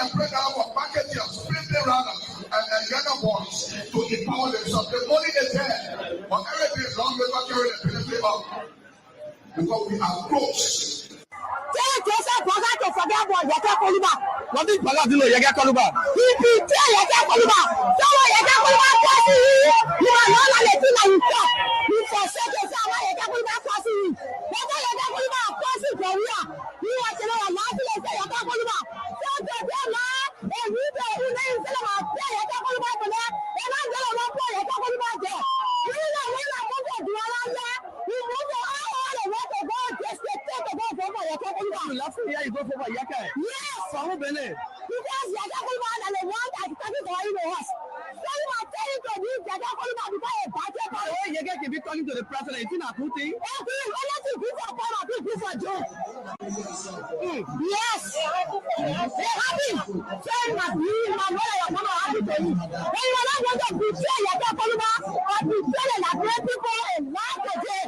and pray that our marketeers, splitting rather, and younger ones to empower themselves. The money is there, but everything is wrong with what you're in the benefit of. Because we are close. Tell Joseph Boga to forget about Yaka Koluba. What is Boga doing? Yaka Koluba. Tell Yaka Koluba. Tell Yaka Koluba. You are not letting you talk. You forsake yourself. Yaka Koluba crossing you. Yaka Koluba crossing for you. You want to know a lot of Yaka Koluba. So to them, and we don't even say about Yaka Koluba for that. And I'm going to work for Yaka Koluba there. You know when I want to do all that, you move all the way to go just to take a go for Yaka Koluba. You love me, you go for Yaka. Yes. For who, Bene? Because Yaka Koluba and the one that is talking to you know us. So you are telling to this Yaka Koluba because a budget. Oh, Yaka can be talking to the president. It's not a good thing. Yes. They're happy. Saying that me, my brother, your mama are happy to you. When you are not going to betray Yaka Koluba or betray the great people in Nigeria,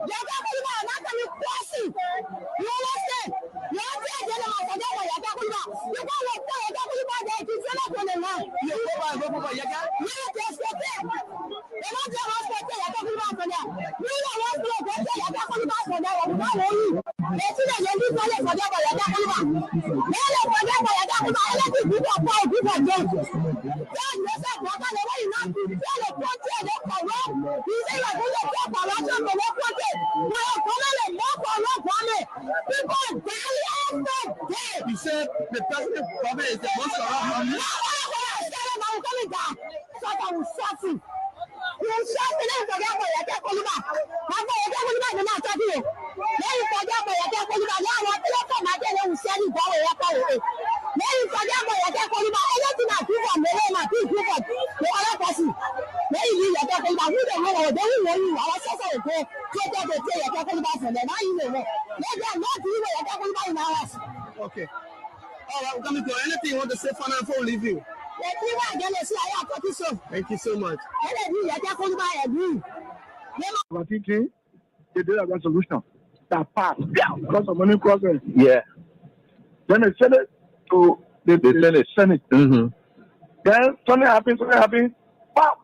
Yaka Koluba are not going to be crossing. You understand? You understand? Yaka Koluba. You can't let Yaka Koluba there. It's not going to lie. You go for Yaka? Yes, yes, yes. They're not going to protect Yaka Koluba for them. You don't want to protect Yaka Koluba for them. They see that they need to forget about Yaka Koluba. They don't forget about Yaka Koluba. Anything people fight, people don't. Then they say, Baba, the way you not tell the country, they corrupt. You say you're going to take corruption from the country. Well, come on, no corrupt family. People die every day. You said the president probably is the most corrupt family. No, I'm coming down. So I will shut you. You shut me, then forget about Yaka Koluba. Baba, Yaka Koluba is not talking to you. Then you forget about Yaka Koluba. Now I want to let come again and send you go Yaka Koluba. Then you forget about Yaka Koluba. Anything I do for me, I do for the other person. Then you leave Yaka Koluba. Who don't know? They will know you. Our sister will go. Take them to take Yaka Koluba from them. Now you know. Let them not do Yaka Koluba in our house. Okay. All right, we're coming to anything you want to say for now before we leave you. Thank you so much. They did a resolution that passed because of money crossing. Yeah. Then they sent it to the Senate. Mm-hmm. Then something happened. Wow.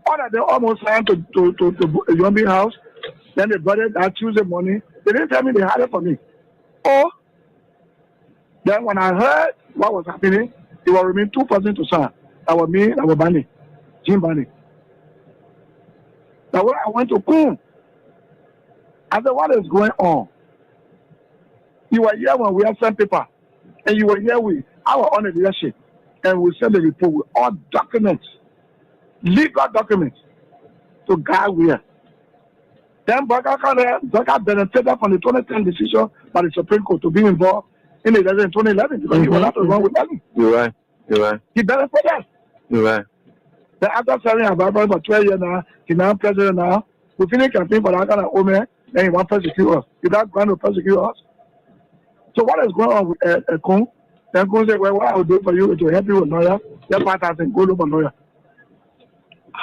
All that they almost signed to Yombi house. Then they brought it that Tuesday morning. They didn't tell me they had it for me. Oh. Then when I heard what was happening, it was remain 2% to sign. That was me, that was Bani, Jim Bani. Now when I went to Kum, I said, what is going on? You were here when we had sent paper, and you were here with our own leadership, and we sent a report with all documents, legal documents, to guide where. Then Baka benefited from the 2010 decision by the Supreme Court to be involved in the election in 2011 because he was not wrong with money. You're right. He benefited. You're right. Then after serving Ababa for 12 years now, he's now president now. We finished campaign for that kind of woman, then he wants to persecute us. Is that going to persecute us? So what is going on with Kung? Then Kung said, well, what I will do for you is to help you with lawyer. Then 5,000 go look for lawyer.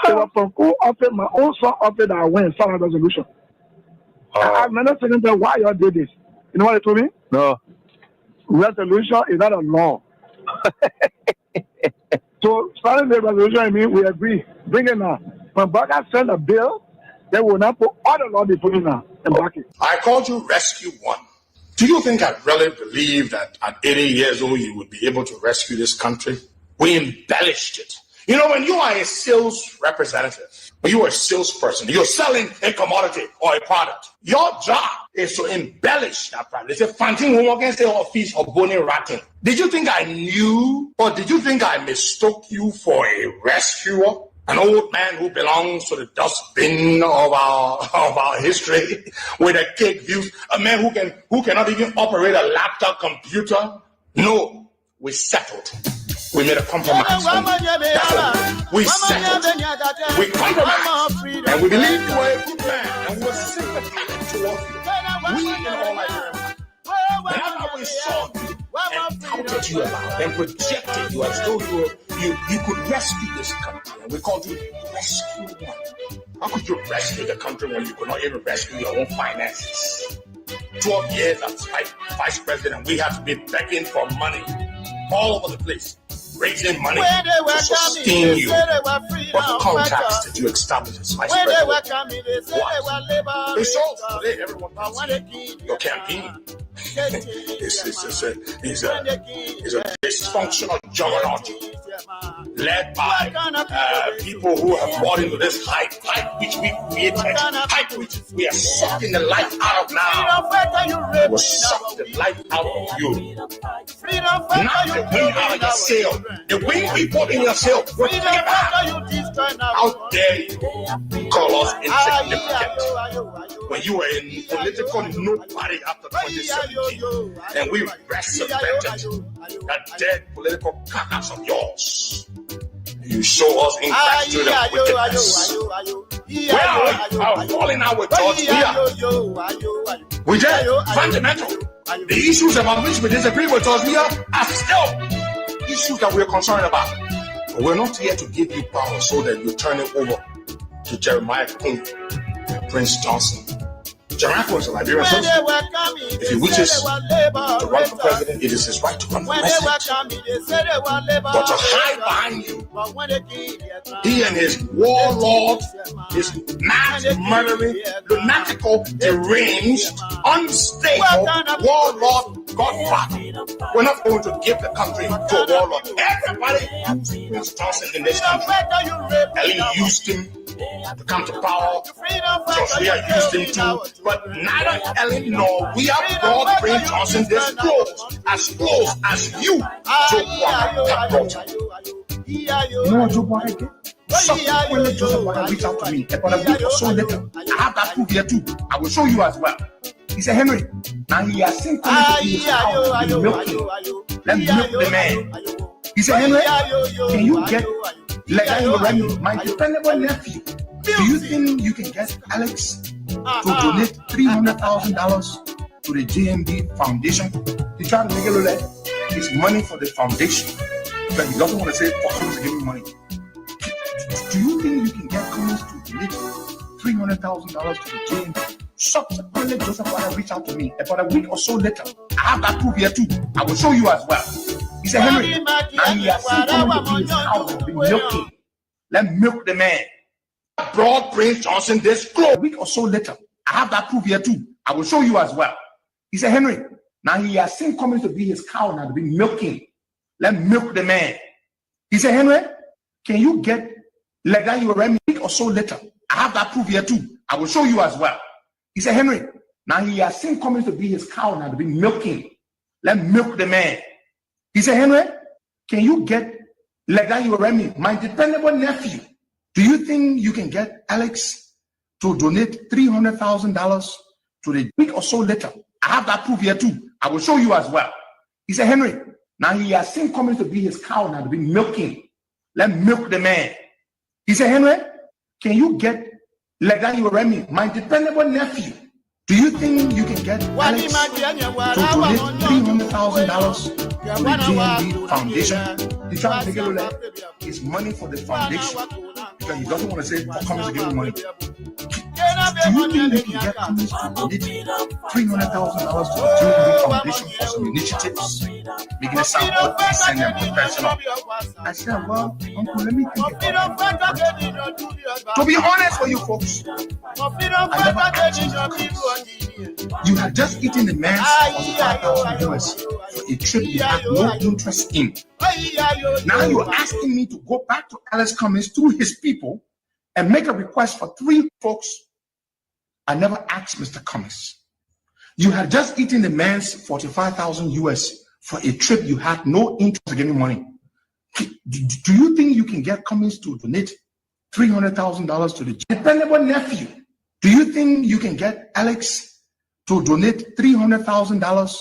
So from Kung office, my own son office that I went and signed a resolution. I've never seen them why you all did this. You know what they told me? No. Resolution is not a law. So starting the resolution, I mean, we agree. Bring it now. When Baga send a bill, they will not put all the law they put in now and back it. I called you Rescue One. Do you think I really believe that at 80 years old you would be able to rescue this country? We embellished it. You know, when you are a sales representative, when you are a salesperson, you're selling a commodity or a product. Your job is to embellish that product. They say, "Fanting who can say or fish or bony ratting." Did you think I knew, or did you think I mistook you for a rescuer? An old man who belongs to the dustbin of our history with a cake views, a man who cannot even operate a laptop computer? No, we settled. We made a compromise. We settled. We compromised. And we believed you were a good man. And we were sympathetic towards you. We in all Nigeria. And after we saw you and touted you about and projected you as though you could rescue this country. And we called you Rescue One. How could you rescue the country when you could not even rescue your own finances? 12 years as vice president, we have to be begging for money all over the place, raising money to sustain you. What contracts did you establish as vice president? What? They sold today. Everyone can see your campaign. It's a dysfunctional juggernaut led by people who have bought into this hype which we created, hype which we are sucking the life out of now. We'll suck the life out of you. Not the wind out of your sail. The wind we put in your sail, we'll take it back. How dare you call us insignificant when you were in political nobody after 2017 and we resurrected that dead political carcass of yours. You show us infatuated and wickedness. Where are falling out with George Weah? We did fundamental. The issues about which we disagree with George Weah are still issues that we're concerned about. But we're not here to give you power so that you turn it over to Jeremiah Kung and Prince Johnson. Jeremiah was a Liberian citizen. If he wishes to run for president, it is his right to run for president. But to hide behind you, he and his warlord, his mass murdering, lunatical, deranged, unstable warlord godfather. We're not going to give the country to a warlord. Everybody used Prince Johnson in this country. Ellen used him to come to power. George Weah used him too. But neither Ellen nor Weah brought Prince Johnson this close as you, Joe Buarque, have brought him. You know what Joe Buarque did? Subsequently, Joseph Buarque reached out to me about a week or so later. I have that proof here too. I will show you as well. He said, Henry, now he has seen coming to his house in milking. Let me milk the man. He said, Henry, can you get Legain Remy, my dependable nephew? Do you think you can get Alex to donate $300,000 to the JMB Foundation? He tried to make it look like it's money for the foundation, but he doesn't want to say, "Oh, someone's giving me money." Do you think you can get Cummins to donate $300,000 to the JMB? Subsequently, Joseph Buarque reached out to me about a week or so later. I have that proof here too. I will show you as well. He said, Henry, and he has seen Cummins to his house and been milking. Let milk the man. Brought Prince Johnson this close. A week or so later, I have that proof here too. I will show you as well. He said, Henry, now he has seen Cummins to be his cow now to be milking. Let milk the man. He said, Henry, can you get Legain Remy? A week or so later, I have that proof here too. I will show you as well. He said, Henry, now he has seen Cummins to be his cow now to be milking. Let milk the man. He said, Henry, can you get Legain Remy, my dependable nephew? Do you think you can get Alex to donate $300,000 to the week or so later? I have that proof here too. I will show you as well. He said, Henry, now he has seen Cummins to be his cow now to be milking. Let milk the man. He said, Henry, can you get Legain Remy, my dependable nephew? Do you think you can get Alex to donate $300,000 to the JMB Foundation? He tried to make it look like it's money for the foundation because he doesn't want to say, "Oh, Cummins to give me money." Do you think you can get Cummins to donate $300,000 to the JMB Foundation for some initiatives, making it sound all decent and professional? I said, well, Uncle, let me think about it. To be honest with you folks, I never actually Cummins. You had just eaten the man's $45,000 for a trip you had no interest in. Now you're asking me to go back to Alex Cummins through his people and make a request for 3 folks. I never asked Mr. Cummins. You had just eaten the man's $45,000 for a trip you had no interest in giving money. Do you think you can get Cummins to donate $300,000 to the dependable nephew? Do you think you can get Alex to donate $300,000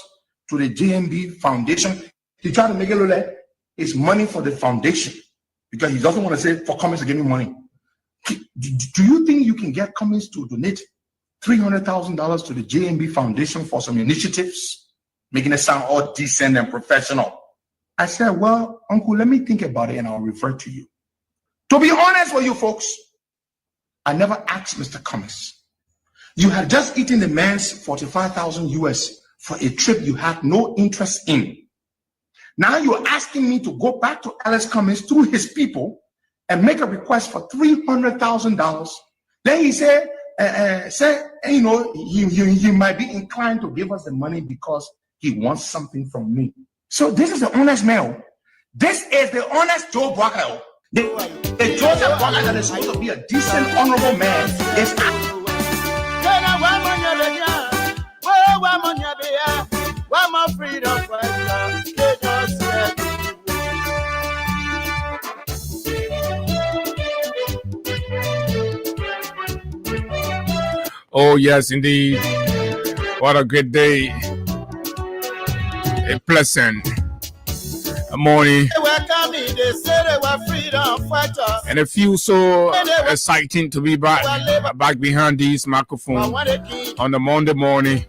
to the JMB Foundation? He tried to make it look like it's money for the foundation because he doesn't want to say, "For Cummins to give me money." Do you think you can get Cummins to donate $300,000 to the JMB Foundation for some initiatives, making it sound all decent and professional? I said, well, Uncle, let me think about it and I'll refer to you. To be honest with you folks, I never asked Mr. Cummins. You had just eaten the man's 45,000 US for a trip you had no interest in. Now you're asking me to go back to Alex Cummings through his people and make a request for $300,000. Then he said, you know, he might be inclined to give us the money because he wants something from me. So this is the honest man. This is the honest Joe Brockwell. The Joseph Brockwell that is supposed to be a decent, honorable man is Oh, yes, indeed. What a great day. A pleasant morning. And it feels so exciting to be back behind this microphone on the Monday morning.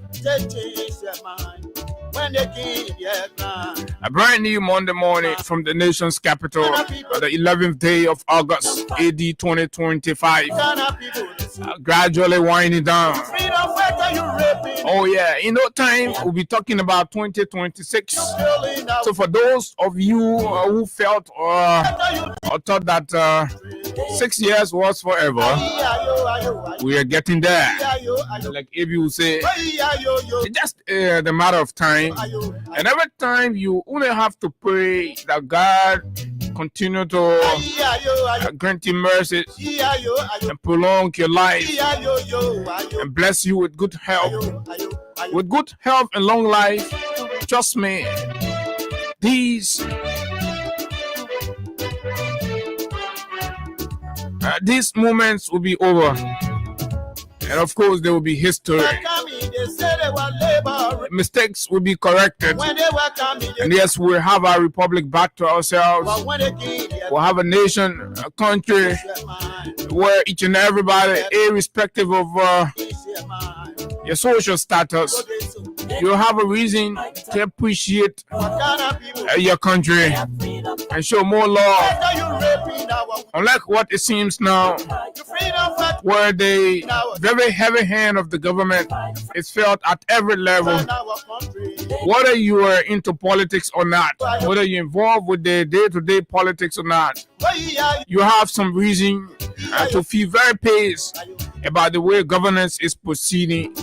A brand new Monday morning from the nation's capital, the 11th day of August, AD 2025. Gradually winding down. Oh yeah, in no time we'll be talking about 2026. So for those of you who felt or thought that 6 years was forever, we are getting there. Like if you say, it's just the matter of time. And every time you only have to pray that God continue to grant you mercy and prolong your life and bless you with good health. With good health and long life, trust me, these moments will be over. And of course, there will be history. Mistakes will be corrected. And yes, we'll have our republic back to ourselves. We'll have a nation, a country where each and everybody, irrespective of your social status, you'll have a reason to appreciate your country and show more love. Unlike what it seems now, where the very heavy hand of the government is felt at every level. Whether you are into politics or not, whether you're involved with the day-to-day politics or not, you have some reason to feel very pissed about the way governance is proceeding.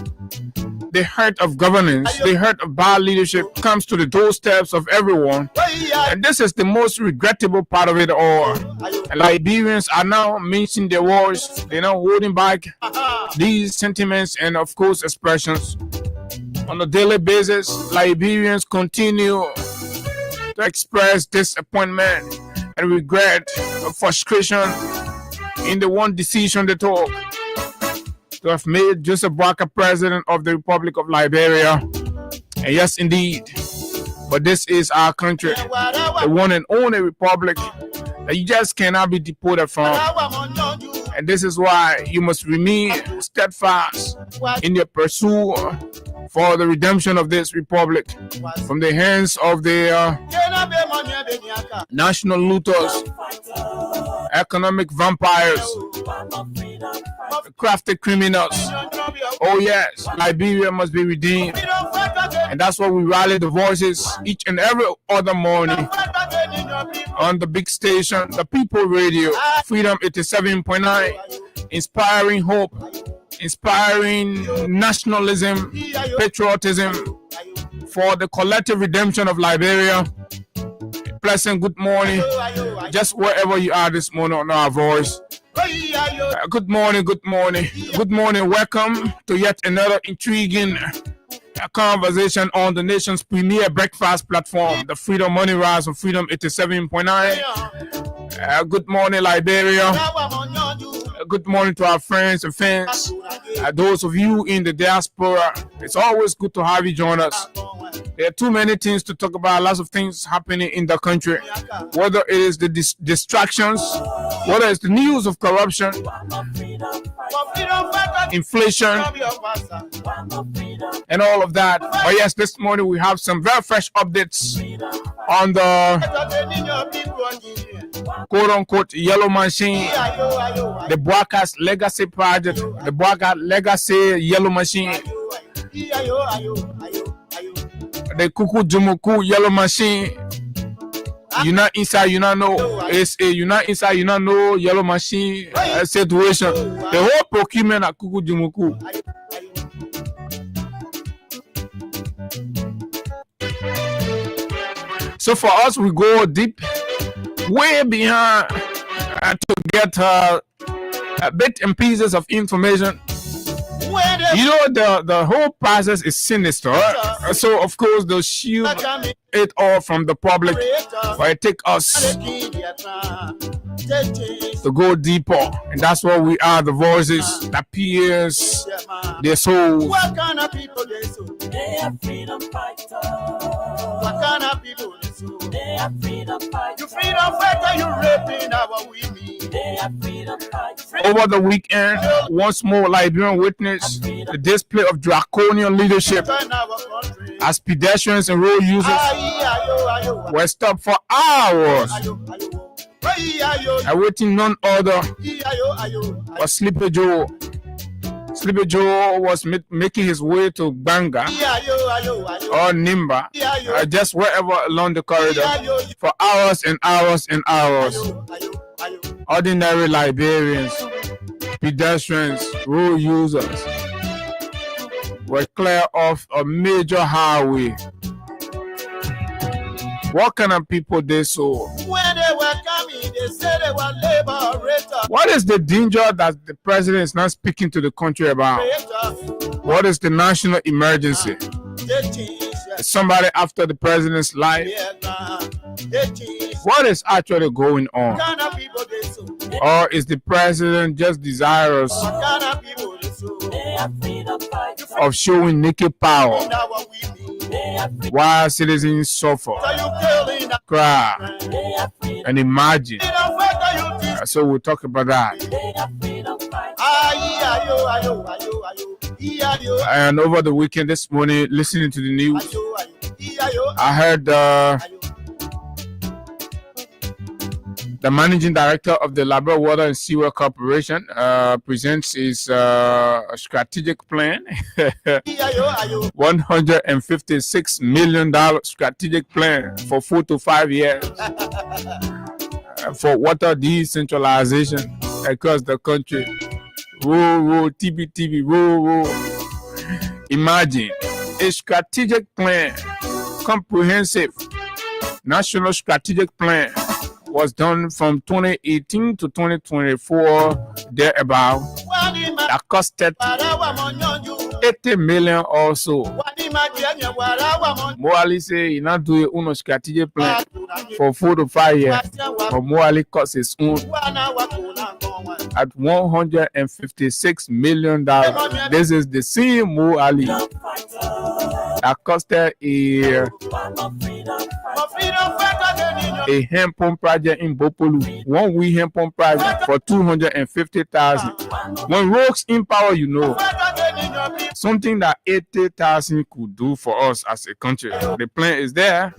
The hurt of governance, the hurt of bad leadership comes to the doorsteps of everyone. And this is the most regrettable part of it all. And Liberians are now mincing their words. They're now holding back these sentiments and, of course, expressions. On a daily basis, Liberians continue to express disappointment and regret, frustration in the one decision they took to have made Joseph Boakai president of the Republic of Liberia. And yes, indeed, but this is our country, the one and only republic that you just cannot be deported from. And this is why you must remain steadfast in your pursuit for the redemption of this republic from the hands of the national looters, economic vampires, crafty criminals. Oh yes, Liberia must be redeemed. And that's why we rally the voices each and every other morning on the big station, the People Radio, Freedom 87.9, inspiring hope, inspiring nationalism, patriotism for the collective redemption of Liberia. Pleasant good morning, just wherever you are this morning on our voice. Good morning, good morning, good morning. Welcome to yet another intriguing conversation on the nation's premier breakfast platform, the Freedom Money Rise of Freedom 87.9. Good morning, Liberia. Good morning to our friends and fans. Those of you in the diaspora, it's always good to have you join us. There are too many things to talk about, lots of things happening in the country, whether it is the distractions, whether it's the news of corruption, inflation, and all of that. But yes, this morning we have some very fresh updates on the quote-unquote yellow machine, the Boakas Legacy Project, the Boakas Legacy Yellow Machine, the Kuku Jumuku Yellow Machine. You not inside, you not know. It's a you not inside, you not know yellow machine situation. The whole procurement at Kuku Jumuku. So for us, we go deep, way behind to get bits and pieces of information. You know, the whole process is sinister. So of course they'll shield it all from the public, but it takes us to go deeper, and that's what we are, the voices that pierce their souls. What kind of people they so? They are freedom fighters. What kind of people they so? They are freedom fighters. You freedom fighter, you raping our women. They are freedom fighters. Over the weekend, once more, Liberian witnessed the display of draconian leadership as pedestrians and road users were stopped for hours, awaiting none other but Sleepy Joe. Sleepy Joe was making his way to Banga or Nimba, just wherever along the corridor, for hours and hours and hours. Ordinary Liberians, pedestrians, road users were clear off a major highway. What kind of people they saw? When they were coming, they said they were liberators. What is the danger that the president is not speaking to the country about? What is the national emergency? Is somebody after the president's life? What is actually going on? Or is the president just desirous of showing naked power while citizens suffer, cry, and imagine? So we'll talk about that. And over the weekend this morning, listening to the news, I heard the managing director of the Labrador Water and Sewer Corporation presents his strategic plan, $156 million strategic plan for 4 to 5 years for water decentralization across the country. Whoa, TB, whoa. Imagine a strategic plan, comprehensive national strategic plan was done from 2018 to 2024, thereabout, that costed 80 million or so. Moali say he not do a strategic plan for 4 to 5 years, but Moali cost his own at $156 million. This is the same Moali that costed a hemp pump project in Bopolu, 1 week hemp pump project for $250,000. When Rogues in power, you know, something that 80,000 could do for us as a country. The plan is there.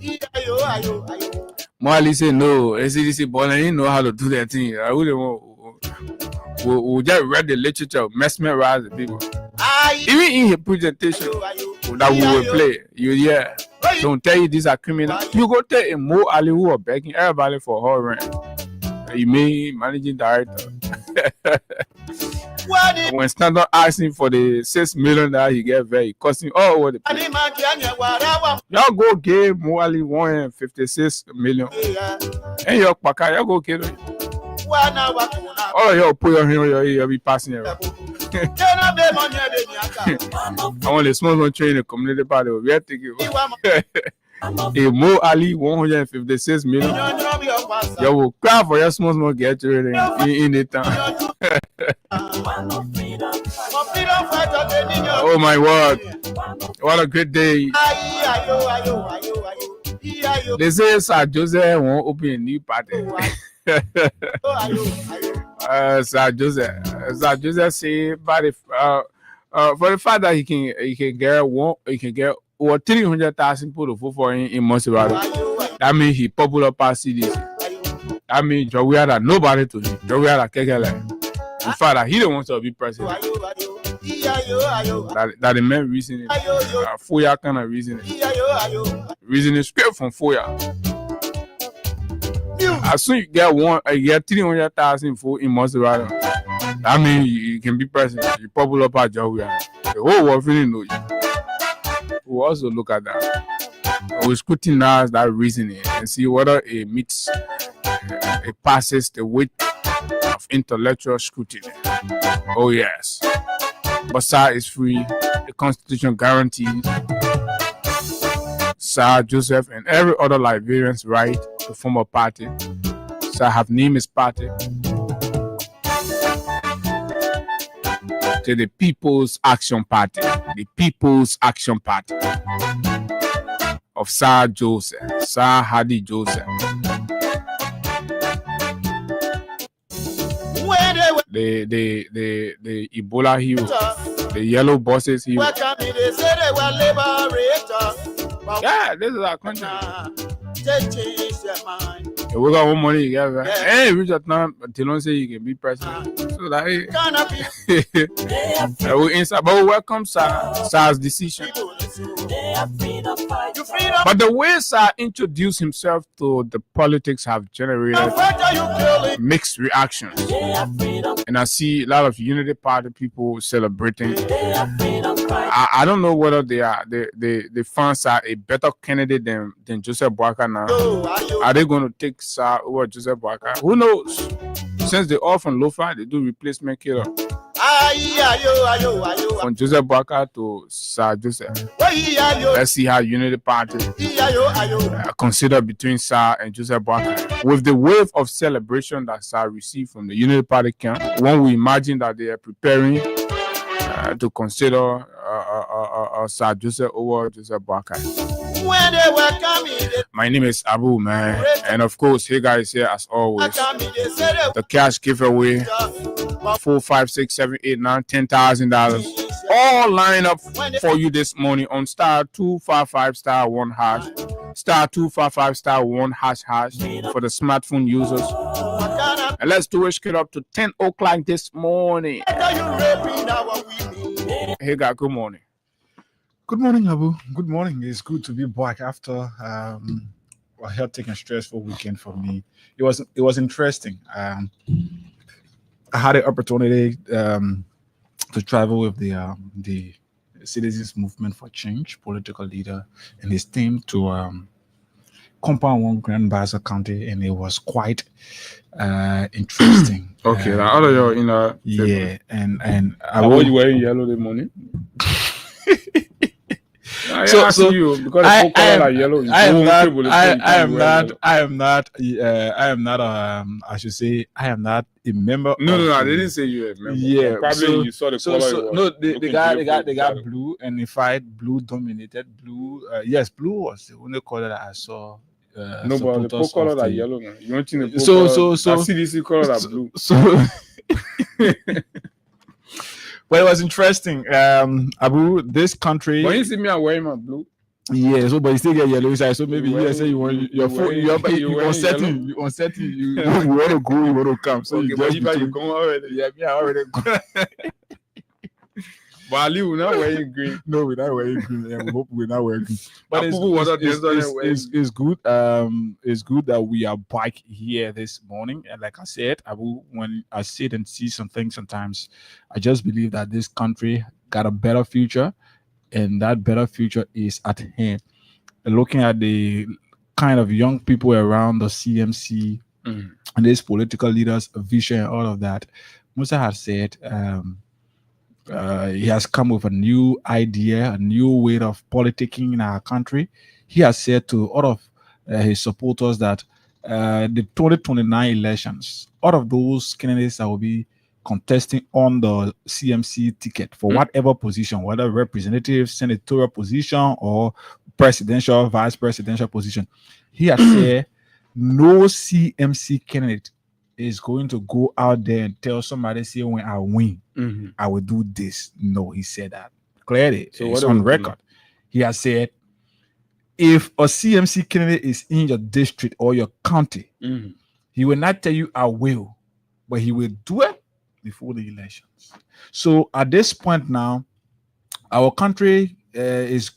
Moali say no, SCDC, but I didn't know how to do that thing. I wouldn't want. We'll just read the literature, mesmerize the people. Even in his presentation that we will play, you hear. Don't tell you these are criminals. You go tell a Mo Ali who are begging everybody for her rent. You mean managing director. When Standard asking for the $6 million that he get very costing all over the place. Y'all go give Mo Ali $156 million. And your paka, y'all go kill him. All of y'all put your hand, you'll be passing around. I want the small train the community party. We have to give a Mo Ali $156 million. You will cry for your small get you in the town. Oh my word! What a great day! They say Sir Joseph won't open a new party. Sir Joseph say, but for the fact that he can get over 300,000 people to vote for him in Montserrat, that means he popular past CDC. I mean, Joey had nobody to him. Joey had a kekele. In fact, he don't want to be president. That the main reason. Foya kind of reasoning. Reasoning straight from Foya. As soon as you get 300,000 for in Maserati, I mean, you can be president. You popular part Joey. The whole world really know you. We'll also look at that. We'll scrutinize that reasoning and see whether it meets, it passes the weight of intellectual scrutiny. Oh yes. But Sir is free. The Constitution guarantees Sir Joseph and every other Liberian's right to form a party. Sir have named his party to the People's Action Party. The People's Action Party of Sir Joseph, Sir Hadi Joseph. The Ebola hero, the yellow buses hero. Yeah, this is our country. You got one money you get, right? Hey, Richard, now they don't say you can be president. So that we inside, but we welcome Sir's decision. But the way Sir introduced himself to the politics have generated mixed reactions. And I see a lot of Unity Party people celebrating. I don't know whether they found Sir a better candidate than Joseph Boakai now. Are they going to take Sir over Joseph Boakai? Who knows? Since they all from Lofa, they do replacement killer. From Joseph Boakai to Sir Joseph. Let's see how Unity Party consider between Sir and Joseph Boakai. With the wave of celebration that Sir received from the Unity Party camp, one will imagine that they are preparing to consider Sir Joseph over Joseph Boakai. My name is Abu, man, and of course, hey guys, here as always. The cash giveaway: 4, 5, 6, 7, 8, 9, $10,000. All line up for you this morning on *255 *1 hash, *255 *1 hash for the smartphone users. And let's do it straight up to 10 o'clock this morning. Hey guys, good morning. Good morning, Abu. Good morning. It's good to be back after a hectic and stressful weekend for me. It was interesting. I had the opportunity to travel with the Citizens Movement for Change political leader and his team to Compound 1 Grand Bassa County, and it was quite interesting. Okay, like all of you in a yeah, and I was wearing yellow this morning. I am not a member. No, I didn't say you were a member. Yeah, probably you saw the color. No, they got blue, and in fact, blue dominated. Blue, yes, blue was the only color that I saw. No, but the pole color are yellow. Man. You want to so CDC color are blue. So. Well, it was interesting. Abu, this country. When you see me, I'm wearing my blue. Yeah, so but you still get yellow inside. So maybe you say you want your phone. You on setting. You want to go. You want to come. So okay, but you come already. Yeah, me I already go. But Ali, we're not wearing green. No, we're not wearing green. Yeah, we hope we're not wearing green. But it's good. It's good that we are back here this morning. And like I said, Abu, when I sit and see some things sometimes, I just believe that this country got a better future, and that better future is at hand. Looking at the kind of young people around the CMC and these political leaders' vision and all of that, Musa has said he has come with a new idea, a new way of politicking in our country. He has said to all of his supporters that the 2029 elections, all of those candidates that will be contesting on the CMC ticket for whatever position, whether representative, senatorial position, or presidential, vice presidential position, he has said no CMC candidate is going to go out there and tell somebody, say, when I win, I will do this. No, he said that clearly. So it's on record. He has said, if a CMC candidate is in your district or your county, He will not tell you I will, but he will do it before the elections. So at this point now, our country is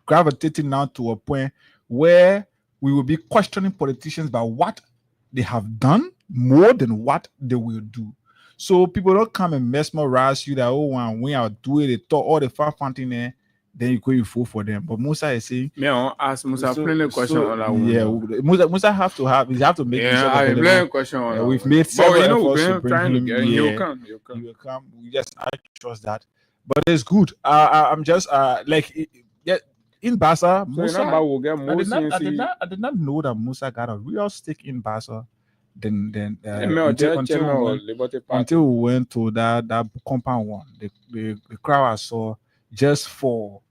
gravitating now to a point where we will be questioning politicians about what they have done more than what they will do. So people don't come and mesmerize you that when I do it, they talk all the fun thing there, then you go you vote for them. But Musa is saying, me, I ask Musa plenty question on that one. Yeah, Musa have to make. Yeah, I have plenty question on that. We've made several efforts to bring trying to him. get him. Yeah, He'll come. he will come. Yes, I trust that. But it's good. I'm just in Bassa, Musa. I did not know that Musa got a real stake in Bassa. Until we went to that compound one, the crowd I saw just for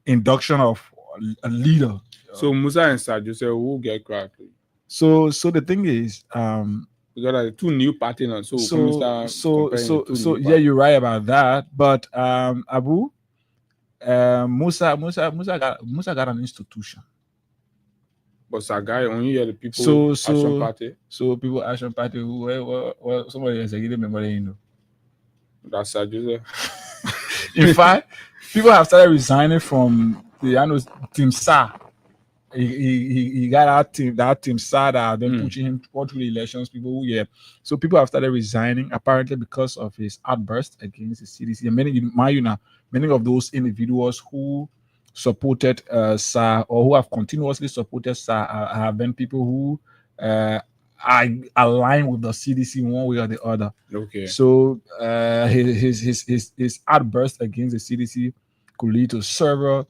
induction of a leader. So Musa and Sadio say who get crowd. So the thing is, because the two new parties now, so yeah, you're right about that. But Abu, Musa got an institution. But Sagai only hear the people action party. So people action party who somebody is getting memory, you know. That's Sadio. In fact, people have started resigning from the Team SAR. He got that team SAR that have been pushing him all through the elections. So people have started resigning apparently because of his outburst against the CDC. And many of those individuals who supported SAR or who have continuously supported SAR have been people who are aligned with the CDC one way or the other. Okay. So his outburst against the CDC could lead to several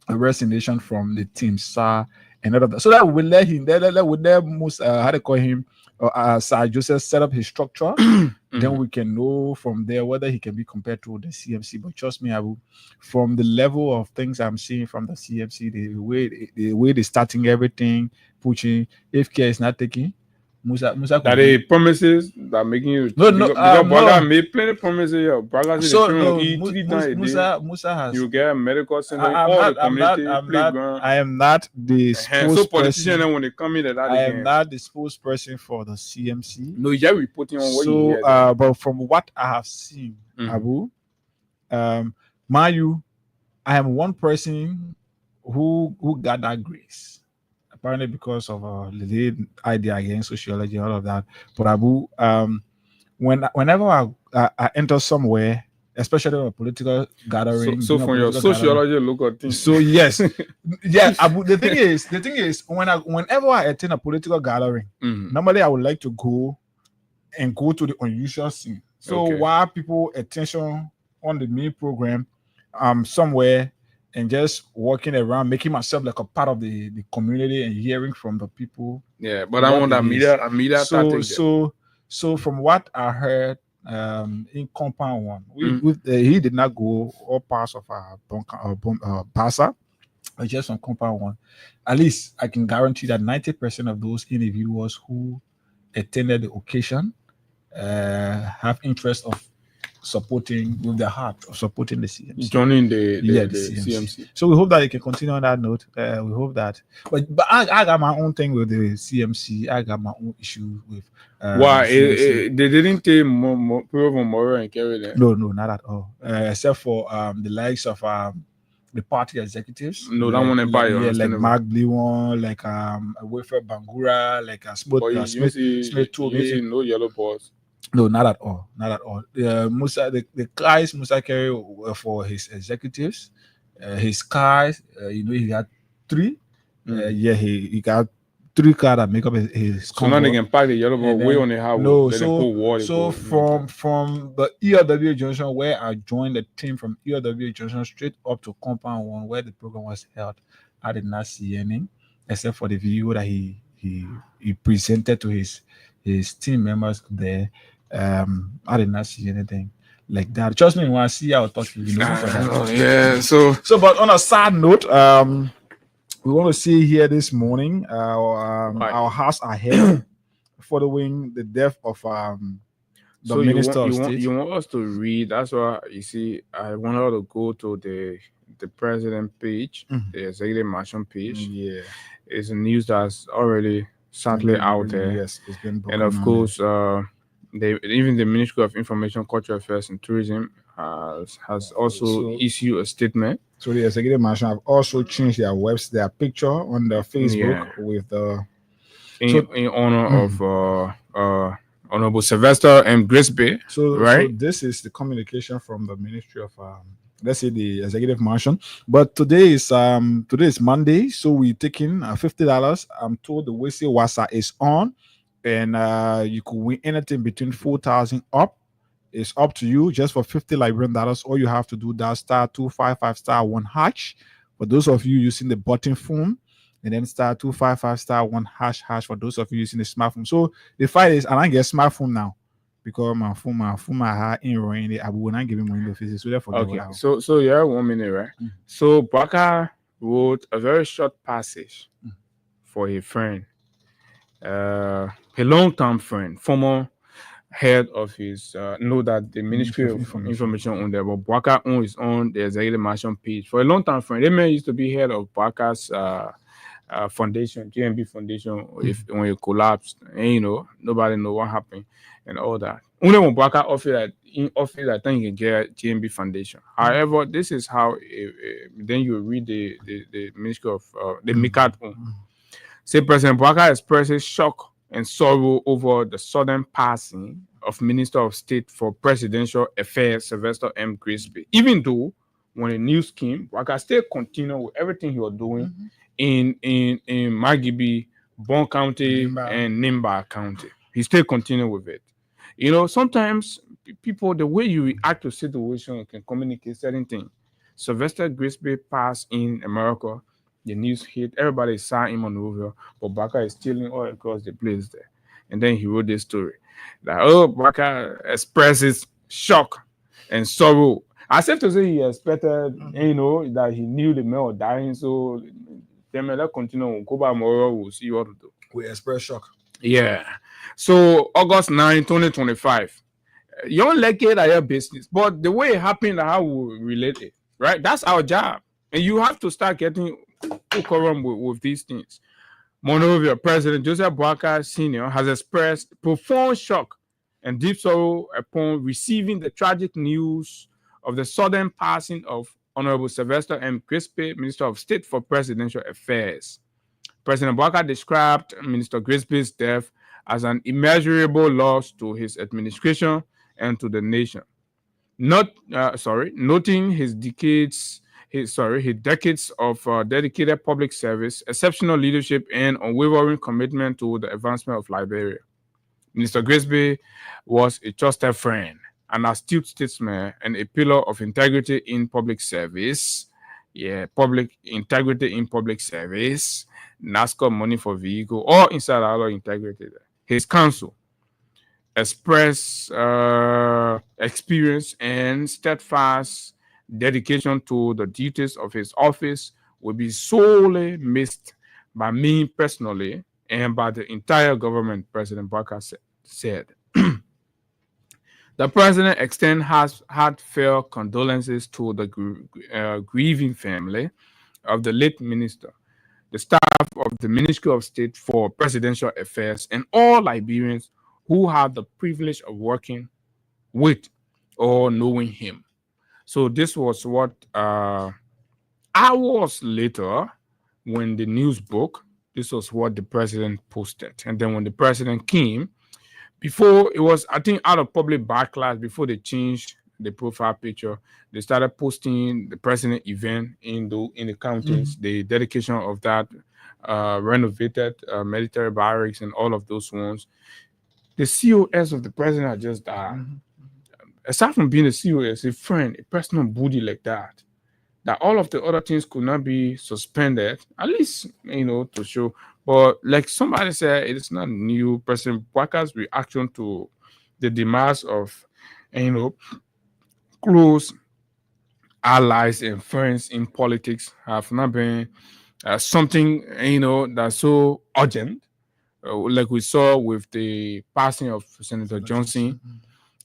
resignation from the team SAR and other. So that would let him. That would let most how they call him Sir Joseph set up his structure. Then we can know from there whether he can be compared to the CMC. But trust me, Abu, from the level of things I'm seeing from the CMC, the way they're starting everything, pushing, if care is not taking, Musa that the promises that making you Braga made plenty promises here. Braga Musa has you get a medical center all the community playground. I am not the spokesperson. So politicians when they come in I am not the spokesperson for the CMC. No, you're reporting on what you hear. But from what I have seen, Abu, Mayu, I am one person who got that grace. Apparently because of the idea against sociology and all of that. But Abu, whenever I enter somewhere, especially a political gathering. So from your sociology look at things. So yes. Yeah, Abu, the thing is whenever I attend a political gathering, normally I would like to go to the unusual scene. So while people attention on the main program, somewhere and just walking around, making myself like a part of the community and hearing from the people. Yeah, but I want a media. So from what I heard, in compound one, he did not go all parts of Bassa, but just on compound one. At least I can guarantee that 90% of those individuals who attended the occasion have interest of supporting with their heart of supporting the CMC. Joining the CMC. So we hope that it can continue on that note. We hope that. But I got my own thing with the CMC. I got my own issue with. Why they didn't take people from Moro and Kerry there? No, not at all. Except for the likes of the party executives. No, that one buy like Mark Bliwon, like Wilfred Bangura, like Smith Toby. No yellow balls. No, not at all. Not at all. The guys Musa carry were for his executives. His cars, he got 3. He got 3 cars that make up his. So now they can pack the yellow ball way on the highway. No, so from the ERW Junction where I joined the team from ERW Junction straight up to Compound 1 where the program was held, I did not see any except for the video that he presented to his team members there. I did not see anything like that. Trust me, when I see, I'll talk to you. Yeah. So, but on a sad note, we want to see here this morning our house ahead following the death of the Minister of State. You want us to read? That's why you see. I want her to go to the president page, the executive mansion page. Yeah, it's a news that's already sadly out there. Yes, it's been broken. And of course, even the Ministry of Information, Cultural Affairs and Tourism has also issued a statement. So the executive mansion have also changed their picture on the Facebook with the in honor of Honorable Sylvester M. Grisby. So this is the communication from the Ministry of let's say the executive mansion. But today is Monday, so we're taking $50. I'm told the Wese Wasa is on, and you could win anything between 4,000 up. It's up to you. Just for $50 Liberian dollars, all you have to do that *255*1# for those of you using the button phone, and then *255*1# for those of you using the smartphone. So the fight is, I don't get smartphone now because my phone I in running. I will not give him money to physics. So therefore, okay. So you have 1 minute, right? Mm-hmm. So Baka wrote a very short passage for a friend, a long-term friend, former head of his know that the Ministry of Information on there, but Baka on his own the executive mansion page for a long time friend. That man used to be head of Baka's foundation, GMB Foundation. When it collapsed, and nobody know what happened and all that. Only when Baka offered that thing you can get GMB Foundation. However, this is how then you read the Ministry of the MICAT. Say President Baka expresses shock and sorrow over the sudden passing of Minister of State for Presidential Affairs Sylvester M. Grisby. Even though when the news came, Baka still continued with everything he was doing in Magibi, Bon County, and Nimba County. He still continued with it. Sometimes people, the way you react to situation can communicate certain things. Sylvester Grisby passed in America. The news hit, everybody saw him on the over, but Baka is stealing all across the place there. And then he wrote this story that, Baka expresses shock and sorrow. As if to say he expected, that he knew the man was dying, so then let's continue. Go back tomorrow, we'll see what to do. We express shock. Yeah. So August 9, 2025. You don't like it at your business, but the way it happened, how we relate it, right? That's our job. And you have to start getting with these things. Moreover, President Joseph Boakai Sr. has expressed profound shock and deep sorrow upon receiving the tragic news of the sudden passing of Honorable Sylvester M. Grisby, Minister of State for Presidential Affairs. President Boakai described Minister Grisby's death as an immeasurable loss to his administration and to the nation. Noting his decades of dedicated public service, exceptional leadership, and unwavering commitment to the advancement of Liberia. Minister Grisby was a trusted friend, an astute statesman, and a pillar of integrity in public service. Public integrity in public service, NASCO money for vehicle, or inside our integrity. His counsel expressed experience and steadfast dedication to the duties of his office will be sorely missed by me personally and by the entire government, President Barker said. The president extends heartfelt condolences to the grieving family of the late minister, the staff of the Ministry of State for Presidential Affairs, and all Liberians who have the privilege of working with or knowing him. So this was what hours later, when the news broke, this was what the president posted. And then when the president came, before it was, I think, out of public backlash, before they changed the profile picture, they started posting the president event in the counties, the dedication of that renovated military barracks and all of those ones. The COS of the president had just died. Aside from being a COS, a friend, a personal buddy like that all of the other things could not be suspended, at least, to show. But like somebody said, it is not new. President Boakai's reaction to the demise of, close allies and friends in politics have not been something, that's so urgent. Like we saw with the passing of Senator Johnson.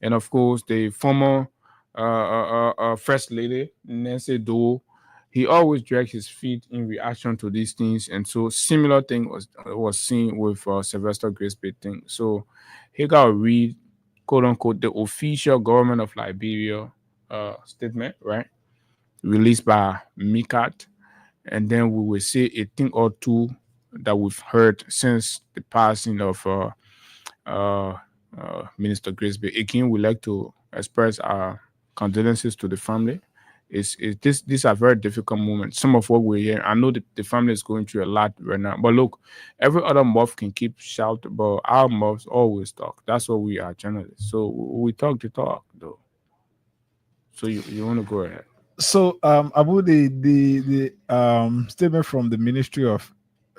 And of course, the former First Lady, Nancy Doe, he always dragged his feet in reaction to these things, and so similar thing was seen with Sylvester Grisby thing. So he got to read, quote unquote, the official government of Liberia statement, right, released by MICAT, and then we will say a thing or two that we've heard since the passing of Minister Grisby. Again, we like to express our condolences to the family. These are very difficult moments. Some of what we're hearing, I know the family is going through a lot right now. But look, every other mob can keep shouting, but our mobs always talk. That's what we are, journalists. So we talk the talk, though. So you want to go ahead? So, Abu, the statement from the Ministry of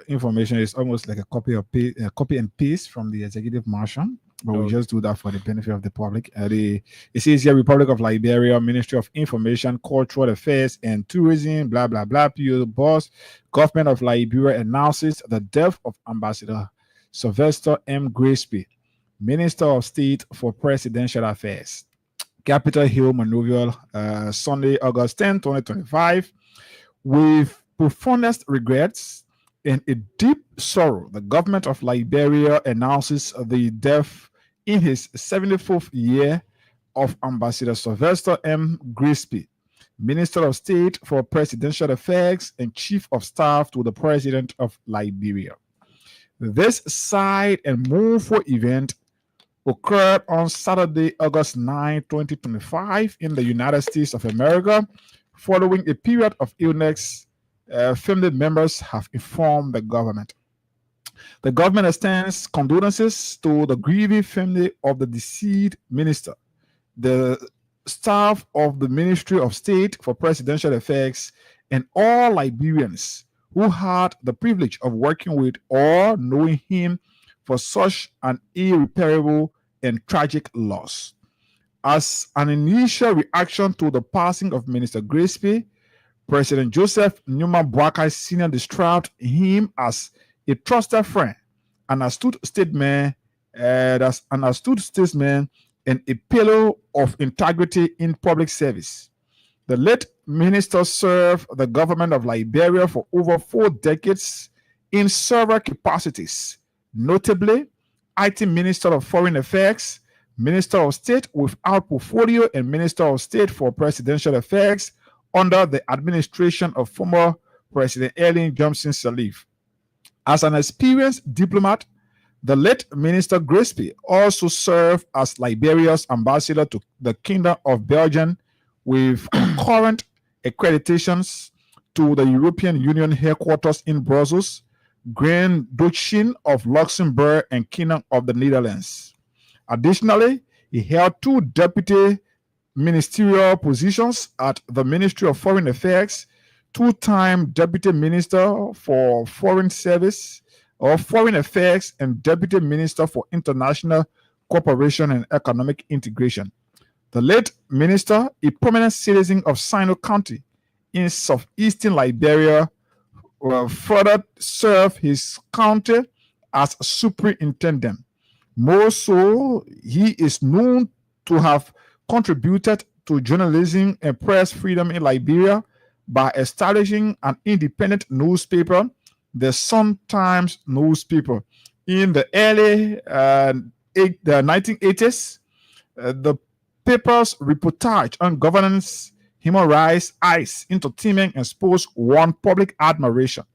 Information is almost like a copy and paste from the executive motion, but we just do that for the benefit of the public. It says here, Republic of Liberia, Ministry of Information, Cultural Affairs and Tourism, blah blah blah. PO boss, Government of Liberia announces the death of Ambassador Sylvester M. Grisby, Minister of State for Presidential Affairs. Capitol Hill, Monrovia, Sunday, August 10, 2025. With profoundest regrets and a deep sorrow, the government of Liberia announces the death in his 74th year of Ambassador Sylvester M. Grisby, Minister of State for Presidential Affairs and Chief of Staff to the President of Liberia. This sad and mournful event occurred on Saturday, August 9, 2025, in the United States of America, following a period of illness. Family members have informed the government. The government extends condolences to the grieving family of the deceased minister, the staff of the Ministry of State for Presidential Affairs, and all Liberians who had the privilege of working with or knowing him for such an irreparable and tragic loss. As an initial reaction to the passing of Minister Grisby, President Joseph Numa Boakai Sr. described him as a trusted friend, an astute statesman, and a pillar of integrity in public service. The late minister served the government of Liberia for over 4 decades in several capacities, notably IT Minister of Foreign Affairs, Minister of State without portfolio, and Minister of State for Presidential Affairs under the administration of former President Ellen Johnson Sirleaf. As an experienced diplomat, the late Minister Grisby also served as Liberia's ambassador to the Kingdom of Belgium with concurrent accreditations to the European Union headquarters in Brussels, Grand Duchy of Luxembourg, and Kingdom of the Netherlands. Additionally, he held 2 deputy ministerial positions at the Ministry of Foreign Affairs, 2-time Deputy Minister for Foreign Service or Foreign Affairs, and Deputy Minister for International Cooperation and Economic Integration. The late minister, a prominent citizen of Sino County in southeastern Liberia, further served his county as superintendent. More so, he is known to have contributed to journalism and press freedom in Liberia by establishing an independent newspaper, the Sun Times newspaper. In the early 1980s, the paper's reportage on governance, human rights, ICE, entertainment, and sports won public admiration.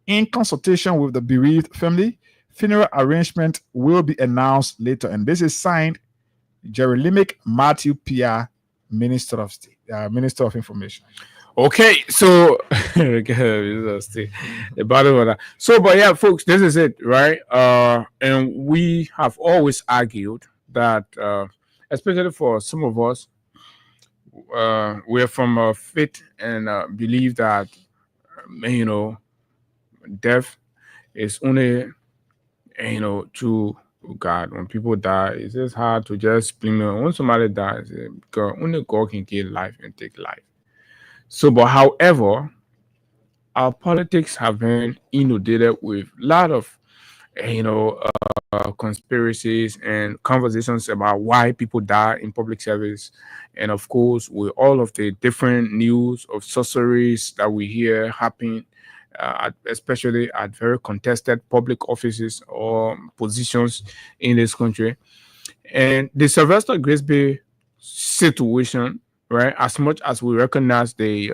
In consultation with the bereaved family, funeral arrangement will be announced later. And this is signed Jeremiah Matthew Pia, Minister of State, Minister of Information. Okay, so but yeah, folks, this is it, right? And we have always argued that, especially for some of us, we're from faith and believe that, death is only, to God. When people die, it's just hard to just blame them. When somebody dies, because only God can give life and take life. So, but however, our politics have been inundated with a lot of, conspiracies and conversations about why people die in public service. And of course, with all of the different news of sorceries that we hear happen, especially at very contested public offices or positions in this country. And the Sylvester Grisby situation, right? As much as we recognize the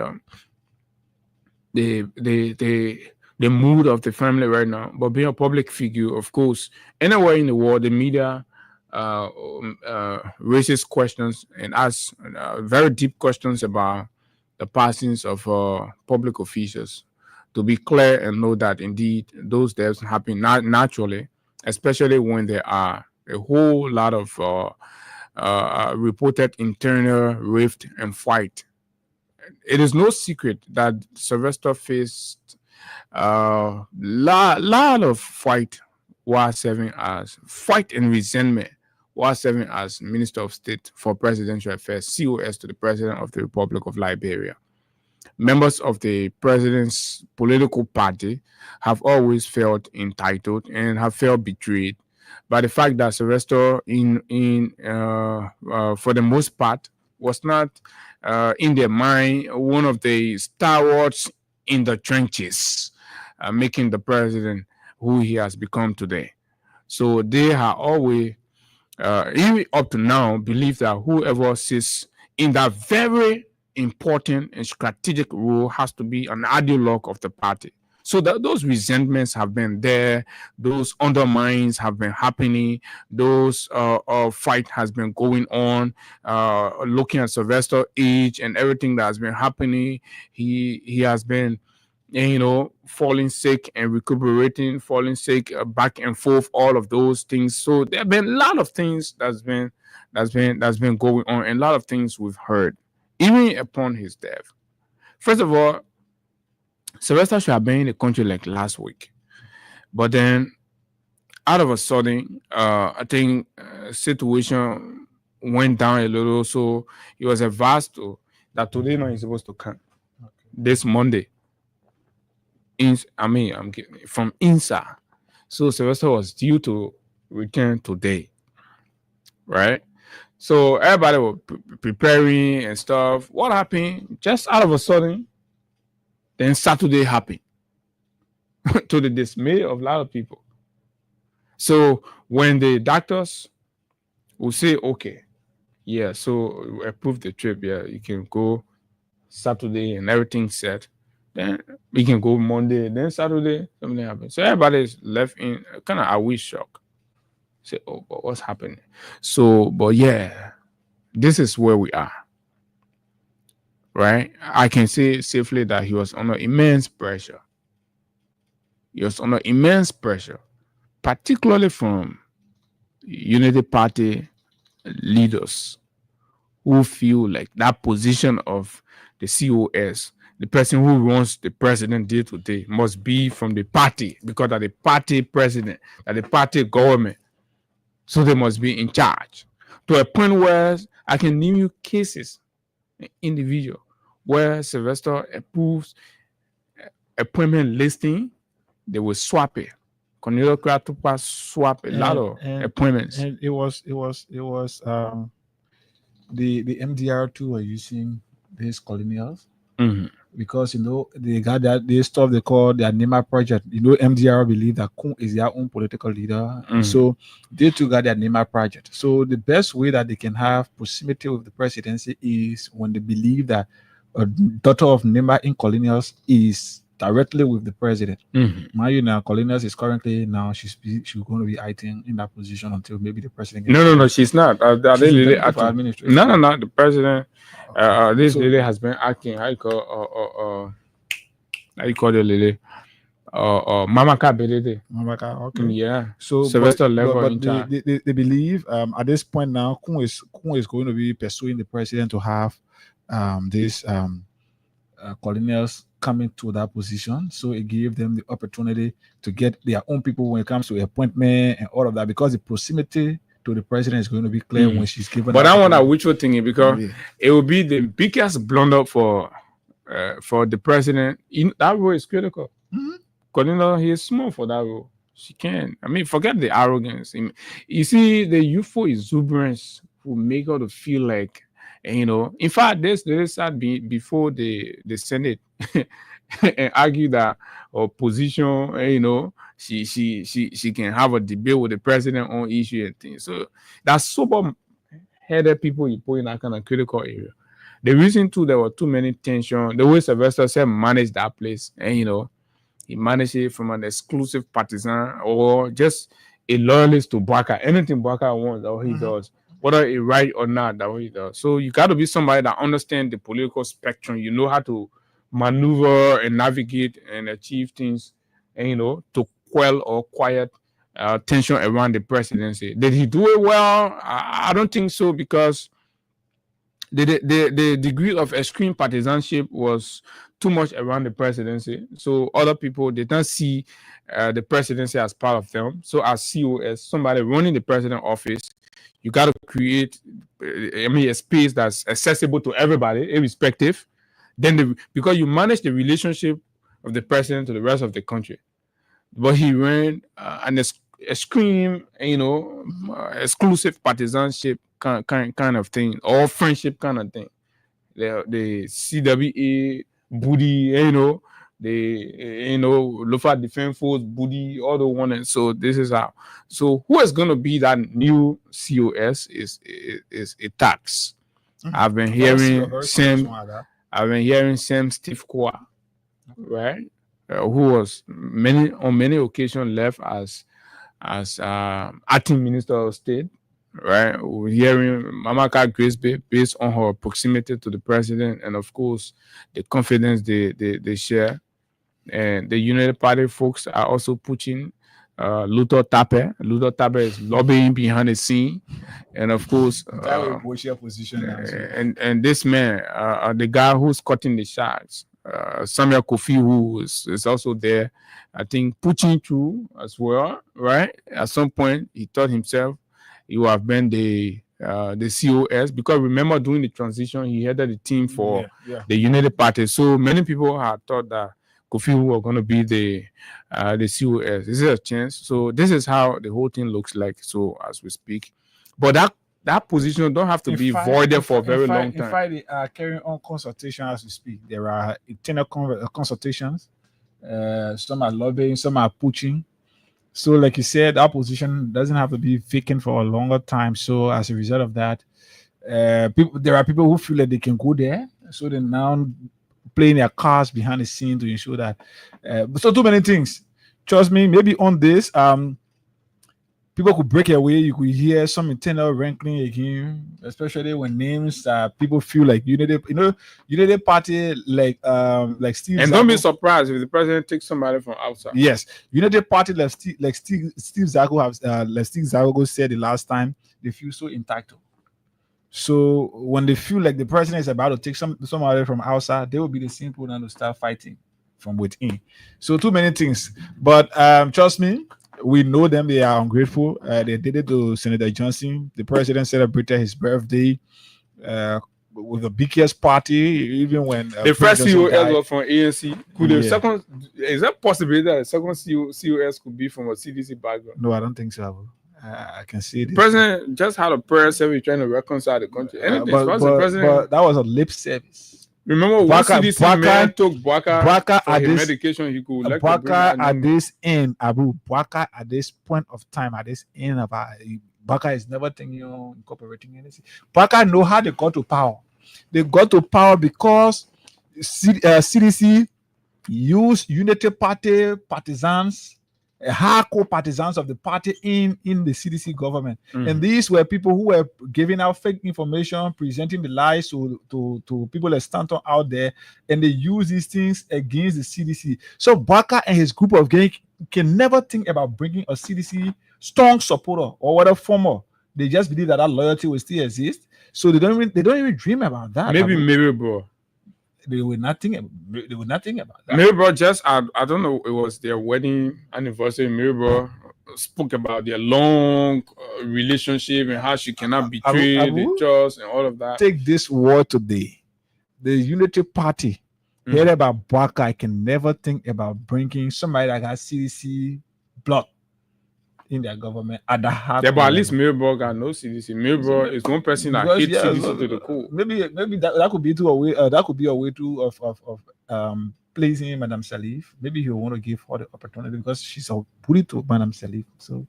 mood of the family right now, but being a public figure, of course, anywhere in the world, the media raises questions and asks very deep questions about the passings of public officials. To be clear and know that indeed those deaths happen naturally, especially when there are a whole lot of reported internal rift and fight. It is no secret that Sylvester faced lot of fight while serving as fight and resentment while serving as Minister of State for Presidential Affairs, COS to the President of the Republic of Liberia. Members of the president's political party have always felt entitled and have felt betrayed by the fact that Sylvester, for the most part, was not in their mind one of the stalwarts in the trenches, making the president who he has become today. So they have always, even up to now, believed that whoever sits in that very important and strategic role has to be an ideologue of the party. So that those resentments have been there, those undermines have been happening, those fight has been going on. Looking at Sylvester's age and everything that has been happening, he has been, falling sick and recuperating, falling sick, back and forth, all of those things. So there have been a lot of things that's been going on, and a lot of things we've heard, even upon his death. First of all, Sylvester should have been in the country like last week, but then out of a sudden, I think situation went down a little, so he was advised that today now he's supposed to come this Monday. I'm from INSA, so Sylvester was due to return today, right? So everybody was preparing and stuff. What happened? Just out of a sudden, then Saturday happened to the dismay of a lot of people. So when the doctors will say, okay, yeah, so approve the trip, yeah, you can go Saturday and everything's set, then we can go Monday, then Saturday, something happens. So everybody's left in kind of a wee shock. Say, oh, but what's happening? So, but yeah, this is where we are. Right? I can say safely that he was under immense pressure. He was under immense pressure, particularly from Unity Party leaders who feel like that position of the COS, the person who runs the president day to day, must be from the party, because of the party president, that the party government. So they must be in charge. To a point where I can name you cases, individual, where Sylvester approves appointment listing, they will swap it. Cornelio Kratupa swap a lot of appointments. And it was the MDR2 were using these colonials. Mm-hmm. Because they got they stuff they call their NEMA project. MDR believe that Kun is their own political leader, so they too got their NEMA project. So the best way that they can have proximity with the presidency is when they believe that a daughter of NEMA in colonials is directly with the president. Now, colonials is currently she's going to be acting in that position until maybe the president. No, she's not. No, the president. This lady has been acting. How you call the lady? Mamaka Bedede. Mamaka, okay. Yeah. So Sylvester level. They believe at this point now, Kun is going to be pursuing the president to have these colonials coming to that position. So it gave them the opportunity to get their own people when it comes to appointment and all of that, because the proximity to the president is going to be clear when she's given. But I wonder which one thing, because it will be the biggest blunder for the president. That role is critical. Cornelio, he is small for that role. She can. I mean, forget the arrogance. You see, the youthful exuberance will make her to feel like, in fact, this had been before the Senate and argue that opposition, she can have a debate with the president on issue and things. So that's sober-headed people you put in that kind of critical area. The reason too, there were too many tension. The way Sylvester said managed that place, and he managed it from an exclusive partisan or just a loyalist to Bouaka. Anything Bouaka wants, that's what he does. Whether it's right or not, that's what he does. So you got to be somebody that understands the political spectrum. You know how to maneuver and navigate and achieve things, and to quell or quiet tension around the presidency. Did he do it well? I don't think so, because the degree of extreme partisanship was too much around the presidency. So other people did not see the presidency as part of them. So as COS, somebody running the president office, you got to create, a space that's accessible to everybody, irrespective. Then because you manage the relationship of the president to the rest of the country. But he ran an extreme, exclusive partisanship kind of thing, or friendship kind of thing. The CWA booty, the Lofa Defense Force booty, all the one. And so this is how. So who is going to be that new COS is a tax. I've been hearing Sam Steve Kwa, right? Who was on many occasions left as acting Minister of State, right? We're hearing Mamaka Grace based on her proximity to the president, and of course the confidence they share. And the United Party folks are also pushing Luther Tappe. Luther Tappe is lobbying behind the scene, and of course and this man, the guy who's cutting the shots, Samuel Kofi, who is also there, I think, pushing through as well, right? At some point, he thought himself he would have been the COS, because remember, during the transition, he headed the team for the United Party. So many people had thought that Kofi was going to be the COS. This is a chance. So this is how the whole thing looks like. So as we speak, but that position don't have to be voided for a very long time. In fact, they are carrying on consultation as we speak. There are internal consultations. Some are lobbying, some are pushing. So, like you said, that position doesn't have to be vacant for a longer time. So, as a result of that, there are people who feel like they can go there. So they now playing their cards behind the scene to ensure that. So too many things. Trust me. Maybe on this, people could break away. You could hear some internal rankling again, especially when names people feel like United Party, like Steve. And don't be surprised if the president takes somebody from outside. Yes, United Party, like Steve Zago said the last time, they feel so entitled. So when they feel like the president is about to take somebody from outside, they will be the same people to start fighting from within. So too many things. But trust me, we know them. They are ungrateful. They did it to Senator Johnson. The president celebrated his birthday with the biggest party, even when the first COS was from ANC. Could the second? Is that possible that the second COS could be from a CDC background? No, I don't think so. I can see it. The president just had a prayer service trying to reconcile the country. But that was a lip service. Remember, when CDC man took Bouaka for his medication, he could elect Bouaka at this end, Bouaka at this point of time, at this end of Bouaka is never thinking of incorporating anything. Bouaka know how they got to power. They got to power because CDC used Unity Party partisans, hardcore partisans of the party in the CDC government. And these were people who were giving out fake information, presenting the lies to people like Stanton out there, and they use these things against the CDC. So Bouaka and his group of gang can never think about bringing a CDC strong supporter or whatever former. They just believe that loyalty will still exist. So they don't even dream about that. Maybe Mirabel. They were nothing about that. Mirabel just, I don't know, it was their wedding anniversary. Mirabel spoke about their long relationship and how she cannot betray the trust and all of that. Take this word today. The Unity Party, heard about Bouaka, I can never think about bringing somebody that has CDC blood in their government at the heart. Yeah, but at least Milbro got no CDC. Milbro is one person that hates CDC to the core. Maybe that could be a way. That could be a way of pleasing Madame Salif. Maybe he will want to give her the opportunity because she's a bully to Madame Salif. So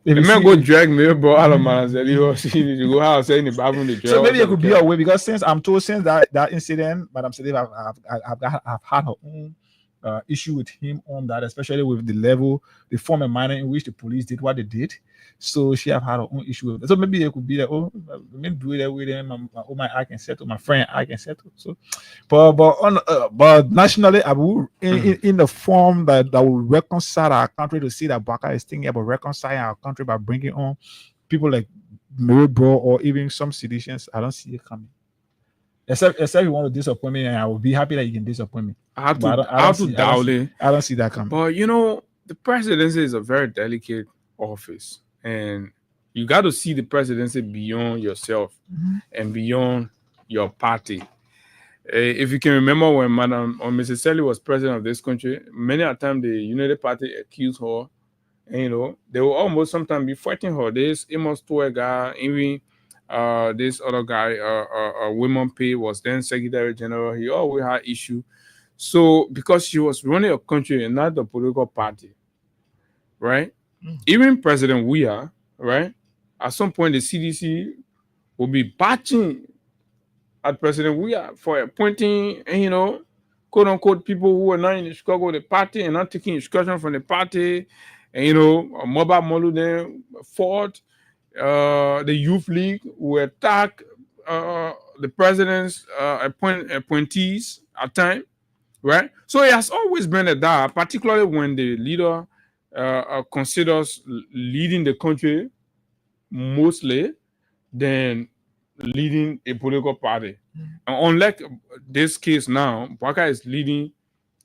if you go drag Milbro out of Madame Salif, you go out saying the Bible the so maybe it could be a way because since that incident, Madame Salif have had her own issue with him on that, especially with the form and manner in which the police did what they did. So she have had her own issue with it. So maybe it could be that, let me do it that way, then I can settle, my friend I can settle. So but nationally, I will in the form that will reconcile our country, to see that Bouaka is thinking about reconciling our country by bringing on people like Milbro or even some seditions. I don't see it coming. Except you want to disappoint me, and I will be happy that you can disappoint me. I have to doubt it. I don't see that coming. But the presidency is a very delicate office, and you got to see the presidency beyond yourself and beyond your party. If you can remember when Mrs. Selly was president of this country, many a time the United Party accused her, and they will almost sometimes be fighting her. This Amos Tour guy, even. This other guy, Wilmon Pay, was then Secretary General. He always had issue. So because she was running a country and not the political party, right? Even President Weah, right? At some point, the CDC will be batching at President Weah for appointing, quote unquote, people who are not in the struggle with the party and not taking instruction from the party, and Mobile Molu fought. The Youth League will attack the president's appointees at times, right? So it has always been that, particularly when the leader considers leading the country mostly than leading a political party. And unlike this case now, Bouaka is leading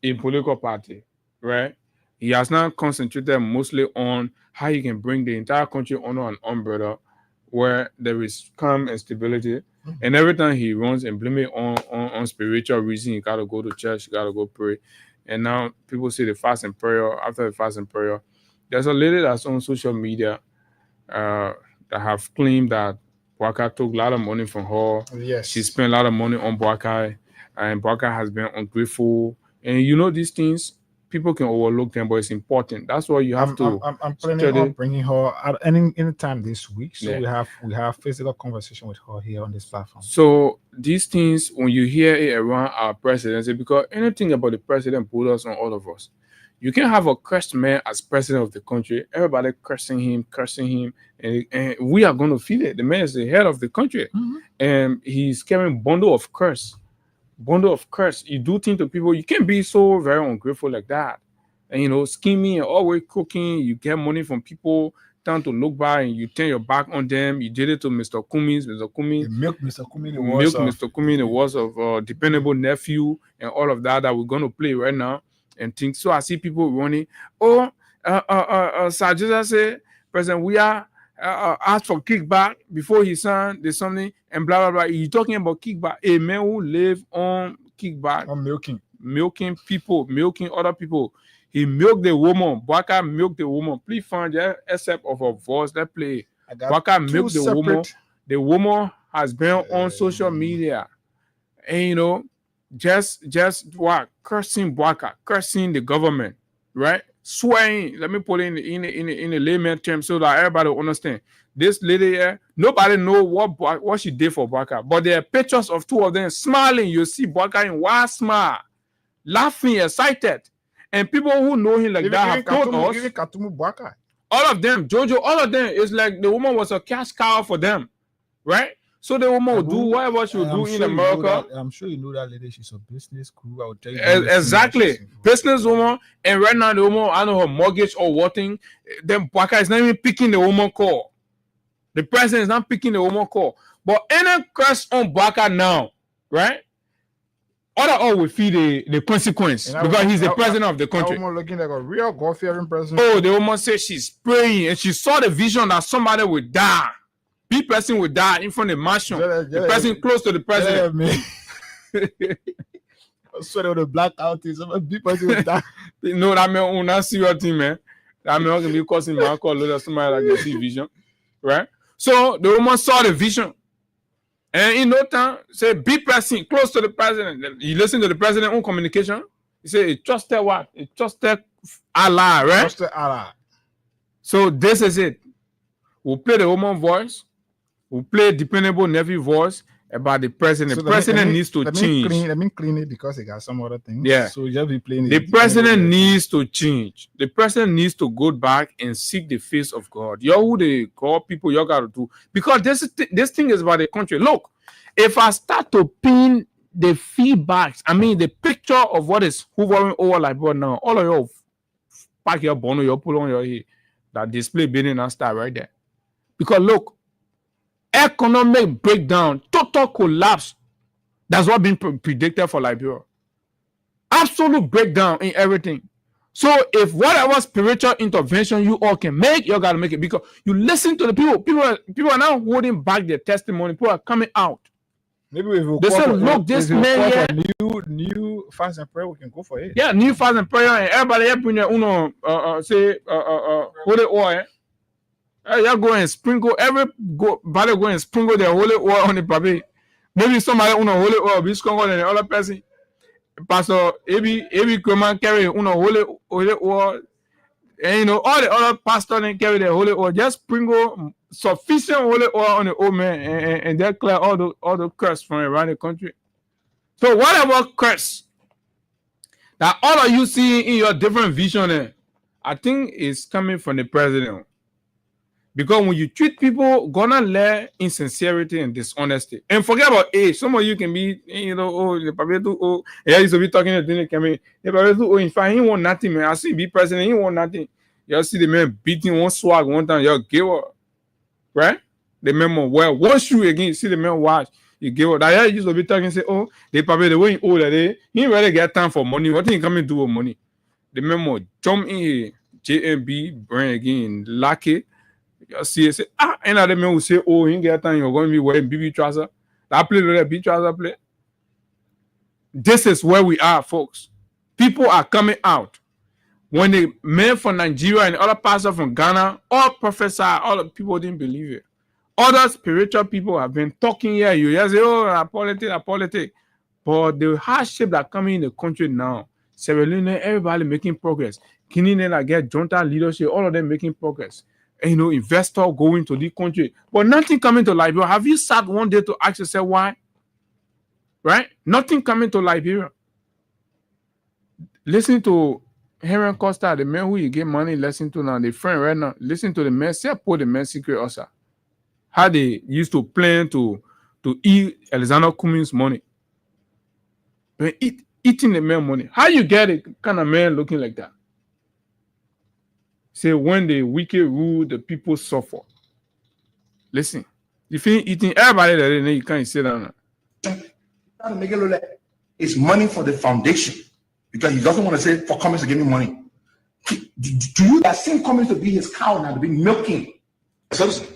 a political party, right? He has now concentrated mostly on how he can bring the entire country under an umbrella where there is calm and stability. And every time he runs and blame it on spiritual reason, you got to go to church, you got to go pray. And now people say the fast and prayer. After the fast and prayer, there's a lady that's on social media that have claimed that Bouaka took a lot of money from her. Yes. She spent a lot of money on Bouaka, and Bouaka has been ungrateful. And these things, people can overlook them, but it's important. That's why you have to. I'm planning on bringing her at any time this week. So we have physical conversation with her here on this platform. So these things, when you hear it around our presidency, because anything about the president put us on all of us. You can have a cursed man as president of the country. Everybody cursing him, and we are going to feel it. The man is the head of the country, and he's carrying bundle of curse. You do things to people. You can't be so very ungrateful like that. And scheming and always cooking. You get money from people, time to look back, and you turn your back on them. You did it to Mr. Cummings. Mr. Cummings milk Mr. Cummings. Mr. Cummings, the words of dependable nephew and all of that we're going to play right now and things. So I see people running. Sir Jesus said, President, we are asked for kickback before he signed the something and blah blah blah. He's talking about kickback. A man who live on kickback, on milking people, milking other people. He milked the woman. Bouaka milked the woman. Please find the except of a voice that play. Bouaka milked the woman. The woman has been on social media, and just what cursing Bouaka, cursing the government, right? Swearing. Let me put it in a layman term so that everybody will understand. This lady here, nobody know what she did for Bouaka, but there are pictures of two of them smiling. You see Bouaka in wide smile, laughing, excited, and people who know him like that have told us. Even Katumu Bouaka. All of them, Jojo, all of them. It's like the woman was a cash cow for them, right? So the woman will do whatever she will do in America. I'm sure you know that lady. She's a business crew. I will tell you. Exactly. Business woman. And right now, the woman, I know her mortgage or what thing. Then Bouaka is not even picking the woman call. The president is not picking the woman call. But any curse on Bouaka now, right? All will feel the consequence because he's the president of the country. That woman looking like a real God-fearing president. Oh, the woman said she's praying and she saw the vision that somebody would die. The person would die in front of the mansion. The person close to the president. I swear to the blackout is the person would die. No, that man will not see your thing, man. I mean, I can be causing my call or somebody like see vision, right? So the woman saw the vision, and in no time, say be present close to the president. You listen to the president on communication. He say he trusted what? He trusted Allah, right? Trusted Allah. So this is it. We'll play the woman voice. We'll play dependable nephew voice about the president. So the president needs to change. Let me clean it because it got some other things. Yeah. So just be playing it. The president needs to change. The president needs to go back and seek the face of God. You're who they call people you got to do. Because this thing is about the country. Look, if I start to pin the feedbacks, I mean the picture of what is hovering over Liberia now, all of you pack your bono, you pull on your head. That display building and start right there. Because look, economic breakdown, total collapse. That's what been predicted for Liberia. Absolute breakdown in everything. So if whatever spiritual intervention you all can make, you gotta make it. Because you listen to the people. People are now holding back their testimony. People are coming out. Maybe if we they say, look, this man here. New fast and prayer, we can go for it. Yeah, new fast and prayer, and everybody help bring their hold it oil. Y'all go and sprinkle everybody go and sprinkle their holy oil on the baby. Maybe somebody holy oil be stronger than the other person. Pastor every Kramer carry holy oil, and all the other pastors then carry the holy oil. Just sprinkle sufficient holy oil on the old man and they clear all the curse from around the country. So whatever curse that all of you see in your different vision, I think is coming from the president. Because when you treat people, gonna learn insincerity and dishonesty. And forget about age. Some of you can be, the probably too old. Yeah, used to be talking to the camera. They probably too old. In fact, he want nothing, man. I see be president, he want nothing. You see the man beating one swag one time, you give up. Right? The man well, one shoe again, you see the man watch, you give up. That guy used to be talking, say, oh, they probably the way he old that day, he ain't really get time for money. What he coming do with money? The man jump in here, JMB, brand again, lock it. You see, say, and other men will say, oh, he get time, you're going to be wearing BB trouser. That play with that BB trouser play. This is where we are, folks. People are coming out. When the men from Nigeria and other pastors from Ghana all prophesy, all the people didn't believe it. Other spiritual people have been talking here. You just say, oh, politics. But the hardship that coming in the country now, Sierra Leone, everybody making progress. Guinea, that get junta leadership, all of them making progress. And, investor going to the country. But nothing coming to Liberia. Have you sat one day to ask yourself why? Right? Nothing coming to Liberia. Listen to Henry Costa, the man who you get money, listen to now, the friend right now. Listen to the man, say, put the man secret also. How they used to plan to eat Alexander Cummings' money. But eating the man money. How you get a kind of man looking like that? Say, when the wicked rule, the people suffer. Listen, if you eating everybody that you can't sit down. It's money for the foundation. Because he doesn't want to say for Cummings to give me money. Do you that same Cummings to be his cow now, to be milking? So listen,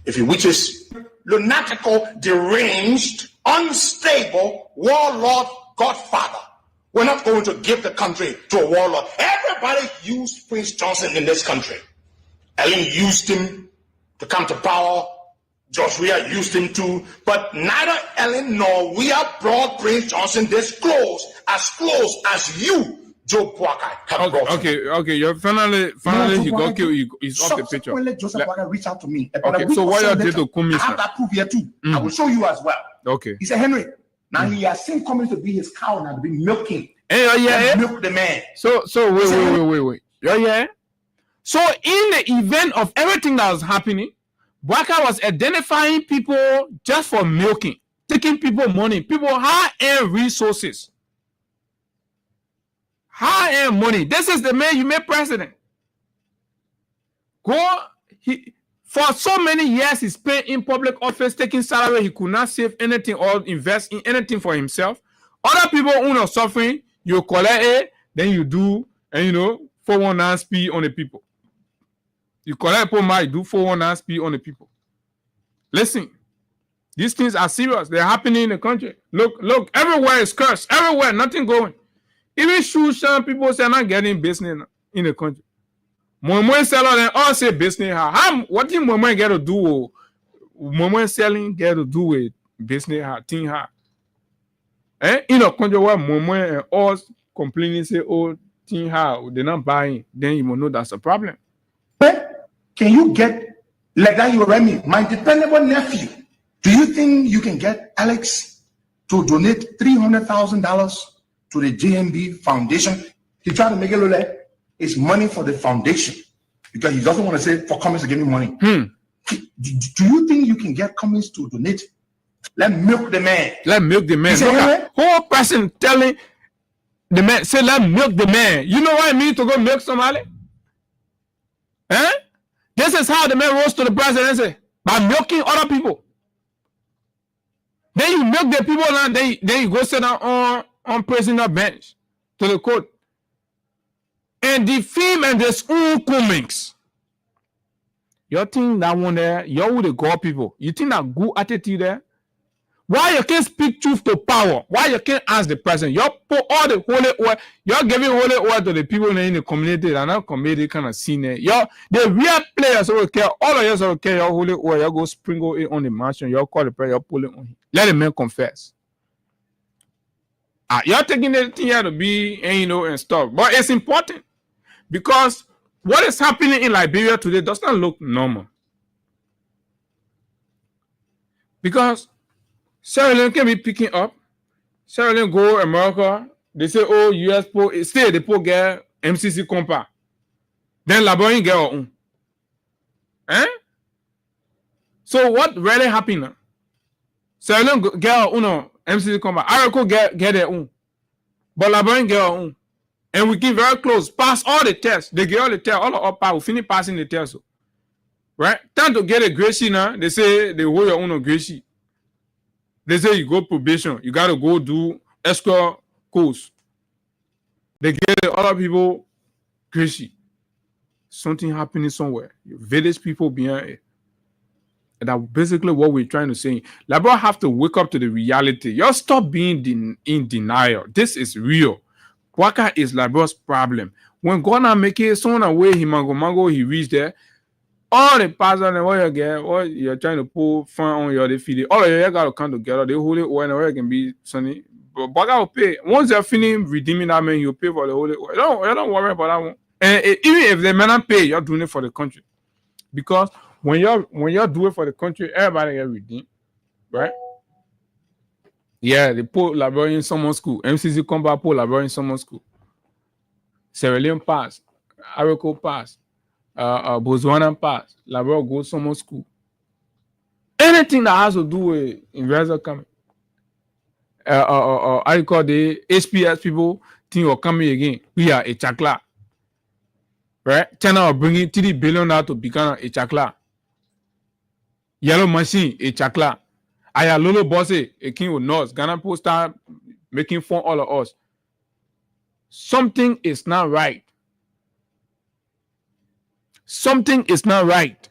if he wishes lunatical, deranged, unstable, warlord godfather, we're not going to give the country to a warlord. Everybody used Prince Johnson in this country. Ellen used him to come to power. George Weah used him too. But neither Ellen nor Weah brought Prince Johnson this close as you, Joe Boakai, have brought him. Okay. You're finally he got killed. He's off the picture. Subsequently, Joseph Boakai reached out to me. Okay, so what you did to Cummings? I have that proof here too. I will show you as well. Okay. He said, Henry, now he has seen Cummings to be his cow now, to be milking. Yeah. Milk the man. So wait. Yeah. So in the event of everything that was happening, Boakai was identifying people just for milking, taking people money, people high-end resources. High-end money. This is the man you made president. For so many years, he spent in public office taking salary. He could not save anything or invest in anything for himself. Other people who are suffering, you collect it, then you do, and 419 speed on the people. You collect people, might do 419 speed on the people. Listen, these things are serious. They're happening in the country. Look, everywhere is cursed. Everywhere, nothing going. Even shoe shine people say not getting business in the country. Momo seller and all say business. What did Momo get to do? Momo selling get to do with business. Thing ha. You know, country where Momo and all complaining say, oh, thing ha, they're not buying. Then you will know that's a problem. Can you get like that? You Remy, my dependable nephew. Do you think you can get Alex to donate $300,000 to the JMB Foundation? He tried to make it look like it's money for the foundation because he doesn't want to say for Cummings to give me money. Do you think you can get Cummings to donate? Let milk the man. Let milk the man. Look at whole person telling the man, say let milk the man. You know what I mean to go milk somebody? Eh? This is how the man rose to the presidency, by milking other people. Then you milk the people and then you go sit down on prisoner bench to the court. And the film and the school comics. You think that one there, you with the God people. You think that good attitude there? Why you can't speak truth to power? Why you can't ask the president? You put all the holy oil, you're giving holy oil to the people in the community and not community kind of scene there. You're the real players who care, all of you who care your holy oil, you go sprinkle it on the mansion, you call the prayer, you pull it on him. Let the man confess. You're taking the thing here to be, and stuff. But it's important because what is happening in Liberia today does not look normal. Because Sierra Leone can be picking up. Sierra Leone go America. They say, oh, US po stay the po get MCC compa. Then Liberia get our own. So what really happened now? Sierra Leone get our own MCC compa. Araco get their own. But Liberia get our own. And we keep very close. Pass all the tests. They get all the tests. All of our we finish passing the tests. Right? Time to get a grade sheet now. They say they hold your own grade sheet. They say you go probation. You got to go do escort course. They get the other people crazy. Something happening somewhere. Village people behind it. And that's basically what we're trying to say. Liberia have to wake up to the reality. Y'all stop being in denial. This is real. Waka is Liberia's problem. When Ghana make it, someone away, Mango, he reached there. All the pastors and what you get, what you're trying to pull fun on your defeat, all of you got to come together. They hold it whenever it can be sunny. But Baga will pay. Once they're finished redeeming that man, you pay for the holy oil. Don't worry about that one. And even if they may not pay, you're doing it for the country. Because when you're doing it for the country, everybody get redeemed. Right? Yeah, they put Liberia in summer school. MCC come back, put Liberia in summer school. Sierra Leone pass. Araco pass. Botswana pass. Liberia go summer school. Anything that has to do with investors coming. I call the HPS people think will coming again. We are a chakla. Right? China will bring in $3 billion out to become a chakla. Yellow machine, a chakla. Aya Lolo Bosse, a king with North. Ghana people start making fun of all of us. Something is not right. Something is not right.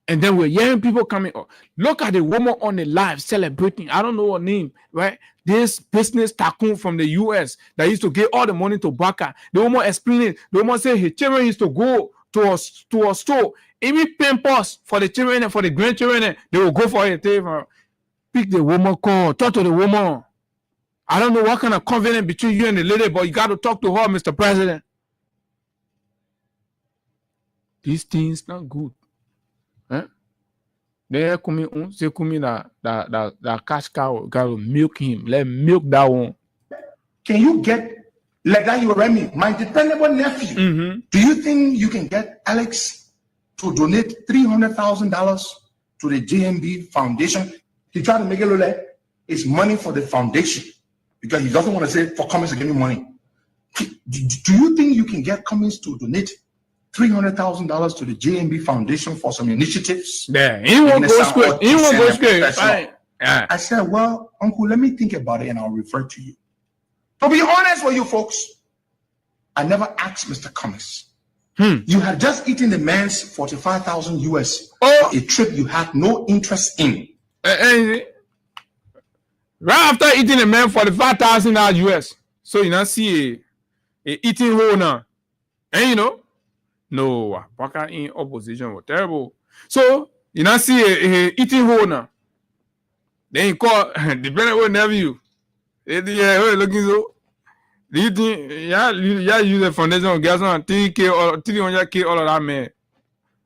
And then we're hearing people coming up. Look at the woman on the live celebrating. I don't know her name, right? This business tycoon from the US that used to give all the money to Baka. The woman explaining. The woman said her children used to go to a store. Even pampers for the children and for the grandchildren, they will go for it. Pick the woman call, talk to the woman. I don't know what kind of covenant between you and the lady, but you got to talk to her, Mr. President. These things not good. They come on, say come that cash cow, got to milk him. Let milk that one. Can you get like that? You Remy, my dependable nephew. Mm-hmm. Do you think you can get Alex to donate $300,000 to the JMB Foundation? He tried to make it look like it's money for the foundation because he doesn't want to say for Cummings to give me money. Do you think you can get Cummings to donate $300,000 to the JMB Foundation for some initiatives? Yeah, he won't go square. He won't go square. I said, well, Uncle, let me think about it and I'll refer to you. To be honest with you folks, I never asked Mr. Cummings. You had just eaten the man's 45,000 US for a trip you had no interest in. Right after eating the man 45,000 US, so you not see a eating hole now, and No, Baka in opposition was terrible. So, you know, see a eating hole now. Then you call depending on nephew. Yeah, looking so. Do you think, yeah, use the foundation of gas on 3K or 300K all of that, man?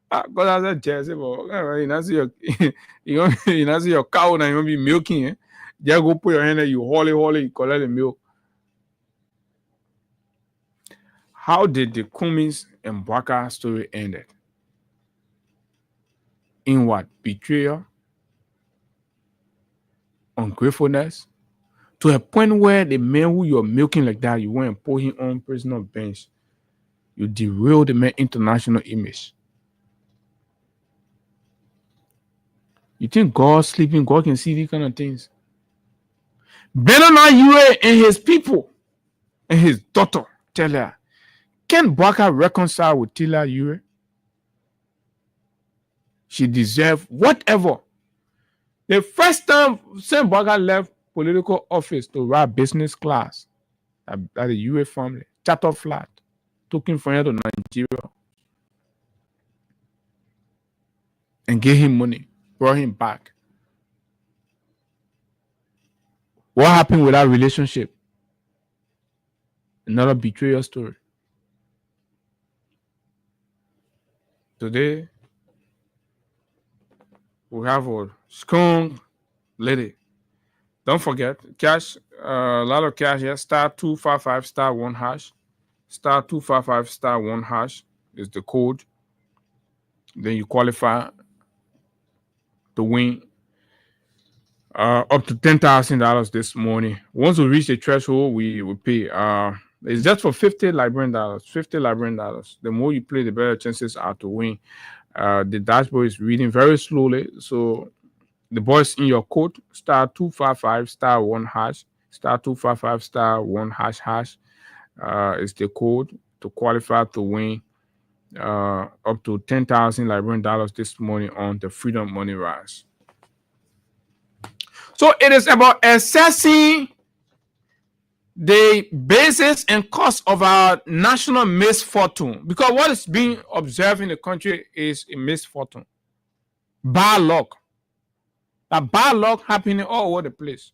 Because I said, Jesse, but you know, see your, you know, see your cow and you'll be milking, eh? Just go put your hand there, you haul it, you collect the milk. How did the Cummins and Bwaka story ended? In what? Betrayal? Ungratefulness? To a point where the man who you're milking like that, you went and put him on prisoner bench. You derail the man's international image. You think God's sleeping, God can see these kind of things? Benona Yure and his people and his daughter tell her, can Bwaka reconcile with Tila Yure? She deserves whatever. The first time Saint Bwaka left political office to ride business class at the Yure family, charter flat, took him from here to Nigeria and gave him money, brought him back. What happened with that relationship? Another betrayal story. Today, we have a strong lady. Don't forget, cash, a lot of cash here. *255 *1 hash. *255 *1 hash is the code. Then you qualify to win up to $10,000 this morning. Once we reach the threshold, we pay. It's just for $50 Liberian dollars. $50 Liberian dollars. The more you play, the better chances are to win. The dashboard is reading very slowly, so the boys in your code *255 *1 hash. *255 *1 hash is the code to qualify to win up to 10,000 Liberian dollars this morning on the Freedom Money Rise. So it is about assessing the basis and cost of our national misfortune, because what is being observed in the country is a misfortune, bad luck. That bad luck happening all over the place.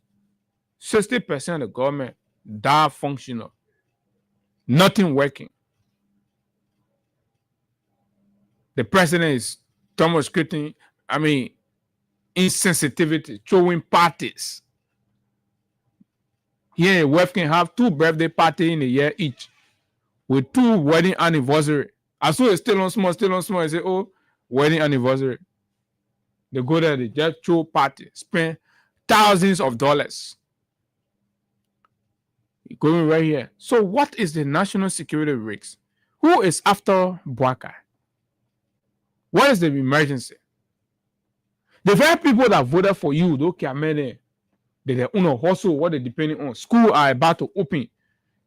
60% of the government die functional, nothing working. The president is demonstrating, insensitivity, throwing parties. Here in West can have 2 birthday parties in a year each, with 2 wedding anniversary. As soon as still on small, I say, oh, wedding anniversary. They go there, they just throw party, spend thousands of dollars. Going right here. So what is the national security risk? Who is after Bwaka? What is the emergency? The very people that voted for you, those Kiamene, they don't hustle what they're depending on. School are about to open.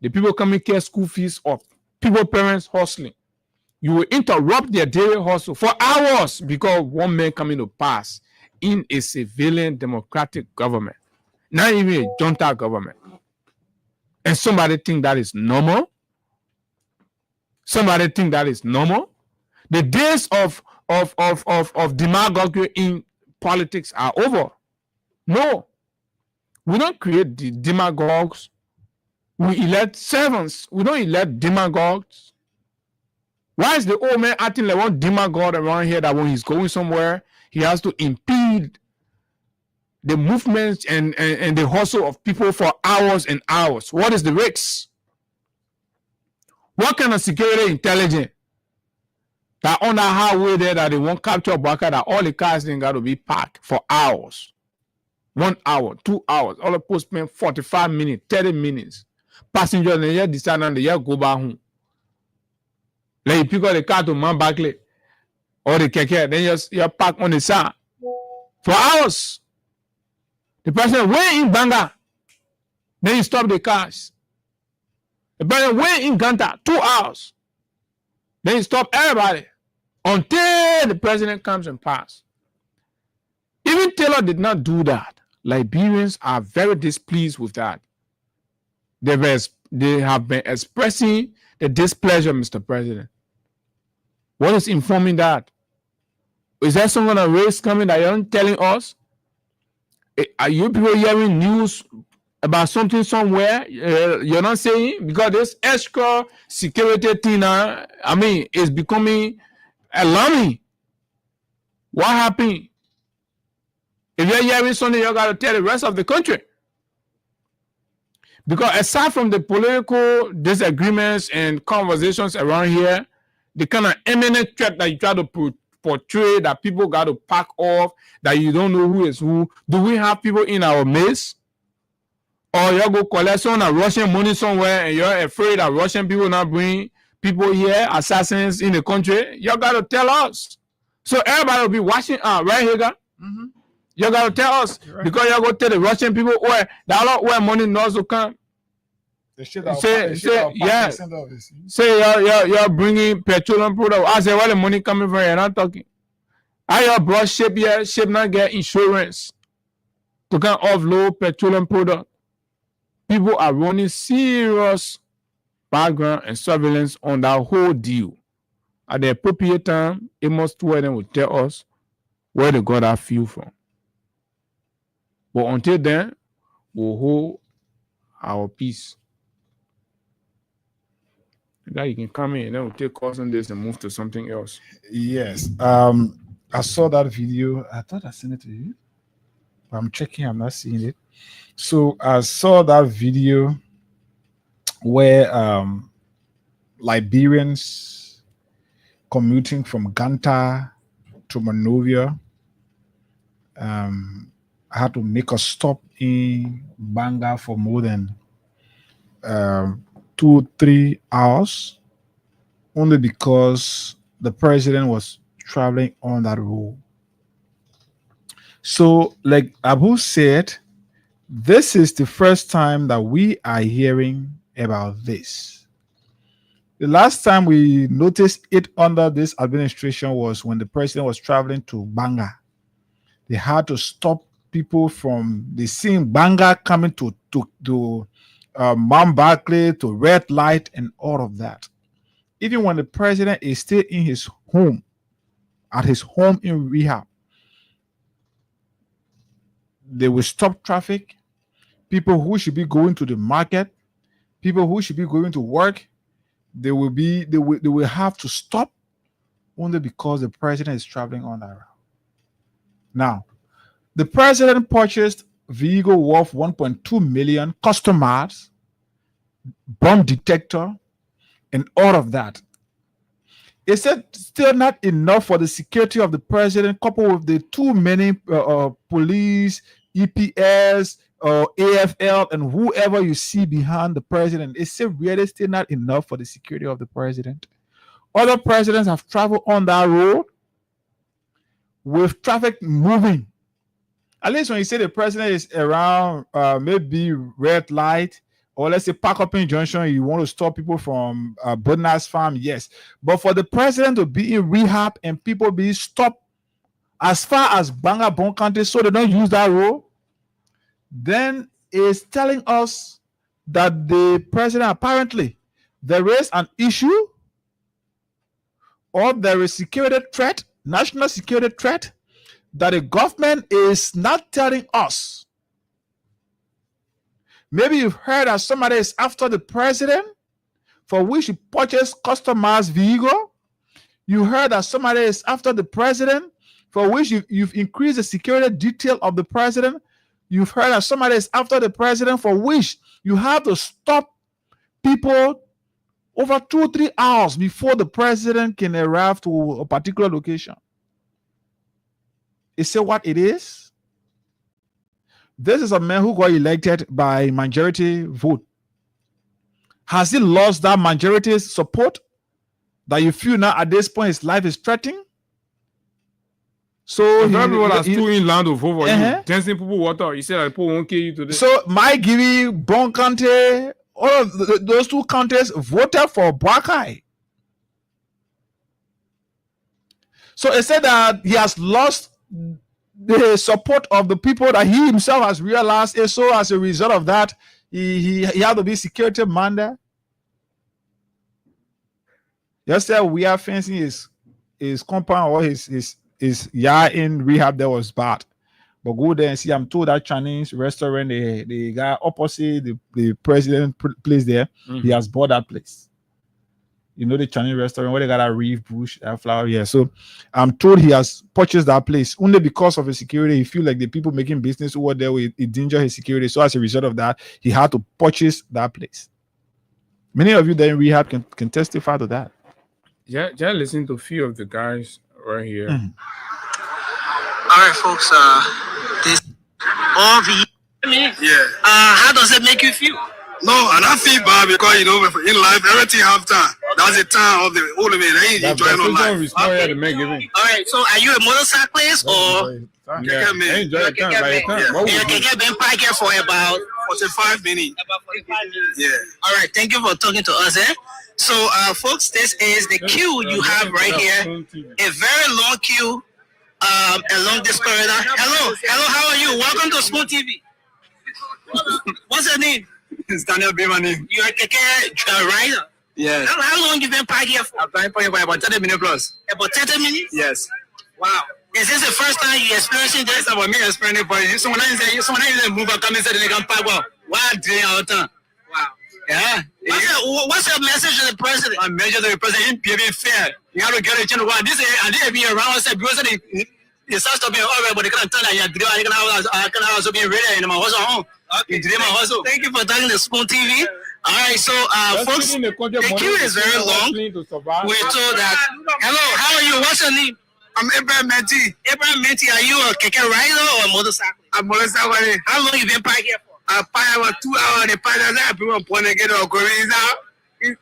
The people coming care school fees up. People, parents hustling. You will interrupt their daily hustle for hours because one man coming to pass in a civilian democratic government, not even a junta government. And somebody think that is normal. Somebody think that is normal. The days of demagoguery in politics are over. No. We don't create the demagogues. We elect servants. We don't elect demagogues. Why is the old man acting like one demagogue around here that when he's going somewhere, he has to impede the movements and the hustle of people for hours and hours? What is the risk? What kind of security intelligence that on the highway there that they won't capture Bwaka, that all the cars then got to be parked for hours? 1 hour, 2 hours, all the post spend 45 minutes, 30 minutes. Passengers they just decide and they just go back home. Like you pick up the car to Man Barkley or the keke, then you park on the side for hours. The person went in Banga, then you stop the cars. The person went in Ganta 2 hours, then you stop everybody until the president comes and passes. Even Taylor did not do that. Liberians are very displeased with that. They have been expressing the displeasure, Mr. President. What is informing that? Is there some kind of race coming that you're not telling us? Are you people hearing news about something somewhere? You're not saying? Because this extra security thing now, is becoming alarming. What happened? If you're hearing something, you got to tell the rest of the country. Because aside from the political disagreements and conversations around here, the kind of imminent threat that you try to portray, that people got to pack off, that you don't know who is who. Do we have people in our midst? Or you go collect some Russian money somewhere and you're afraid that Russian people not bring people here, assassins in the country? You got to tell us. So everybody will be watching, right here, guys? Mm-hmm. You got to tell us, right. Because you go tell the Russian people where they don't where money knows to come. Say you're bringing petroleum product. I say, where the money coming from? You're not talking. I your brought ship here, ship not get insurance to come offload petroleum product. People are running serious background and surveillance on that whole deal. At the appropriate time, Amos Tweden will tell us where they got that fuel from. But until then, we'll hold our peace. That you can come in and then we'll take course on this and move to something else. Yes. I saw that video. I thought I sent it to you. I'm checking, I'm not seeing it. So I saw that video where Liberians commuting from Ganta to Monrovia had to make a stop in Banga for more than 2-3 hours, only because the president was traveling on that road. So, like Abu said, this is the first time that we are hearing about this. The last time we noticed it under this administration was when the president was traveling to Banga. They had to stop people from the same Banga coming to Mount Barclay, to red light and all of that. Even when the president is still in his home, at his home in rehab, they will stop traffic. People who should be going to the market, people who should be going to work, they will have to stop only because the president is traveling on that route. Now, the president purchased vehicle worth 1.2 million, customers, bomb detector, and all of that. Is it still not enough for the security of the president, coupled with the too many police, EPS, AFL, and whoever you see behind the president? Is it really still not enough for the security of the president? Other presidents have traveled on that road with traffic moving. At least when you say the president is around maybe red light, or let's say Park Up in Junction, you want to stop people from Bodnas Farm, yes. But for the president to be in rehab and people be stopped as far as Banga Bon County so they don't use that road, then it's telling us that the president, apparently there is an issue or there is security threat, national security threat, that the government is not telling us. Maybe you've heard that somebody is after the president for which he purchased customized vehicle. You heard that somebody is after the president for which you've increased the security detail of the president. You've heard that somebody is after the president for which you have to stop people over 2-3 hours before the president can arrive to a particular location. Is it what it is? This is a man who got elected by majority vote. Has he lost that majority support that you feel now at this point his life is threatening? So people are still in land of over you. Dancing people water. You say that people won't kill you today. So my Giri, Bon County, all of those two counties voted for Boakai. So it said that he has lost the support of the people that he himself has realized. And so as a result of that, he had to be security man there. Yesterday, we are fencing is his compound or his yard in rehab that was bad. But go there and see. I'm told that Chinese restaurant, the guy opposite the president place there, he has bought that place. You know the Chinese restaurant where they got a reef bush, that flower. Yeah. So I'm told he has purchased that place only because of his security. He feel like the people making business over there will endanger his security. So as a result of that, he had to purchase that place. Many of you that in rehab can testify to that. Yeah, just listen to a few of the guys right here. All right, folks. This all the how does it make you feel? No, I don't feel bad because in life everything have time. That's the time of the old man. They enjoying on life. Okay. All right. So are you a motorcyclist or? Yeah, enjoy time by the time. You can been parked here for about 45 minutes. About 45 minutes. Yeah. All right. Thank you for talking to us. So, folks, this is the queue you have right here. A very long queue along this corridor. Hello. How are you? Welcome to Spoon TV. What's your name? It's Daniel Bimani. You're a keke rider. Yes. How long you been parked here for? I've been parked for about 30 minutes plus. About 30 minutes? Yes. Wow. Is this the first time you're experiencing this? That's about me experiencing it. But someone else move and come inside they can park. Well, why doing all the time? Wow. Yeah. What's your message to the president? My message to the president is being fair. You have to get a chance to this and they be around us because they start to be all right, but they can't tell that I can also be ready in my hustle home. Okay. Thank you for talking to Spoon TV. All right, so folks, the queue is very long. We're told that. Hello, how are you? What's your name? I'm Abraham Menti. Abraham Menti, are you a keke rider or a motorcycle? I'm motorcycle. How long you been parked here for? I parked about 2 hours. The park that people want to get a Korean out. They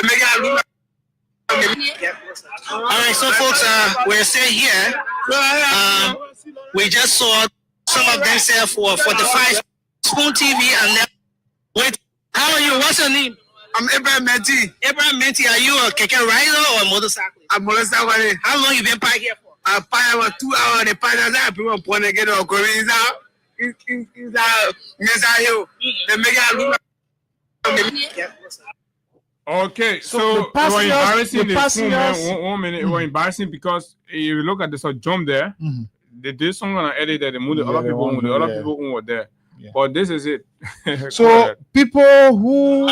make it look. All right, so folks, we're staying here. We just saw some of them sell for 45 Spoon TV and then wait. How are you? What's your name? I'm Abraham Menti. Abraham Menti, are you a keke rider or a motorcycle? I'm motorcycle. How long you been parked here for? I parked about 2 hours. The park that people want to get a Korean out. They make it look. Okay, so the passengers, it was embarrassing. One minute, it was embarrassing because if you look at the jump there, they did something on the edit that they moved the other people who were there. Yeah. But this is it. So people who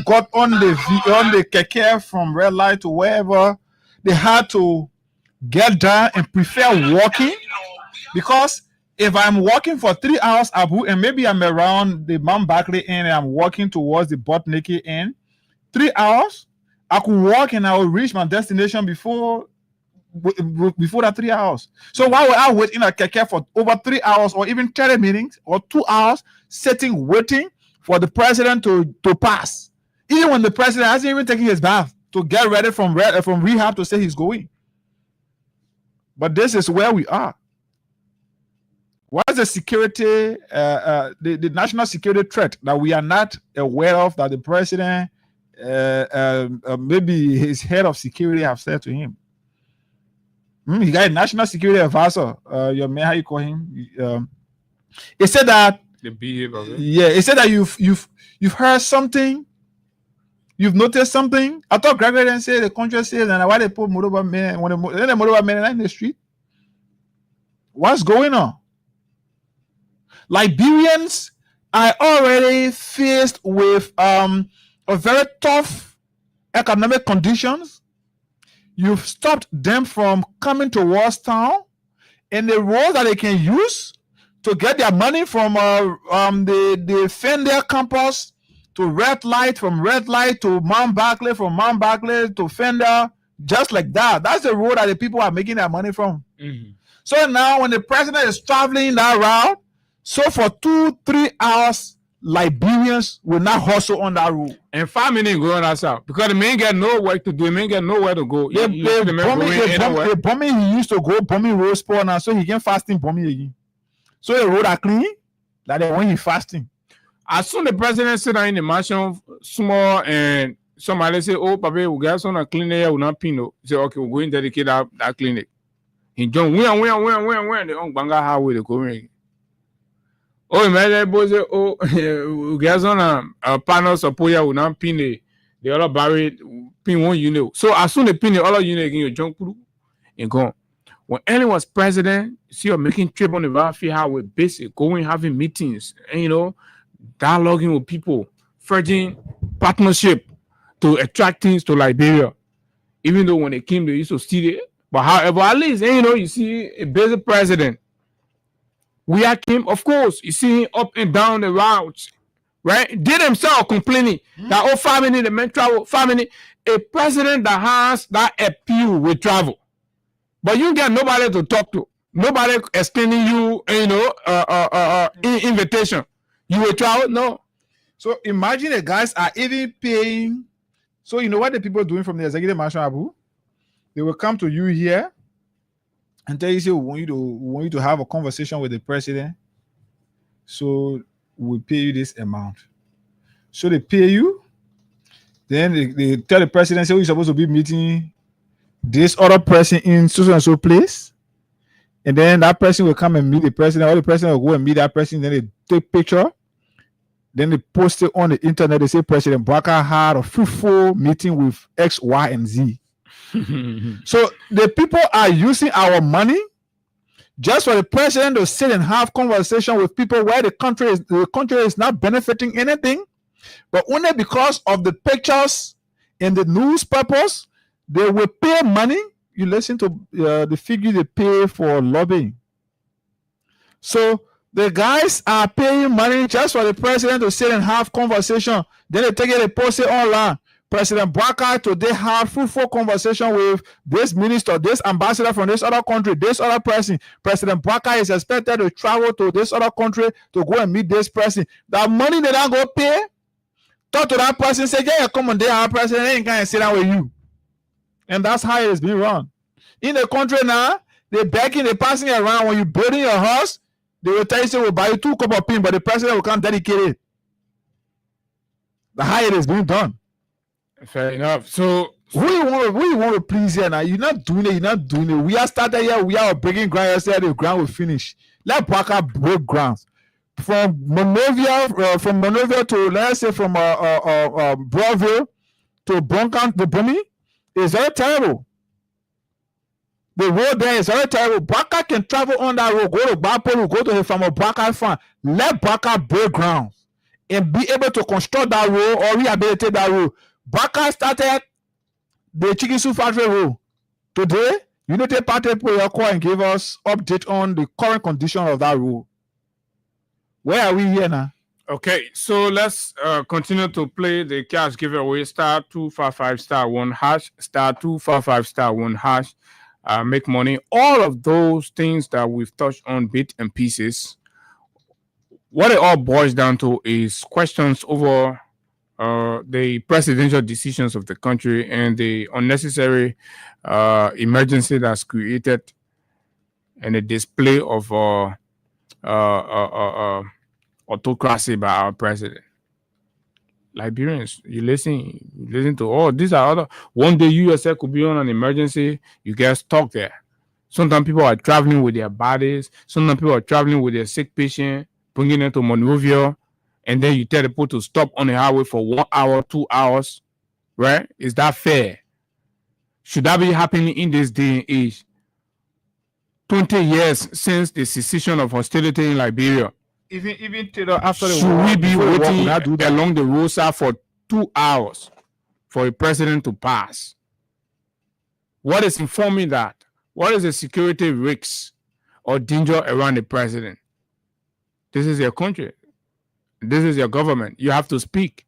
got on the keke from red light to wherever, they had to get down and prefer walking, because if I'm walking for 3 hours, Abu, and maybe I'm around the Mount Barclay Inn and I'm walking towards the Botniki Inn, 3 hours, I could walk and I will reach my destination before that 3 hours. So why would I wait in a keke for over 3 hours or even 30 minutes or 2 hours sitting waiting for the president to pass? Even when the president hasn't even taken his bath to get ready from rehab to say he's going. But this is where we are. What is the security, the national security threat that we are not aware of, that the president, maybe his head of security have said to him? He got a national security advisor. Your man, how you call him? He said that the behavior. Yeah, he said that you've heard something, you've noticed something. I thought Gregory didn't say the country says, and why they put Modoba men when the Modoba men in the street? What's going on? Liberians are already faced with a very tough economic conditions. You've stopped them from coming towards town, and the road that they can use to get their money from the Fender campus to Red Light, from Red Light to Mount Barclay, from Mount Barclay to Fender, just like that. That's the road that the people are making their money from. So now when the president is traveling that route, so for 2-3 hours, Liberians will not hustle on that road. And 5 minutes going outside because the man get no work to do. The man get nowhere to go. The bombing he used to go bombing road sport now, so he can fasting bombing again. So the road are clean, like when he fasting. As soon as the president sit down in the mansion, small, and somebody say, "Oh, Papa, we got some clean here, we not pino." Say, "Okay, we're going to dedicate that clinic." He join when the on Banga highway to go in. Oh, imagine boys say, "Oh, we got some panel support here, we not pino." The other buried pin one unit. So as soon as they pin the other unit again, you jump through and gone. When Ellen was president, you see her making trip on the battlefield highway, basic, going having meetings, and dialoguing with people, forging partnership to attract things to Liberia. Even though when they came, they used to steal it. But however, at least, you see a basic president. We are came, of course, you see him up and down the routes, right? They themselves complaining that 5 minutes, the men travel, 5 minutes. A president that has that appeal will travel. But you get nobody to talk to. Nobody extending you, invitation. You will travel? No. So imagine the guys are even paying. So you know what the people are doing from the executive mansion, Abu? They will come to you here and tell you, say, we want you to have a conversation with the president. So we'll pay you this amount. So they pay you. Then they tell the president, say, you're supposed to be meeting this other person in so and so place. And then that person will come and meet the president, or the president will go and meet that person. Then they take picture. Then they post it on the internet. They say President Boubacar had a fruitful meeting with X, Y, and Z. So the people are using our money just for the president to sit and have conversation with people where the country is not benefiting anything, but only because of the pictures in the newspapers, they will pay money. You listen to the figure they pay for lobbying. So the guys are paying money just for the president to sit and have conversation. Then they take it and post it online. President Boubacar today had fruitful conversation with this minister, this ambassador from this other country, this other person. President Boubacar is expected to travel to this other country to go and meet this person. That money they don't go pay. Talk to that person, say, yeah, come on there, our president ain't gonna sit down with you. And that's how it is being run. In the country now, they begging, they passing around. When you building your house, they will tell you, say, we'll buy you 2 cups of pin, but the president will come dedicate it. The how it is being done. Fair enough. So who you want to please here now? You're not doing it. We are started here. We are breaking ground. Yesterday, the ground will finish. Let Boubacar break grounds. From Monrovia to, let's say, from Broadville to Broncan to Bumi, is very terrible. The road there is very terrible. Boubacar can travel on that road, go to Bapolo, go to the farm of Boubacar farm. Let Boubacar break grounds and be able to construct that road or rehabilitate that road. Boubacar started the Chicken Soup Factory road. Today, Unity Party put your call and give us update on the current condition of that road. Where are we here now? Okay, so let's continue to play the cash giveaway. *255*1#, *255*1#. Make money. All of those things that we've touched on, bit and pieces. What it all boils down to is questions over the presidential decisions of the country and the unnecessary emergency that's created and the display of autocracy by our president. Liberians, you listen to, these are other. One day you yourself could be on an emergency, you get stuck there. Sometimes people are traveling with their bodies. Sometimes people are traveling with their sick patient, bringing them to Monrovia. And then you tell the people to stop on the highway for 1 hour, 2 hours, right? Is that fair? Should that be happening in this day and age? 20 years since the cessation of hostility in Liberia. Even after the should we be waiting along the roadside for 2 hours for a president to pass? What is informing that? What is the security risks or danger around the president? This is your country. This is your government. You have to speak.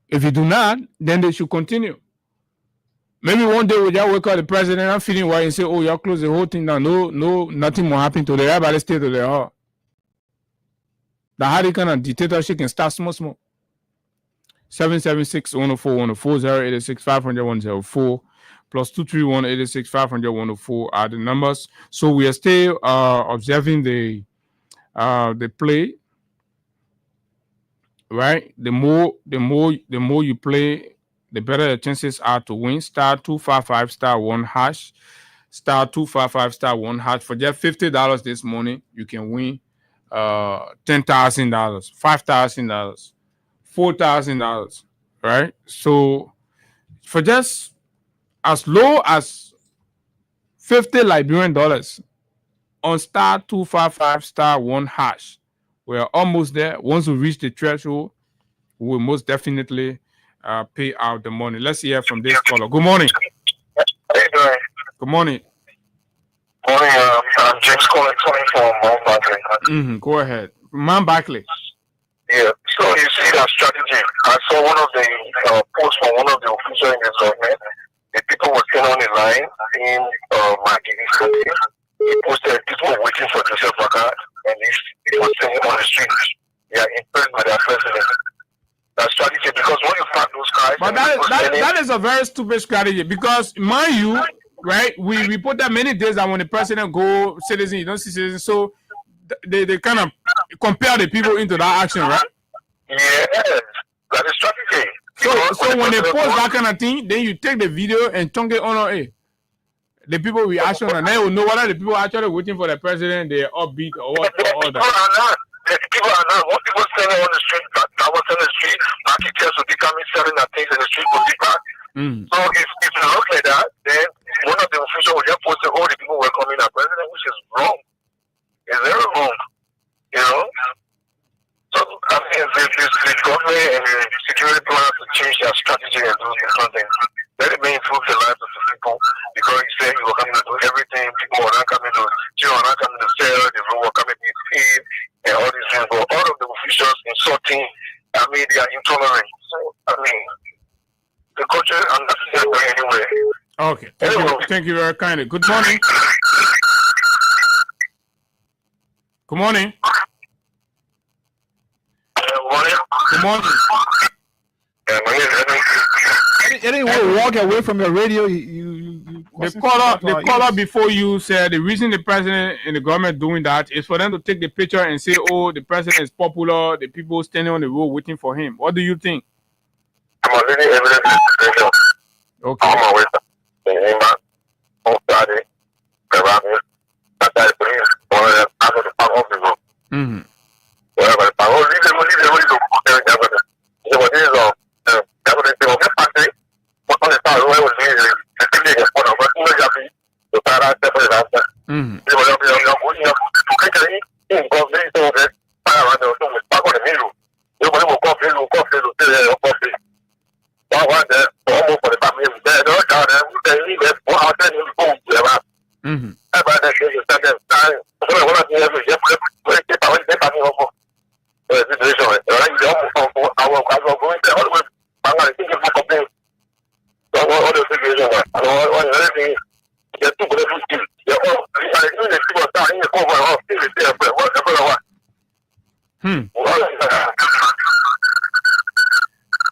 If you do not, then they should continue. Maybe one day we just wake up the president and feeling why and say, oh, y'all close the whole thing down. No, nothing will happen to the everybody stay to their heart. The how kind of dictatorship can start small. 776-104-104, 086-500-104, +231 86-500-104 are the numbers. So we are still observing the play. Right, the more you play, the better the chances are to win. *255*1#, *255*1#. For just $50 this morning, you can win $10,000, $5,000, $4,000. right? So for just as low as $50 Liberian dollars on *255*1#, we're almost there. Once we reach the threshold, we will most definitely pay out the money. Let's hear from this caller. Good morning. How you doing? Good morning. Morning, I'm James calling from Mount Barkley. Go ahead. Mount Barkley. Yeah, so you see that strategy. I saw one of the posts from one of the officials in the government. The people were still on the line in Maggie. He posted people were waiting for Joseph Baka, and he was saying on the street, they are impressed by their president. That strategy, because when you find those guys, but that is a very stupid strategy, because mind you, right, we put that many days that when the president go citizen, you don't see citizen, so they kind of compare the people into that action, right? Yes, that is strategy. So when they post that kind of thing, then you take the video and chunk it on the people reaction, and then you know whether the people actually waiting for the president, they're upbeat or what, or all that. People are not. What people standing on the street, that was in the street, marketers will be coming selling their things in the street will be back. So if you look like that, then one of the officials will just post all the people welcoming our president, which is wrong. It's very wrong. You know? So I mean, the government and the security plans to change their strategy and do something. Let it may improve the lives of the people, because he said he was coming to do everything. People were not coming to, children were not coming to sell, the room were coming to be paid, and all these things. But all of the officials insulting, I mean, they are intolerant. So, I mean, the culture, I'm not saying going anywhere. Okay, thank you very kindly. Good morning. Good morning. Good morning. Anyway, walk away from your radio. The caller before you said the reason the president and the government doing that is for them to take the picture and say, "Oh, the president is popular." The people standing on the road waiting for him. What do you think? I'm a living evidence situation. Okay. I'm always on Friday.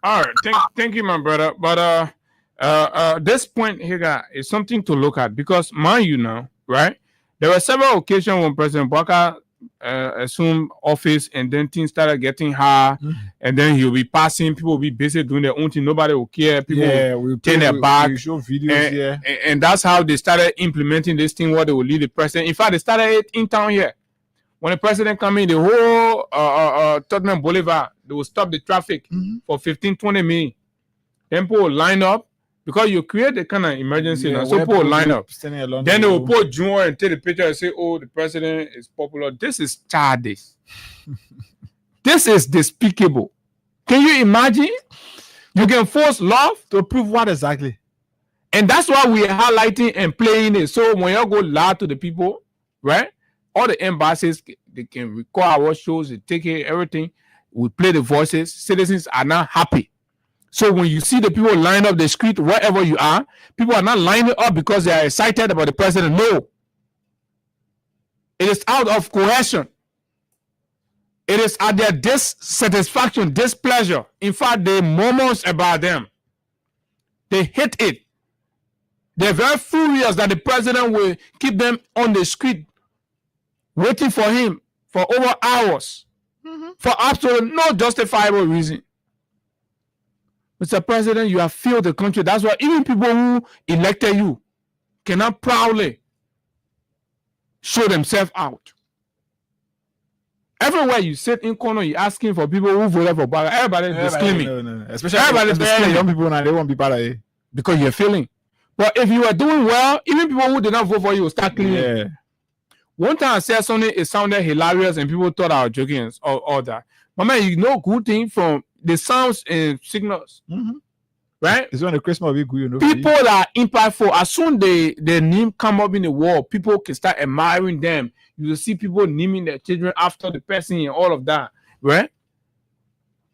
All right, thank you, my brother. But this point here is something to look at, because mind you now, right? There were several occasions when President Baka assumed office, and then things started getting hard, and then he'll be passing. People will be busy doing their own thing. Nobody will care. People will turn their back. We show videos, and that's how they started implementing this thing where they will lead the president. In fact, they started it in town here. When the president come in, the whole Tottenham Boulevard, they will stop the traffic for 15-20 minutes. Then people will line up, because you create a kind of emergency now. So people will line up. Then they will put June and take the picture and say, "Oh, the president is popular." This is childish. This is despicable. Can you imagine? You can force love to prove what exactly? And that's why we are highlighting and playing it. So when you go loud to the people, right? All the embassies, they can record our shows, they take it, everything. We play the voices. Citizens are not happy. So when you see the people line up the street, wherever you are, people are not lining up because they are excited about the president. No. It is out of coercion. It is at their dissatisfaction, displeasure. In fact, they murmurs about them. They hate it. They're very furious that the president will keep them on the street waiting for him for over hours for absolutely no justifiable reason. Mr. President, you have failed the country. That's why even people who elected you cannot proudly show themselves out. Everywhere you sit in corner, you asking for people who voted for Baga. Everybody disclaiming. No. Especially young people now, they won't be part of it. Because you're feeling. But if you are doing well, even people who did not vote for you will start claiming. Yeah. One time I said something, it sounded hilarious and people thought I was joking and all that. But man, you know good thing from the sounds and signals. Right? It's when the Christmas will be good, you know. People that are impactful, as soon as their name come up in the world, people can start admiring them. You will see people naming their children after the person and all of that. Right?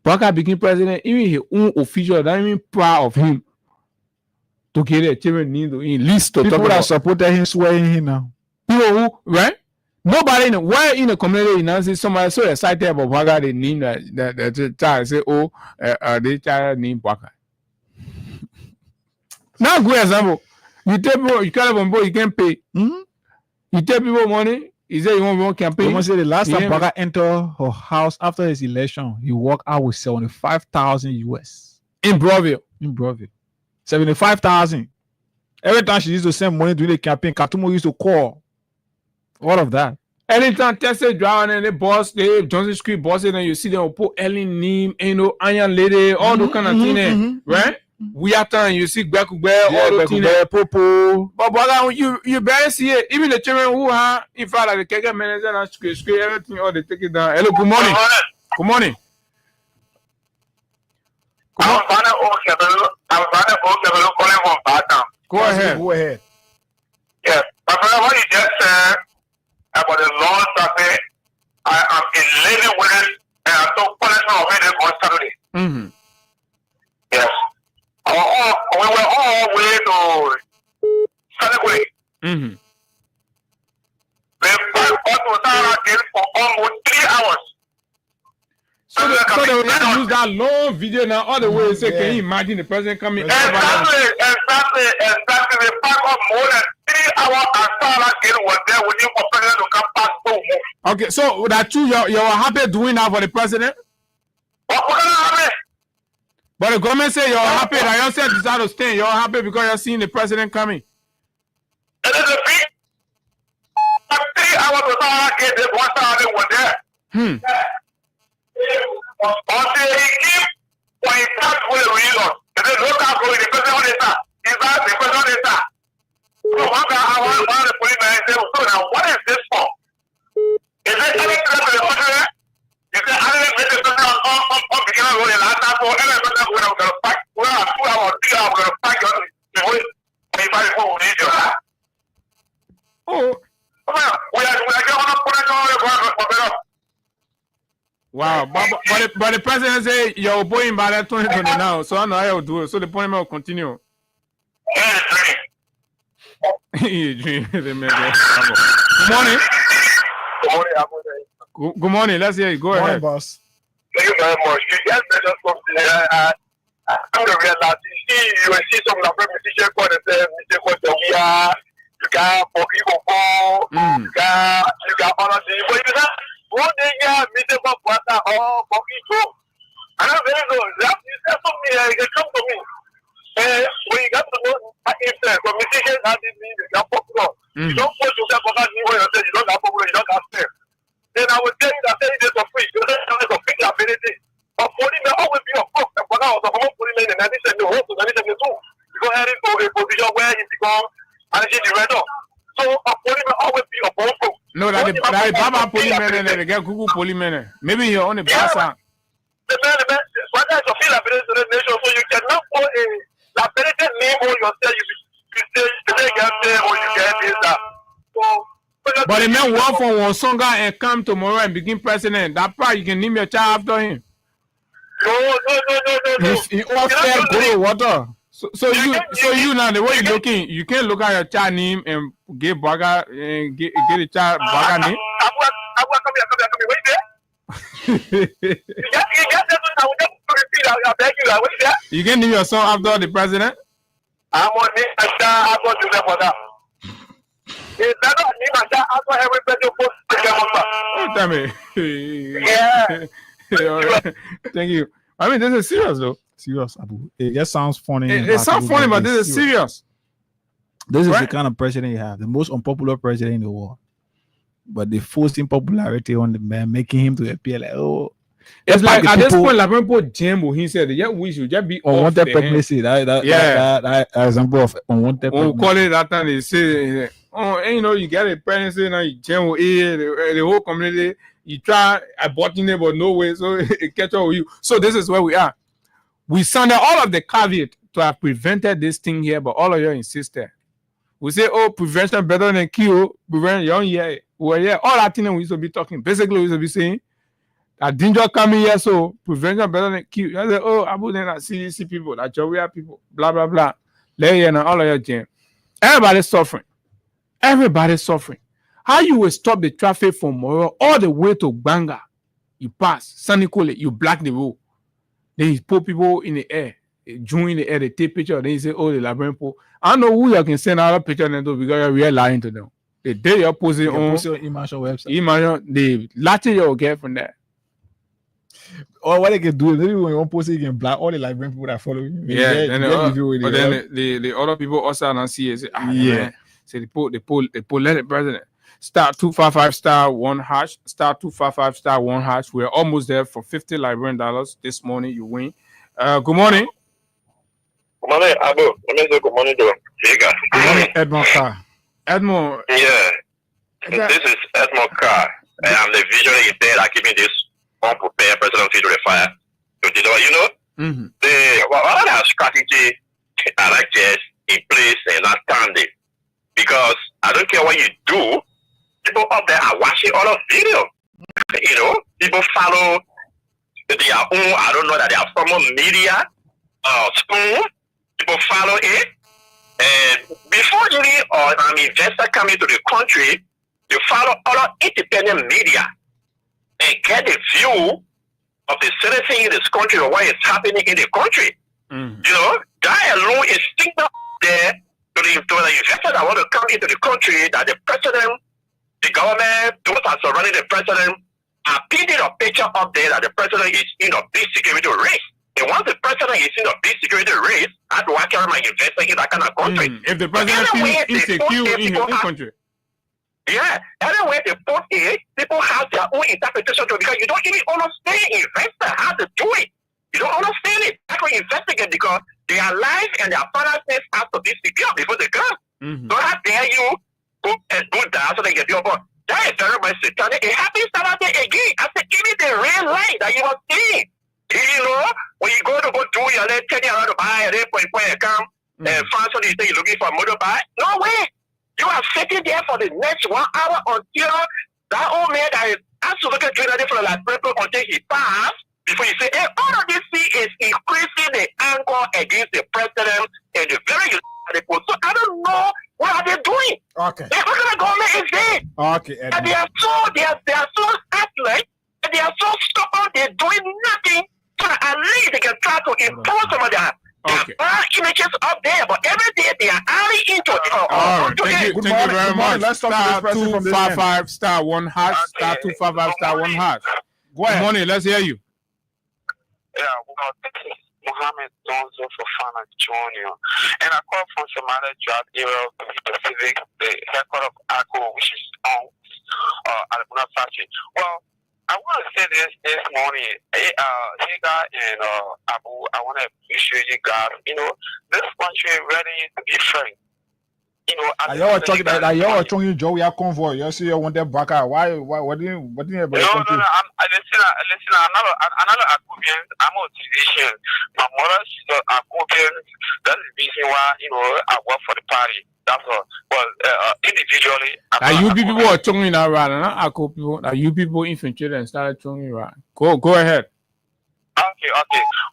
Baga became president, even his own official, not even proud of him. To get their children need to enlist to people talk that about. supported him swearing him now. People who, right? Nobody in the community, you know, see somebody so excited about Baga, they name that child, say, oh, they child named Baga. Now, good example. You tell people, you can't have you can't pay. You tell people money, you say you want campaign. You must say the last time Baga entered her house after his election, he walked out with 75,000 US. In Broville. 75,000. Every time she used to send money during the campaign, Katumo used to call. All of that. Anytime Tesla driving and they boss, they Johnson Street bossing, and you see them put Ellen Neem, Iron Lady, all those kind of things, right? We are time you see Bekube, all those things, Popo. But you barely see it. Even the children who are in fact like the Kega manager and screw everything, all they take it down. Hello, good morning. Good morning. I'm calling from Batam. Go ahead. Yes, my brother, what you just said about the long traffic, I am elated with it, and I took punishment of it on Saturday. Yes. We were all way to Saturday. They fight us to Sahara again for almost 3 hours. So they will not use that long video now all the way and say, can you imagine the president coming? Exactly. They packed up more than 3 hours and Sahara again was there waiting for president to come back home. Okay, so that you're happy doing that for the president? But the government say you're happy that you said decide to stay. You're happy because you're seeing the president coming. And then the big 3 hours to Sahara again, they one Sahara was there. Until he keep for his tax with the reason. If they look out for the president on the top, is that the president on the top? So one guy, one of the policemen say, so now what is this for? Is it anything to the president? Is there anything with the president on beginning of the last time for any president we're going to fight? We're going to 2 hours, 3 hours, we're going to fight the way before we need you. Oh. We are getting on a point. Wow, but the president say you're going by that 2020 now, so I know how you do it. So the point will continue. Good morning. Good morning. Let's hear it. Go ahead, boss. Thank you very much. You just mentioned something. I'm going to realize you see some of the musicians going to say, we are, you got for people, you got honor, but you know. One day, yeah, meet them up, what are all for people? And I'm very good. That is something that come to me. When you got to know if the communication has been popular, you don't put yourself on that niveau and say you don't have popular, you don't have fair. Then I will tell you that saying this for free, you don't have to pick the ability. But police may always be a cook, and for now, the whole police in 1972, also 1972, you go ahead into a position where he become an director. So a police may always be a cook. No, that the Baba Polyman and the Google Polyman. Maybe you're on the Bassa. The man, what is your feel ability to the nation? So you cannot put a ability name on yourself. You say, or you get this, that. So, but the man walk from one song and come tomorrow and begin president. That part you can name your child after him. No. He offered go water. So you now the way you looking, you can't look at your child name and get Baga and get a child Baga name. You can name your son after the president. I'm on it. I'm going to do that. It's not me, my child. After every president. Yeah. Thank you. I mean, this is serious though. Serious, Abu. It just sounds funny. It sounds funny, but this is serious. This is the kind of president you have, the most unpopular president in the world. but they forcing popularity on the man, making him to appear like, oh, it's like at this point, like when people jam he said, yeah, we should just be unwanted pregnancy. That example of unwanted pregnancy. We call it that time. They say, oh, you know, you get a pregnancy now, you jam with the whole community. You try aborting it, but no way, so it catch up with you. So this is where we are. We sounded all of the caveat to have prevented this thing here, but all of you insisted. We say, oh, prevention better than cure. Prevent young yeah. Well, yeah, all that thing we used to be talking. Basically, we used to be saying that danger coming here, so prevention better than cure. I say, oh, I put in that CDC people, that Jovia people, blah blah blah. Lay here now, all of your jam. Everybody's suffering. Everybody's suffering. How you will stop the traffic from Moro all the way to Banga? You pass, Sanikole, you block the road. Then you put people in the air, join the air, they take picture. Then you say, oh, the Labyrinth pole. I don't know who you can send out a picture and because you're really lying to them. The day you're posting on Imagine website. Imagine they Latin you'll get from there. Or what they can do, maybe when you want to post it, you can block all the Liberian people that follow you. Yeah, then the other people also don't see it. Say, man. Say they pull let the president. Star 255 star 1 hash. Star 255 star 1 hash. We're almost there for $50 Liberian this morning. You win. Good morning. Good morning, Abu. Good morning, Good morning, Edmond Carr. Edmond. Yeah. This is Edmond Carr. And I'm the visionary that keeping this unprepared presidency to the fire. You know? Mm-hmm. What are strategy I like this in place and not standing? Because I don't care what you do, people up there are watching all of video. You know, people follow their own, I don't know that they are former media school. People follow it. And before you or an investor coming to the country, you follow all independent media and get a view of the citizen in this country or what is happening in the country. Mm-hmm. You know, that alone is signal there to the investor that want to come into the country that the president, the government, those that are surrounding the president are painting a picture up there that the president is in a big security race. And once the president is in a big security race, I do carry my investor in that kind of country. If the president is insecure in his own country. Yeah, anyway, they put it, people have their own interpretation to it because you don't even understand investor how to do it. You don't understand it. That's why you investigate because their life and their finances have to be secure before they come. Mm-hmm. So how dare you go and do that so they get your board? That is very much satanic. It happens out there again. I said, give me the real light that you are seeing. You know, when you go to do your little 10 years to buy a point come and find something you say you're looking for a motorbike. No way. You are sitting there for the next 1 hour until that old man that is absolutely doing nothing for the last people until he passed. Before you say, hey, all of this is increasing the anger against the president and the very people. So I don't know what are they doing. Okay. What kind of government is this? Okay. And they are so heartless and they are so stubborn. They're doing nothing so that at least they can try to impose some of their images up there. But every day they are adding into it. Thank you very much. Let's talk star to this person from this 255 star 1 hash. Star 255 star 1 hash. Go ahead. Good morning. Let's hear you. Yeah, well, this is Mohammed Donzo Fofana Jr. And I come from some other job area, specific, the headquarters of ACO, which is on Alabama Factory. Well, I want to say this morning. Hey, guys and Abu, I want to appreciate you guys. You know, this country ready to be free. You know, y'all talking Joe, we are convoy. You see, you want that back out. Why, what do you No, listen, another Akubian, I'm a musician. My mother's Akubian. That's the reason why, you know, I work for the party. That's all. Well, individually. You people are talking around, not Aku people. You people infiltrated and started talking around. Go ahead. Okay.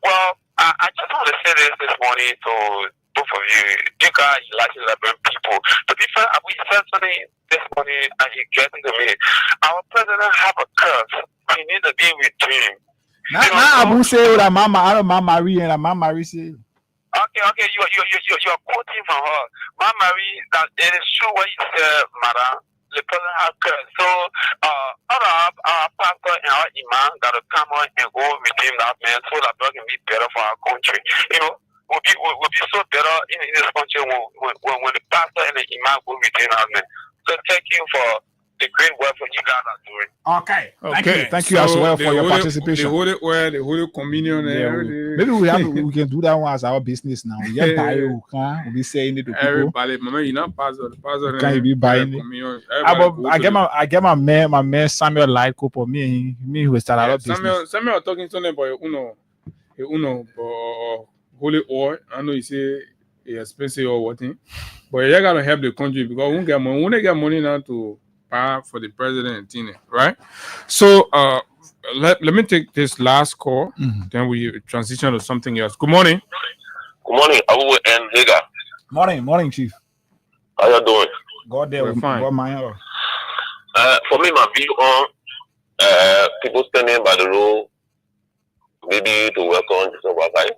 Well, I just want to say this morning to both of you. You guys like Liberian people. To be fair, we said something this morning and he getting to me. Our president have a curse. He need to be with him. Now Abu say that Mama Marie and Mama Marie say. Okay. You're quoting from her. Mama Marie, that it is true what you said, Madam. The president have curse. So, our pastor and our imam got to come on and go redeem that man so that God can be better for our country. You know. Will be so better in this country when the pastor and the imam will retain us, man. So thank you for the great work for you guys are doing. Okay. Thank you as well for your participation. The Holy Communion. Maybe we can do that one as our business now. We just buy it. We'll be saying it to people. Everybody, mama, you not pastor. Can you be buying it? I get my man Samuel Light for me who started our business. Samuel talking something about Uno, holy oil. I know you say it's expensive or what thing, but you gotta help the country because we won't get money now to pay for the president, right? So let me take this last call, then we transition to something else. Good morning. Good morning, Abu and Hagar. Morning, Chief. How you doing? God there, we're fine. For me, my view on people standing by the road, maybe to welcome Jesus Wakai.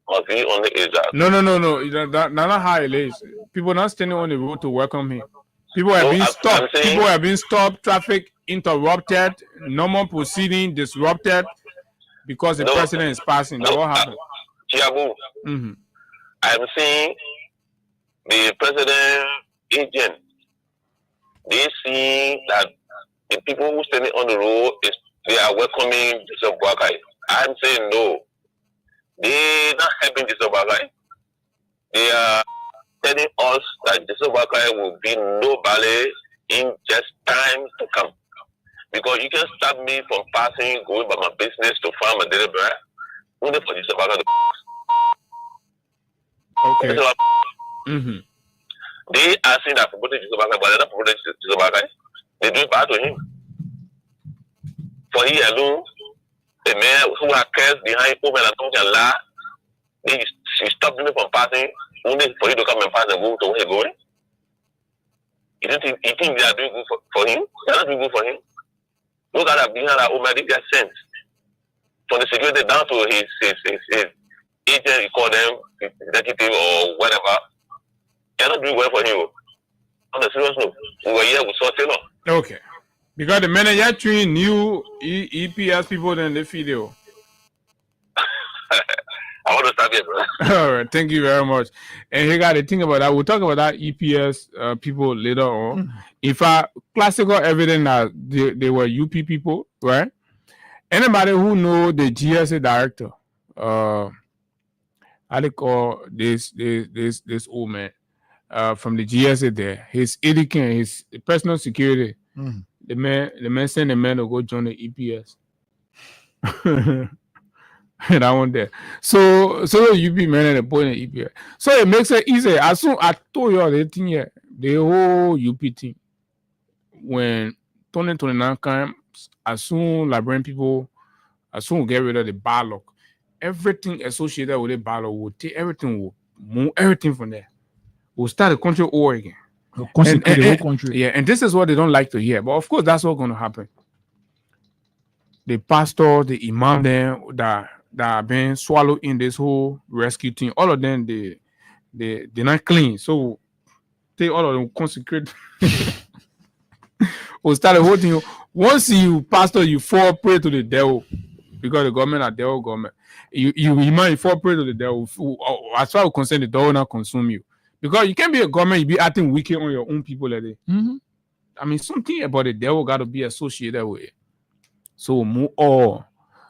My view on it is that no. That's not how it is. People not standing on the road to welcome him. People have been stopped. People have been stopped. Traffic interrupted. Normal proceeding disrupted because the president is passing. That's what happened. Chiabu, I'm seeing the president agent. They see that the people who standing on the road they are welcoming Joseph Boakai. I'm saying no. They not helping Joseph Boakai. They are telling us that Joseph Boakai will be nobody in just time to come. Because you can stop me from passing, going by my business to farm a daily bread, only for Joseph Boakai. Okay. They are saying that promoting Joseph Boakai, but they're not promoting Joseph Boakai. They do bad to him. For he alone, the man who are cursed behind women and don't lie, they stop me from passing, only for you to come and pass and go to where he's going. You think they are doing good for him? They're not doing good for him. Look at that behind that woman, they get sent from the security down to his agent, he call them executive or whatever. They're not doing well for him. On the serious note, we were here with Taylor. Okay. Because the manager trained new EPS people than the video. I want to start here, bro. All right, thank you very much. And you got to think about that. We'll talk about that EPS people later on. In fact, classical evidence that they were UP people, right? Anybody who know the GSA director, how they call this old man from the GSA there, his Edican, his personal security. The man sent the man to go join the EPS. And I went there. So you be man and the boy in the EPS. So it makes it easy. As soon I told you the thing here, the whole UP team, when 2029 comes, as soon librarian people, as soon we get rid of the backlog, everything associated with the backlog will take everything, will move everything from there. We'll start the country over again. The whole country. Yeah, and this is what they don't like to hear. But of course, that's what's going to happen. The pastor, the imam there that have been swallowed in this whole rescue team, all of them, they're not clean. So take all of them, consecrate. We'll start the whole thing. Once you pastor, you fall prey to the devil because the government are devil government. You might fall prey to the devil. As far as concerned, the devil will not consume you. Because you can't be a government, you be acting wicked on your own people like that. I mean, something about the devil got to be associated with it. So move on.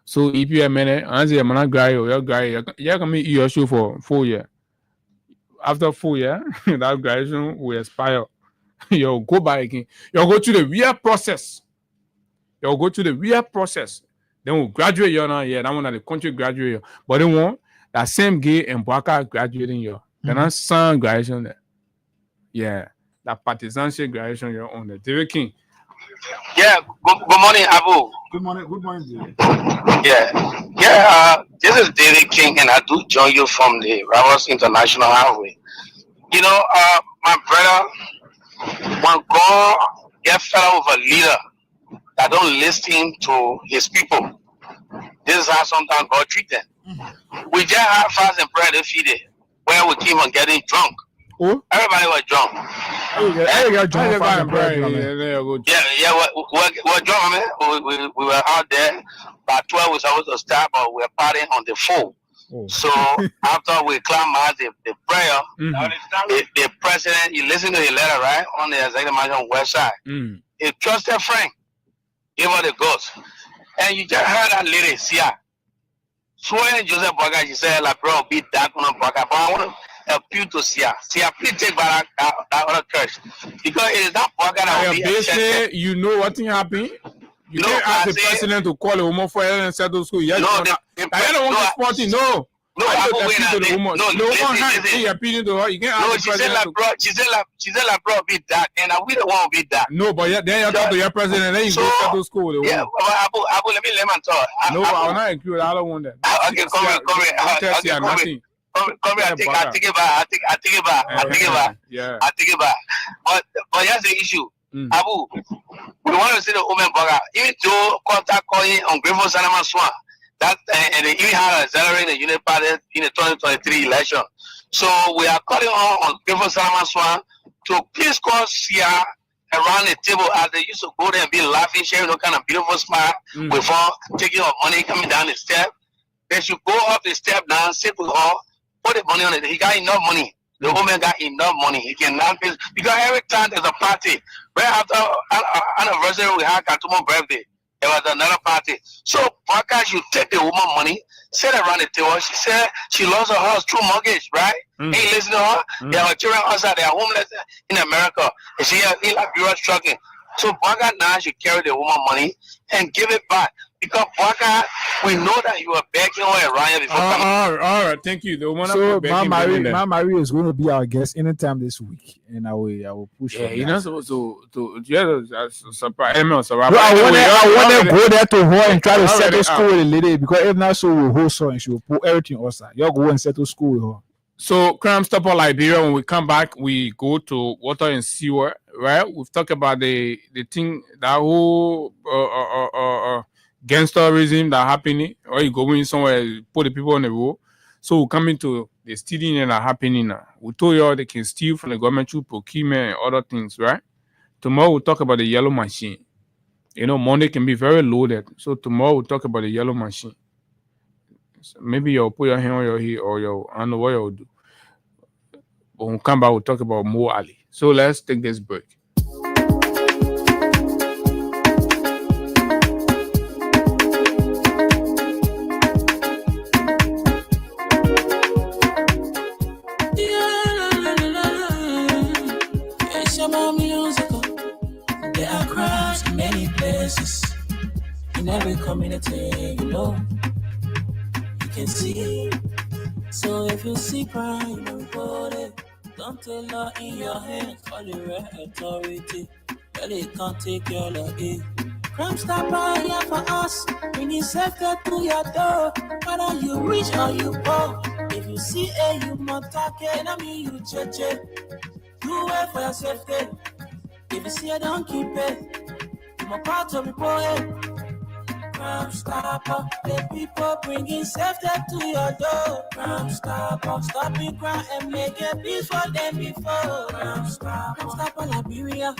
So if you're a man, I say, man, your guy, you can make your show for 4 years. After 4 years, that graduation will expire. You'll go back again. You'll go through the real process. Then we'll graduate you now. Yeah, that one that the country graduate you. But they want that same gay and Baka graduating you. Then that's some graduation there. Yeah, that partisanship graduation you're on the David King. Yeah, good morning, Abu. Good morning, David. Yeah. This is David King, and I do join you from the Ramos International Highway. You know, my brother, when God gets fed up with a leader that don't listen to his people, this is how sometimes God treats them. We just had fast and prayer this day, where we keep on getting drunk. Everybody was drunk. We're drunk, man. We were out there. By 12, we were supposed to start, but we were partying on the 4. So after we climaxed the prayer, the president, you listen to the letter, right, on the executive mansion website. a trusted friend gave her the goods. And you just heard that lady, Sia, swearing Joseph Boakai, she said, like, bro, be that on Boakai. But I want to appeal to Sia. Sia, please take back that other church. Because it is that Boakai that will be accepted. You know what thing happened? You can't ask the president to call a woman for her and settle school. Yes, no, I don't want to support it. No. No, I will win to the woman. No one has appealing to her. You can't ask the president. She said, like, bro, be that. And we don't want to be that. No, but then you talk to your president, then you go settle school. Yeah, Abu, let me talk. No, I will not include. I don't want that. Okay, come here. Come here. I take it back. Yeah. I take it back. But here's the issue. Abu, we want to see the woman Boga. Even though contact calling on Grateful Salama Swan, that and they even had accelerated the Unit Party in the 2023 election. So we are calling on Grateful Salama Swan to please call Sia around the table as they used to go there and be laughing, sharing all kind of beautiful smile before taking our money coming down the step. They should go up the step now, sit with her, put the money on it. He got enough money. The woman got enough money. He can now pay because every time there's a party, right after anniversary we had Katumo's birthday, there was another party. So Boakai should take the woman money, sit around the table. She said she lost her house through mortgage, right? Ain't listen to her. There are children outside, they are homeless in America. And she in Liberia struggling. So Boakai now should carry the woman money and give it back. Because Boakai, we know that you were begging her around here before coming. All right, thank you. The one so Mary is going to be our guest anytime this week, and I will push. Yeah, you're not supposed to surprise. I want to go there to her and try to settle school with the lady because if not, so we'll host her and she will put everything outside. You'll go and settle school with her. So, Crime Stopper Liberia, when we come back, we go to water and sewer, right? We've talked about the thing, that whole gangsterism that happening, or you go in somewhere, put the people on the road. So we're coming to the stealing that are happening now. We told you all they can steal from the government through procurement and other things, right? Tomorrow we'll talk about the yellow machine. You know, Monday can be very loaded. So tomorrow we'll talk about the yellow machine. So maybe you'll put your hand on your head or I don't know what you'll do. When we come back, we'll talk about Mo Ali. So let's take this break. There are crowds in many places, in every community, you know, you can see. So if you see crime, you know, report it. Don't take law in your hands, call the right authority. Well, they can't take your law in. Crime Stopper here for us, bringing safety to your door. Whether you rich or you poor, if you see a human talking, I mean you check it. Do it for your safety. If you see it, don't keep it. I'm a part of report it. Crime Stopper, the people bringing safety to your door. Crime Stopper, stopping crime and making peace for them before. Crime Stopper Liberia,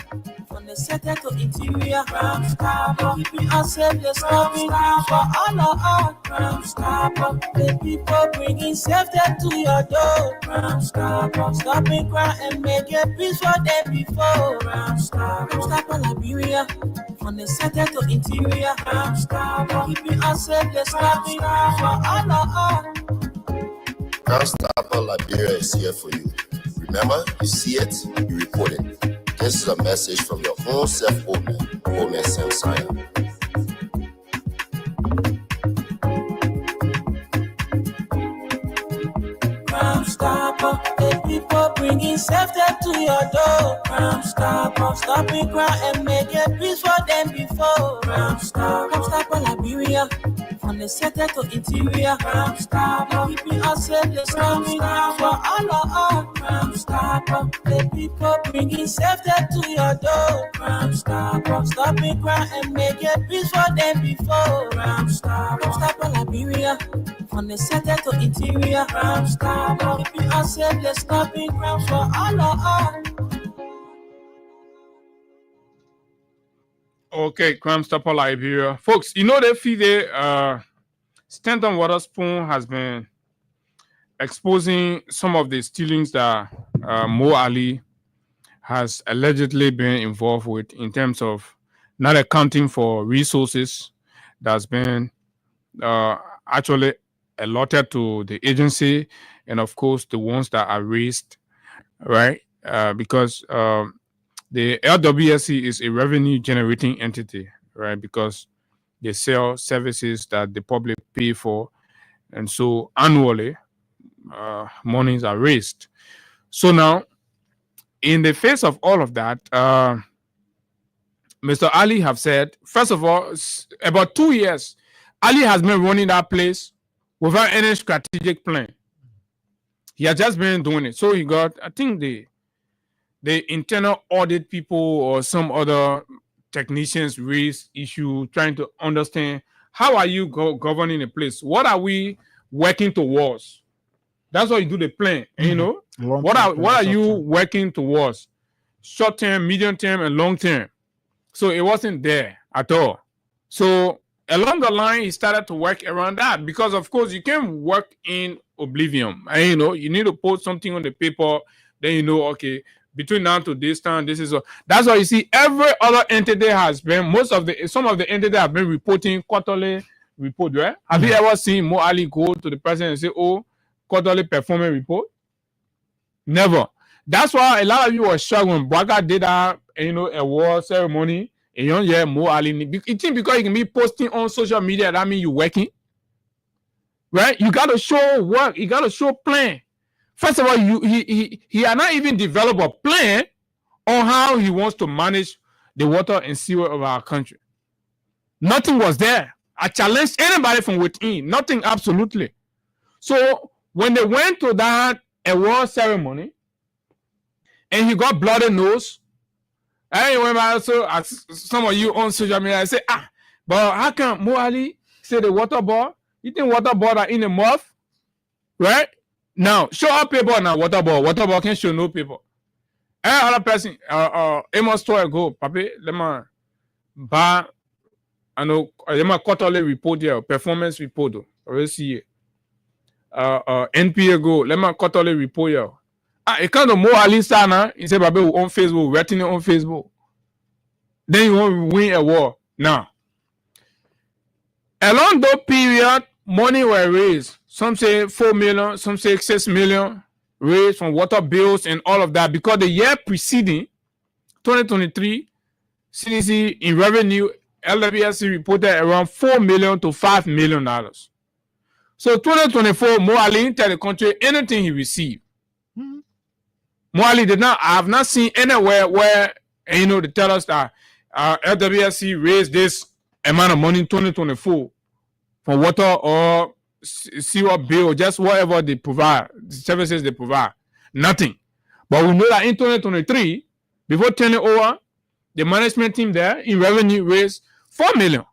from the center to interior. Crime Stopper, keeping us safe, the stopping crime for all of us. Crime Stopper, the people bringing safety to your door. Crime Stopper, stopping crime and making peace for them before. Crime Stopper Liberia, from the center to interior. Crime Stopper, keeping us safe, the stopping crime for all of us. Crime Stopper Liberia is here for you. Remember, you see it, you report it. This is a message from your own Oldman Sam Sion. Crime Stopper, the people bringing safety to your door. Crime Stopper, stopping crime and making peace for them before. Crime Stopper Liberia, from the center to interior. Crime Stopper, keeping us safe, the stopping crime for all of us. Crime Stopper, the people bringing safety to your door. Crime Stopper, stopping crime and making peace for them before. Crime Stopper Liberia, from the center to interior. Crime Stopper, keeping us safe, the stopping crime for all of us. Okay, Crime Stopper Liberia. Folks, you know that FIDE, Stanton Waterspoon has been exposing some of the stealings that Mo Ali has allegedly been involved with in terms of not accounting for resources that's been actually allotted to the agency, and of course the ones that are raised, right? Because the LWSC is a revenue generating entity, right? Because they sell services that the public pay for, and so annually monies are raised. So now, in the face of all of that, Mr. Ali have said, first of all, about 2 years, Ali has been running that place without any strategic plan. He has just been doing it. So he got, I think, the internal audit people or some other technicians raised issue trying to understand how are you governing a place? What are we working towards? That's why you do the plan. And, you know, what are you working towards? Short term, medium term, and long term. So it wasn't there at all. So along the line, he started to work around that because, of course, you can't work in oblivion. And, you know, you need to post something on the paper. Then you know, okay, between now to this time, this is. That's why you see every other entity has been. Some of the entities have been reporting quarterly report. Right? Have you ever seen Mo Ali go to the president and say, "Oh, quarterly performance report"? Never. That's why a lot of you were shocked when Braga did that, you know, award ceremony. And you know, Mo Ali. It think because you can be posting on social media, that means you're working, right? You got to show work. You got to show plan. First of all, he had not even developed a plan on how he wants to manage the water and sewer of our country. Nothing was there. I challenged anybody from within. Nothing, absolutely. So when they went to that award ceremony, and he got bloody nose, I remember also some of you on social media, I say, but how come Mo Ali say the water board? You think water board are in the mouth? Right? Now, show up paper now, water board. Water board can show no paper. Any other person, Amos Toy go, Papi, let me buy, I know, let me quarterly report here, performance report, or see NPA go, let me quarterly report here. It kind of more Ali Sana, he said, Baby, on Facebook, writing it on Facebook. Then you want to win a war. Now, along that period, money were raised. Some say 4 million, some say 6 million raised from water bills and all of that. Because the year preceding, 2023, CDC in revenue, LWSC reported around $4 million to $5 million. So 2024, Mo Ali tell the country anything he received. Mo Ali did not. I have not seen anywhere where, you know, they tell us that LWSC raised this amount of money in 2024 for water or sewer bill, just whatever they provide, the services they provide. Nothing. But we know that in 2023, before turning over, the management team there in revenue raised $4 million.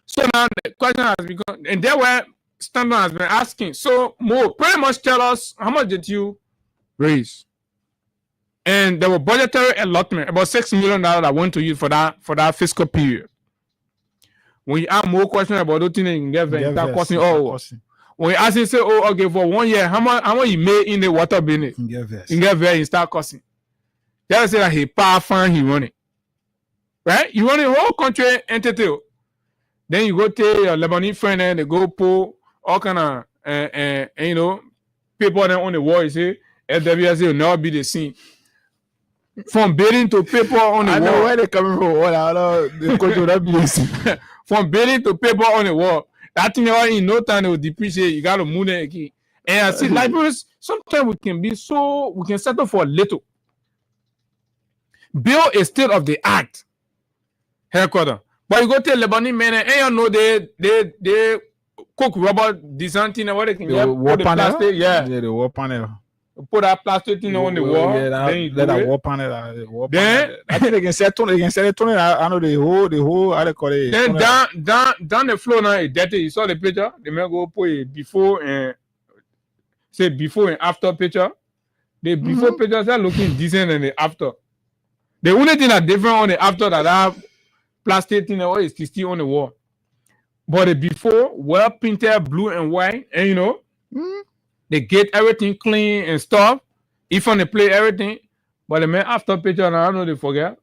So now the question has become, and there where Standard has been asking, so Mo, pretty much tell us how much did you raise? And there were budgetary allotment, about $6 million that went to you for that fiscal period. When you ask more questions about those things, you can get that question. When you ask him, say, oh, okay, for 1 year, how much you made in the water business? You get very, you start cussing. They say that he power fund, he run it. Right? You run the whole country entity. Then you go tell your Lebanese friend and they go pull all kind of, you know, people on the wall, you say, LWSC will never be the same. From building to paper on the wall. I know where they're coming from. The country will not be the same. From building to paper on the wall. That thing in no time they will depreciate. You got to move it again. And I see libraries, sometimes we can settle for a little. Build a state of the art headquarters. But you go to Lebanese men and you know they cook rubber design thing and what they can get. Put the plastic, the wall panel. Put that plastic thing on the wall. Then that wall panel. Then I think they can set it. I know the whole. How they call it? Then down the floor now it's dirty. You saw the picture. They may go put a before and say before and after picture. The before pictures are looking decent than the after. The only thing that different on the after that plastic thing is still on the wall. But the before, well painted blue and white, and you know, they get everything clean and stuff. If on the play everything, But the man after picture, and I know they forget.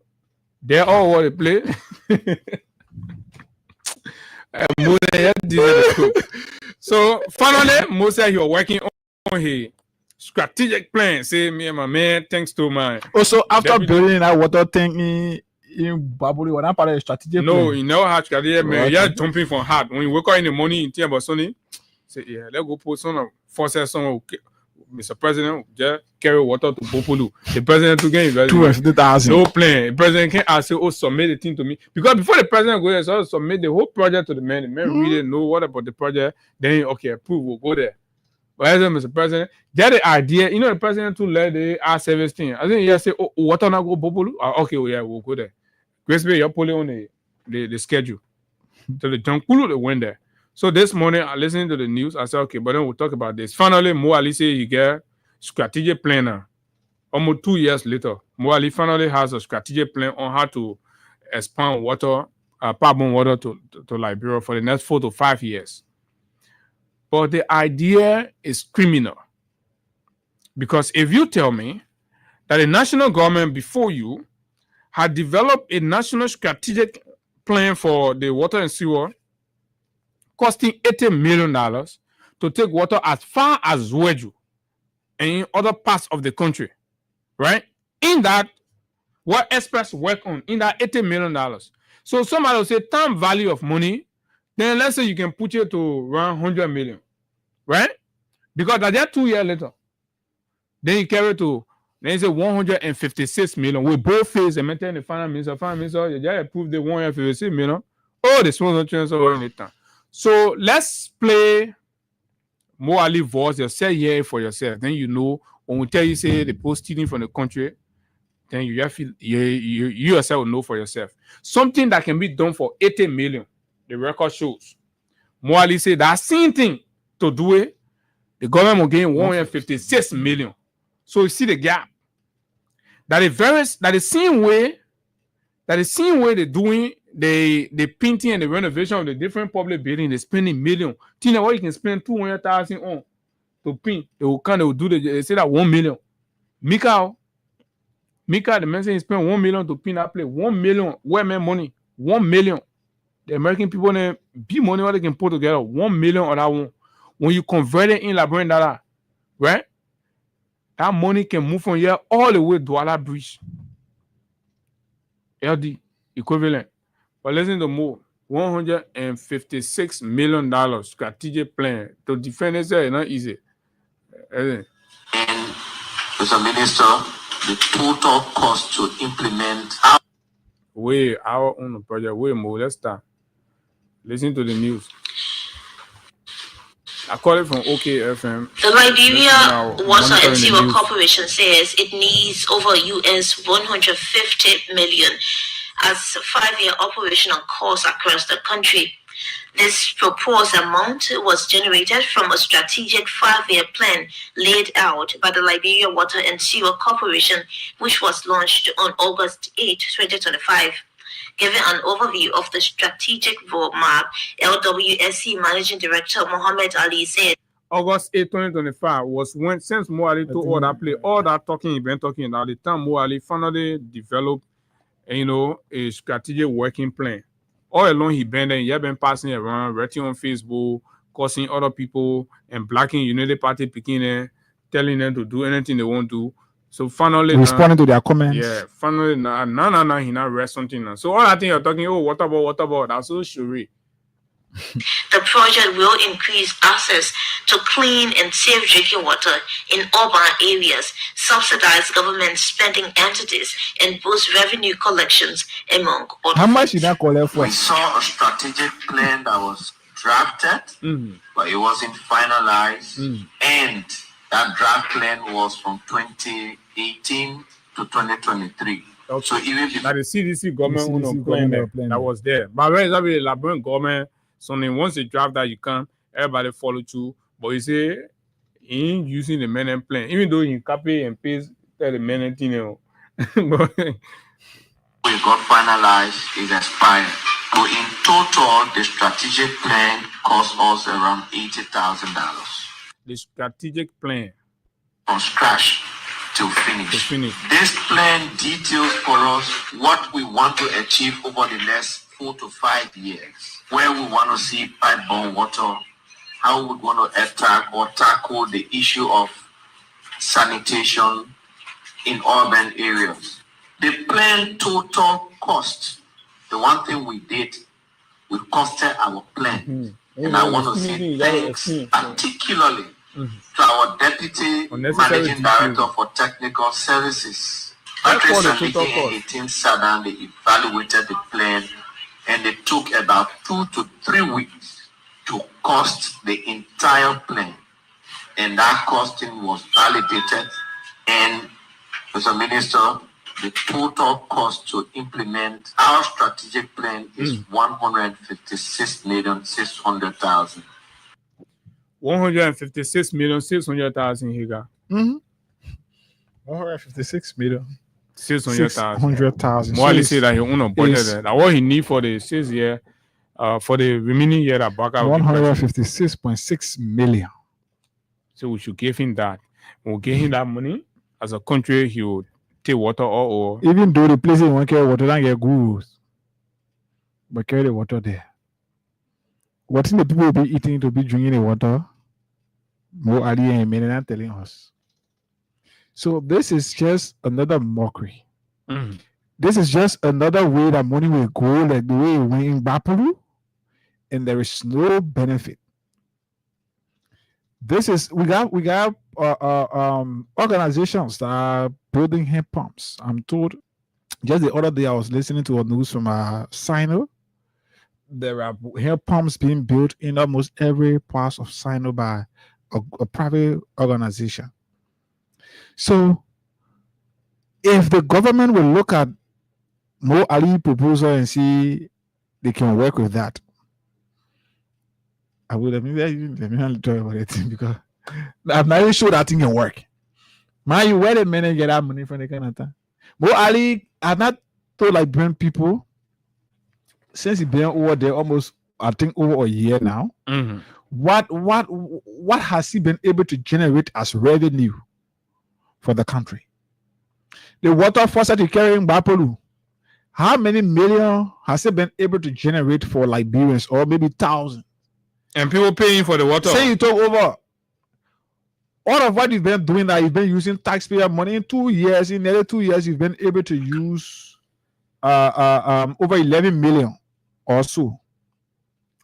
They all what they play. So finally, Moses, you're working on his strategic plan. Say me and my man, thanks to my. Also, after building that water tank in Babuli, what part of the strategic no, plan? you know how strategic man. You're jumping from hard. When you wake up in the morning, you think about Sonny. Say, yeah, let's go put some forces on. Mr. President, just carry water to Bopolu. The president to get 250,000. No plan. The president can't ask you, submit the thing to me. Because before the president goes, so submit the whole project to the man. The man really know what about the project. Then, okay, approve, we'll go there. But as Mr. President, get the idea. You know, the president to let the our service thing. I think he say, oh, water not go Bopolu. Okay, well, yeah, we'll go there. Grace Bay, you're pulling on the schedule. So the John Kulu, they went there. So this morning, I listened to the news. I said, okay, but then we'll talk about this. Finally, Mo Ali say he get strategic plan now. Almost 2 years later, Mo Ali finally has a strategic plan on how to expand water, pipeline water to Liberia for the next 4 to 5 years. But the idea is criminal. Because if you tell me that the national government before you had developed a national strategic plan for the water and sewer, costing $80 million to take water as far as Zweju and in other parts of the country, right? In that, what experts work on, in that $80 million. So somebody will say, time value of money, then let's say you can put it to around 100 million, right? Because that's 2 years later. Then you carry to, then you say 156 million. We both face and maintain the finance minister, you just approved the 156 million. Oh, the small chance over in the time. So let's play Mo Ali voice yourself here for yourself. Then you know when we tell you say the post stealing from the country, then you have feel you yourself will know for yourself. Something that can be done for 80 million. The record shows. Mo Ali say that same thing to do it. The government will gain 156 million. So you see the gap. That the same way they're doing the painting and the renovation of the different public buildings, they're spending millions. Do you know what you can spend 200,000 on to paint? They will do they say that 1 million. Mika, the man say he spent 1 million to paint that place. 1 million, where man money? 1 million. The American people they be money what they can put together. 1 million on that one. When you convert it in Liberian dollar, right? That money can move from here all the way to Douala Bridge. LD equivalent. But listen to more. $156 million strategic plan to defend itself is not easy. And Mr. Minister, the total cost to implement our own project, way more. Let's start. Listen to the news. I call it from OKFM. The Liberia Water and Sewer Corporation says it needs over US 150 million as a 5-year operational cost across the country. This proposed amount was generated from a strategic 5-year plan laid out by the Liberia Water and Sewer Corporation, which was launched on August 8, 2025. Giving an overview of the strategic roadmap, LWSC Managing Director Mohammed Ali said, August 8, 2025 was when, since Mo Ali took all that play, all that talking, at the time Mo Ali finally developed, a strategic working plan. All along he been passing around, writing on Facebook, causing other people and blacking Unity Party picking telling them to do anything they want to. So finally, responding to their comments. Yeah, finally, he now read something now. So all I think you're talking, what about? That's so sure. The project will increase access to clean and safe drinking water in urban areas, subsidize government spending entities, and boost revenue collections, among others. How much did that collect for? We saw a strategic plan that was drafted, but it wasn't finalized, and that draft plan was from 2018 to 2023. Okay. So even that the CDC government plan that was there. But when it's the Liberian government, something once they draft that you can, everybody follow through. But you say he ain't using the men plan, even though you copy and paste the men thing. We got finalized, it expired. So in total, the strategic plan cost us around $80,000. The strategic plan from scratch to finish. This plan details for us what we want to achieve over the next 4 to 5 years, where we want to see pipe-borne water, how we want to attack or tackle the issue of sanitation in urban areas. The plan total cost, the one thing we did, we costed our plan. And I want to say thanks particularly to our Deputy Managing Director for Technical Services. Patrick Sandike and the team sat down, they evaluated the plan, and it took about 2 to 3 weeks to cost the entire plan. And that costing was validated. And Mr. Minister, the total cost to implement our strategic plan is 156,600,000. 156,600,000 he got. 156,600,000. More say that he own a budget. That what he need for the 6 year, for the remaining year that back out. 156.6 million. So we should give him that. We'll give him that money as a country. He will take water all over. Even though the places won't carry water, don't get good, but carry the water there. What the people will be eating to be drinking the water? More Ali and Menena telling us. So this is just another mockery. This is just another way that money will go, like the way it went in Bapolu, and there is no benefit. This is we got organizations that are building hand pumps. I'm told just the other day I was listening to a news from Sino. There are hand pumps being built in almost every part of Sino by a private organization. So if the government will look at Mo Ali proposal and see they can work with that, I would have let me not talk about it because I'm not even sure that thing can work. Man, you wait a minute, get that money from the Canada. Mo Ali, I've not told like bring people since he been over there almost, I think, over a year now. What has he been able to generate as revenue for the country? The water faucet he carrying Bapolu, how many million has he been able to generate for Liberians, or maybe thousands? And people paying for the water. Say you took over all of what you've been doing, that you've been using taxpayer money in 2 years. In nearly 2 years, you've been able to use over 11 million or so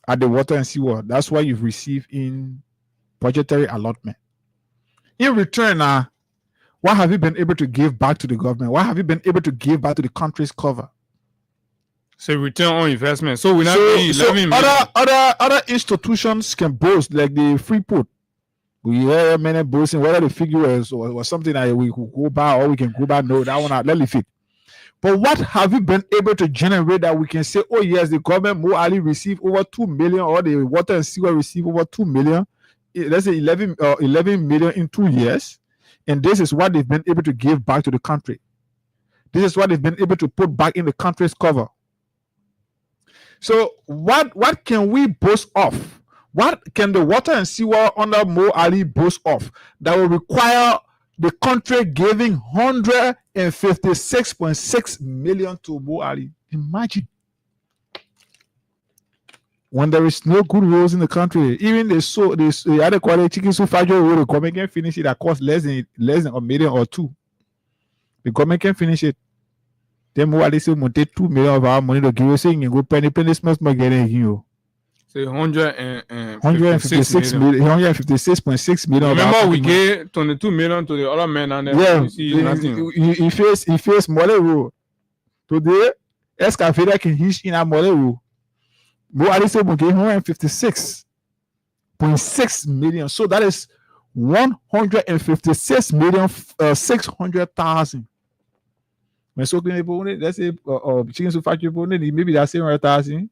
at the water and sewer. That's why you've received in budgetary allotment. In return, what have you been able to give back to the government? What have you been able to give back to the country's cover? So return on investment. So we're not paying 11 million. Other institutions can boast, like the Freeport. We hear many boasting, whether the figure is or something that we could go by or we can go by. No, that one let it fit. But what have you been able to generate that we can say, oh yes, the government Mo Ali received over 2 million, or the water and sewer received over 2 million, let's say 11 million in 2 years, and this is what they've been able to give back to the country. This is what they've been able to put back in the country's cover. So what can we boast of? What can the water and sewer under Mo Ali boast of that will require the country giving 156.6 million to Mo Ali? Imagine. When there is no good roads in the country, even the other quality chicken so far the government can finish it that cost less than a million or two. The government can finish it. Then Mo Ali say we take 2 million of our money to give you, saying you go penny small getting you. Say 156.6 million. Remember, we gave 22 million to the other men, and then he faced Mole Road. Today, excavator can hitch in a Mole Road. Mo Ali said we gave 156.6 million. So that is 156,600,000. When so let's say chicken soup factory, maybe that's 700,000.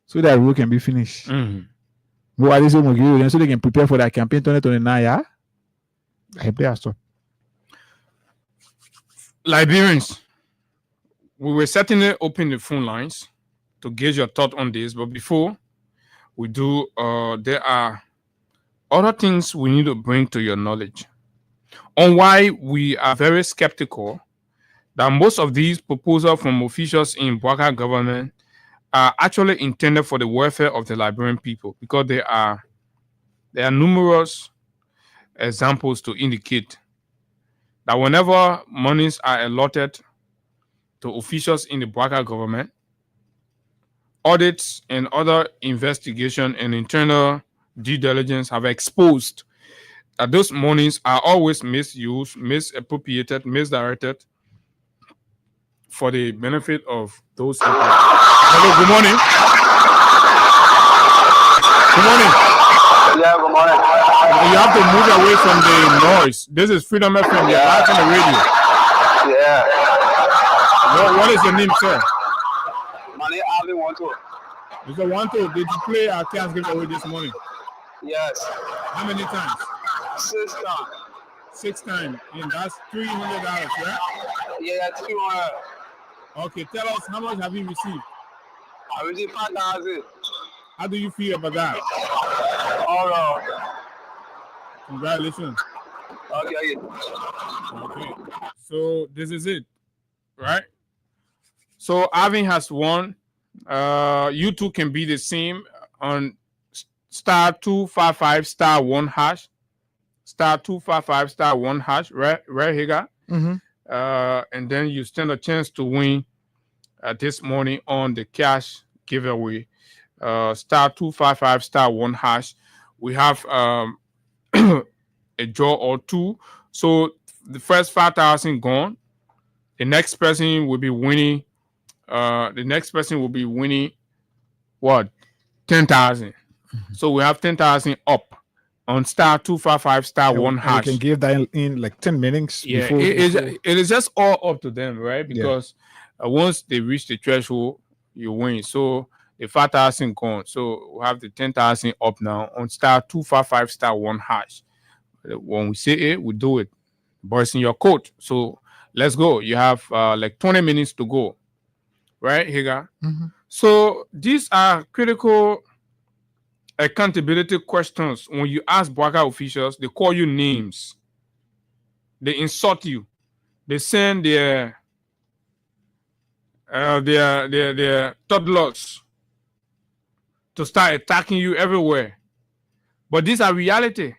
So that road can be finished. Mo Ali said we give them so they can prepare for that campaign 2029. Yeah, I play a stop. Liberians, we will certainly open the phone lines to gauge your thought on this, but before we do, there are other things we need to bring to your knowledge. on why we are very skeptical that most of these proposals from officials in Bouaka government are actually intended for the welfare of the Liberian people, because there are numerous examples to indicate that whenever monies are allotted to officials in the Bouaka government, audits and other investigation and internal due diligence have exposed that those monies are always misused, misappropriated, misdirected for the benefit of those people. Hello, good morning. Good morning. Yeah, good morning. You have to move away from the noise. This is Freedom FM. You're live on the radio. Yeah. What is your name, sir? My name Alvin Wanto. Mr. Wanto, did you play our cash giveaway this morning? Yes. How many times? 6 times. 6 times. And that's $300, right? Yeah, 300. Okay, tell us, how much have you received? I received 5,000. How do you feel about that? All right. Congratulations. Okay. So this is it, right? So Alvin has won. You two can be the same on *255 *1 hash. *255 *1 hash, right, Higa? Mm-hmm. And then you stand a chance to win this morning on the cash giveaway. *255 *1 hash. We have a draw or two. So the first 5,000 gone. The next person will be winning. What? 10,000. Mm-hmm. So we have 10,000 up on *255 *1 hash. You can give that in like 10 minutes. Yeah, before. It is just all up to them, right? Because once they reach the threshold, you win. So the 5,000 gone. So we have the 10,000 up now on *255 *1 hash. When we say it, we do it. Boys in your coat. So let's go. You have like 20 minutes to go. Right, Higa? Mm-hmm. So these are critical accountability questions. When you ask Bouaka officials, they call you names. They insult you. They send their toddlers to start attacking you everywhere. But these are reality.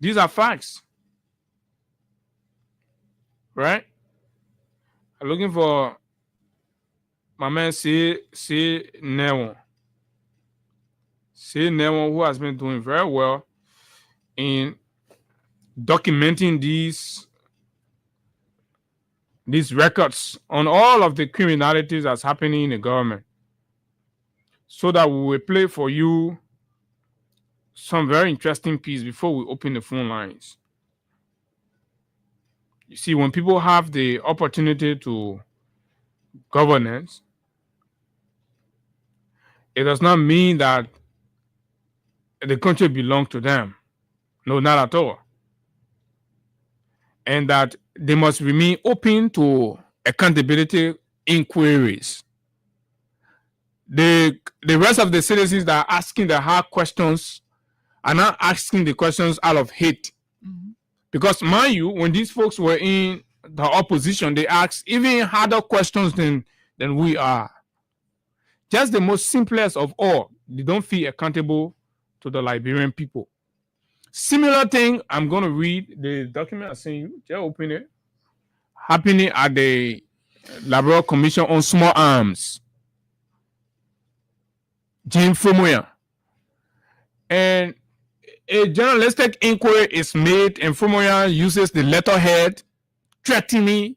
These are facts. Right? I'm looking for my man C Newon. C Newon, who has been doing very well in documenting these records on all of the criminalities that's happening in the government, so that we will play for you some very interesting piece before we open the phone lines. You see, when people have the opportunity to governance, it does not mean that the country belongs to them. No, not at all. And that they must remain open to accountability inquiries. The rest of the citizens that are asking the hard questions are not asking the questions out of hate. Mm-hmm. Because mind you, when these folks were in the opposition, they asked even harder questions than we are. Just the most simplest of all, they don't feel accountable to the Liberian people. Similar thing, I'm going to read the document I sent you. Just open it. Happening at the Liberal Commission on Small Arms. Jim Fumoya. And a journalistic inquiry is made, and Fumoya uses the letterhead threatening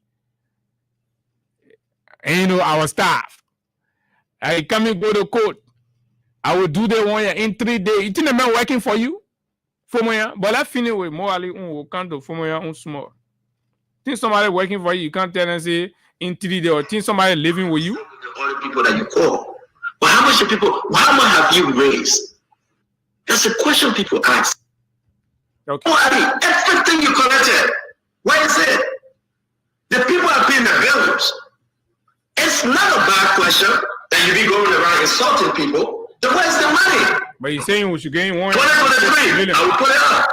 our staff. I come and go to court. I will do the 1 year in 3 days. You think the man working for you? Fumoya. But let's finish with morally will come to Fumoya on small. Think somebody working for you, you can't tell them say in 3 days, or think somebody living with you. All the people that you call. But how much have you raised? That's a question people ask. Okay. Everything you collected, where is it? The people are paying their bills. It's not a bad question that you be going around insulting people. Then where's the money? But you're saying we should gain 1 2023, I will put it up.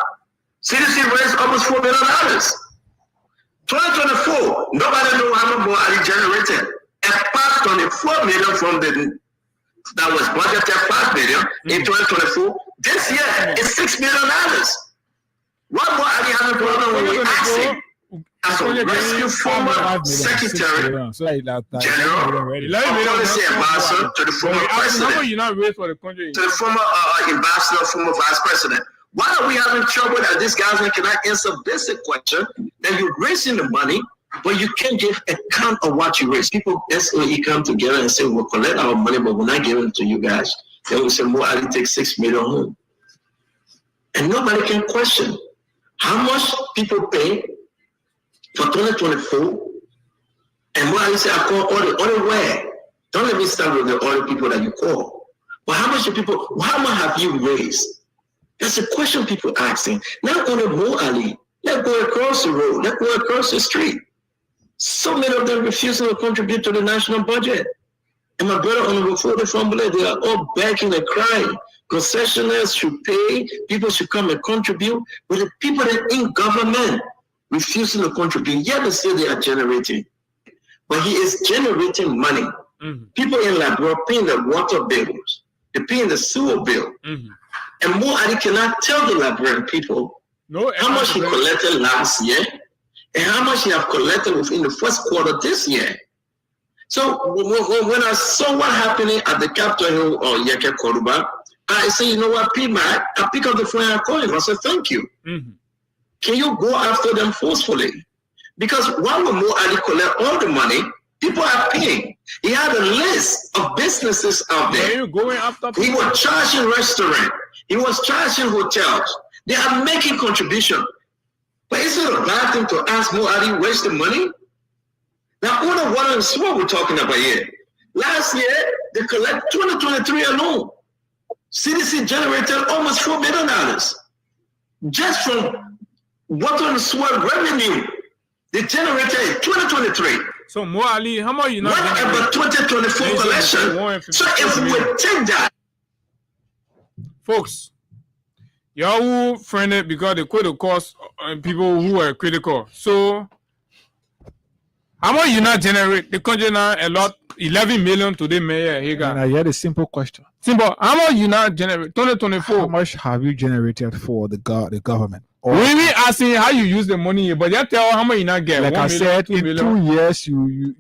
CDC raised almost $4 million. 2024, nobody knew how much more Ali generated. Apart from the $4 million from that was budgeted $5 million in 2024. This year is $6 million. What more are you having problem when we ask him as a rescue former secretary, general, policy ambassador to the former president, to the former ambassador, former vice president? Why are we having trouble that these guys cannot answer basic question? That you're raising the money, but you can't give account of what you raise. People SOE come together and say, we'll collect our money, but we're not giving it to you guys. Then we say, Mo Ali takes $6 million home. And nobody can question how much people pay for 2024. And Mo Ali said, I call all the way. Don't let me start with the other people that you call. But how much have you raised? That's a question people asking. Not only Mo Ali, let's go across the road, let's go across the street. So many of them refusing to contribute to the national budget. And my brother on the Fode Fambule, they are all begging and crying. Concessionaires should pay, people should come and contribute, but the people that are in government refusing to contribute, yet they say they are generating. But he is generating money. Mm-hmm. People in Labrador paying the water bills, they're paying the sewer bill. Mm-hmm. And Mo Ali cannot tell the Liberian people how much he collected last year and how much he have collected within the first quarter this year. So when I saw what happening at the Capitol Hill or Yeke Koruba, I said, you know what, PMAC, I pick up the phone and I call him. I said, thank you. Mm-hmm. Can you go after them forcefully? Because why would Mo Ali collect all the money? People are paying. He had a list of businesses out there. He was charging restaurants. He was charging hotels. They are making contribution. But is it a bad thing to ask Mo Ali where's the money? Now, all the water and sewer we're talking about here. Last year, they collected 2023 alone. CDC generated almost $4 million just from water and sewer revenue. They generated in 2023. So Mo Ali, how much you know? What about 2024 collection? So if we take that, folks, y'all friend it because they could have cost people who are critical. So how much you not generate? The country now a lot, 11 million today, Mayor Higa. And I had a simple question. Simple. How much you not generate? 2024. How much have you generated for the government? We really asking how you use the money, but you tell how much you not get. Like I said, in 2 years, you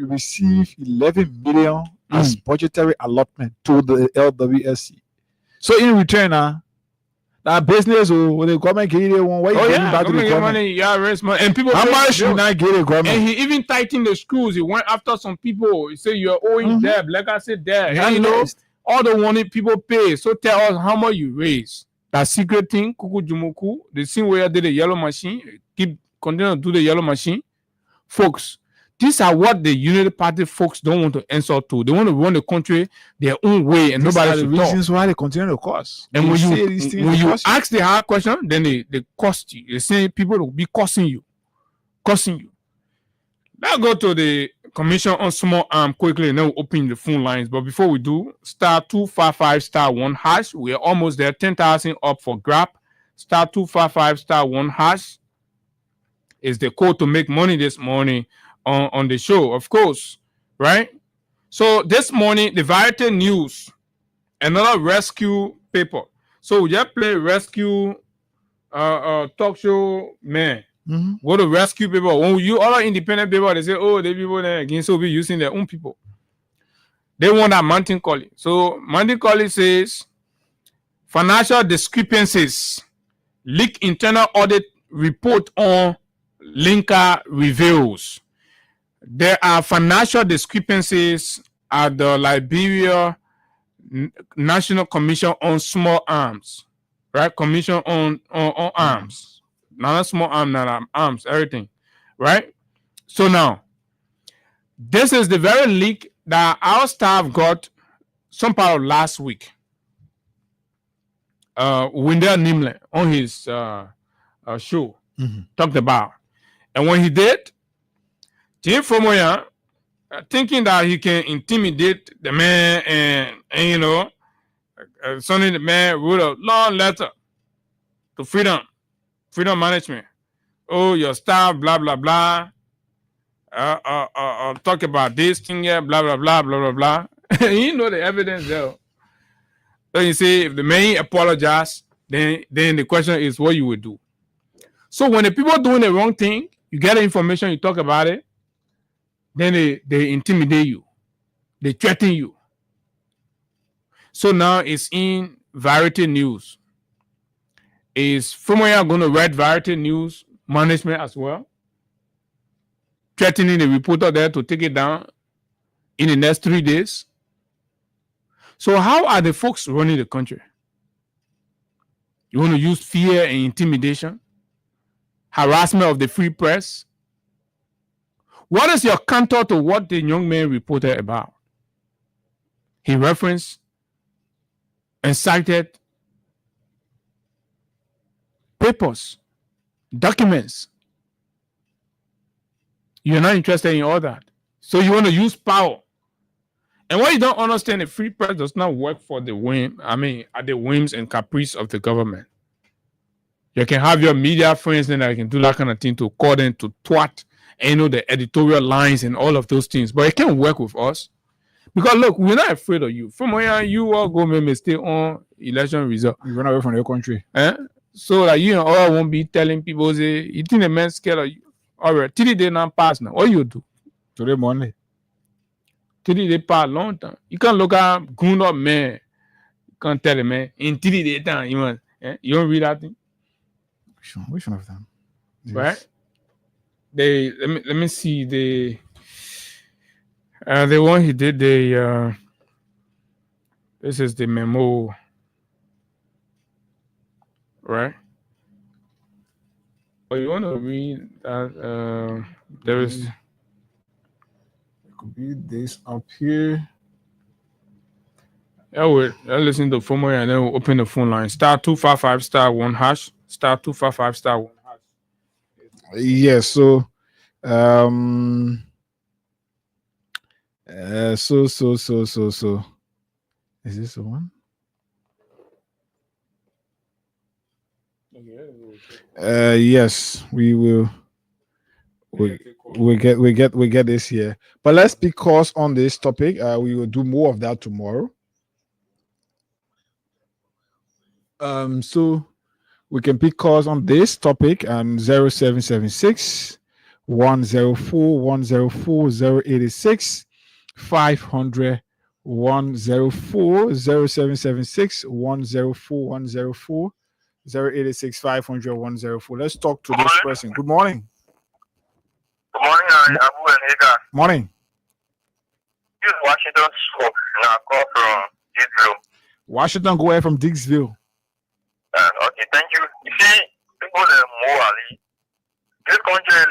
receive 11 million as budgetary allotment to the LWSC. So in return, that business or the government get it one way. Back to the government. Money, yeah, raise money, and people. How much you not get a government? And he even tightened the screws. He went after some people. He said you're owing debt. Like I said, debt. And you know, all the money people pay. So tell us how much you raise. That secret thing, Kuku Jumuku, the thing where I did the yellow machine, continue to do the yellow machine. Folks, these are what the Unity Party folks don't want to answer to. They want to run the country their own way, and nobody should talk. Reasons why they continue to cost. And when you ask the hard question, then they cost you. They say people will be costing you. Let's go to the Commission on Small Arms quickly, and then we'll open the phone lines. But before we do, *255*1#. We are almost there. 10,000 up for grab. *255*1# is the code to make money this morning on the show, of course, right? So this morning, the Variety News, another rescue paper. So we just play rescue talk show man. Mm-hmm. Go to rescue people. When you all are independent people, they say, oh, the people there again, so be using their own people. They want that Mountain College. So Mountain College says financial discrepancies, leak internal audit report on Linka reveals. There are financial discrepancies at the Liberia National Commission on Small Arms, right? Commission on Arms. Not a small arm, not arms, everything, right? So now, this is the very leak that our staff got some part of last week. Wendell Nimle on his show talked about. And when he did, Jim Fomoya, thinking that he can intimidate the man and you know, suddenly the man wrote a long letter to Freedom Freedom management. Oh, your staff, blah, blah, blah. Talk about this thing here, blah, blah, blah, blah, blah, blah. You know the evidence there. So you see, if the man apologize, then the question is what you would do. So when the people doing the wrong thing, you get the information, you talk about it, then they intimidate you. They threaten you. So now it's in Variety News. Is Fumoya going to write Variety News management as well? Threatening the reporter there to take it down in the next 3 days? So how are the folks running the country? You want to use fear and intimidation? Harassment of the free press? What is your counter to what the young man reported about? He referenced and cited papers, documents. You're not interested in all that. So you want to use power. And what you don't understand, the free press does not work for the whim, at the whims and caprice of the government. You can have your media friends and I can do that kind of thing to call them to twat and the editorial lines and all of those things. But it can't work with us. Because look, we're not afraid of you. From where you all go make mistake on election result. You run away from your country. So that you all won't be telling people, say, you think the man scared of you? All right, 3 days not pass now. What you do? Today morning. 3 days pass long time. You can't look at grown up man. You can't tell a man in 3 days time. You don't read that thing? Which one of them? Yes. Right? Let me see the one he did this is the memo, right? But you want to read that there is it could be this up here. Yeah, I'll listen to phone and then we'll open the phone line. *255 *1#. *255 *1#. Yes, so so is this the one? Yes, we will. We get this here. But let's pick calls on this topic. We will do more of that tomorrow. So we can pick calls on this topic 0776 104 104 086 500 104 0776 104 104 086 500 104. Let's talk to this person. Good morning. Good morning, Abu and Hagar. Morning. This is Washington Scope. Now call from Dixville. Washington, go ahead from Dixville. Okay, thank you. You see, people are morally. This country,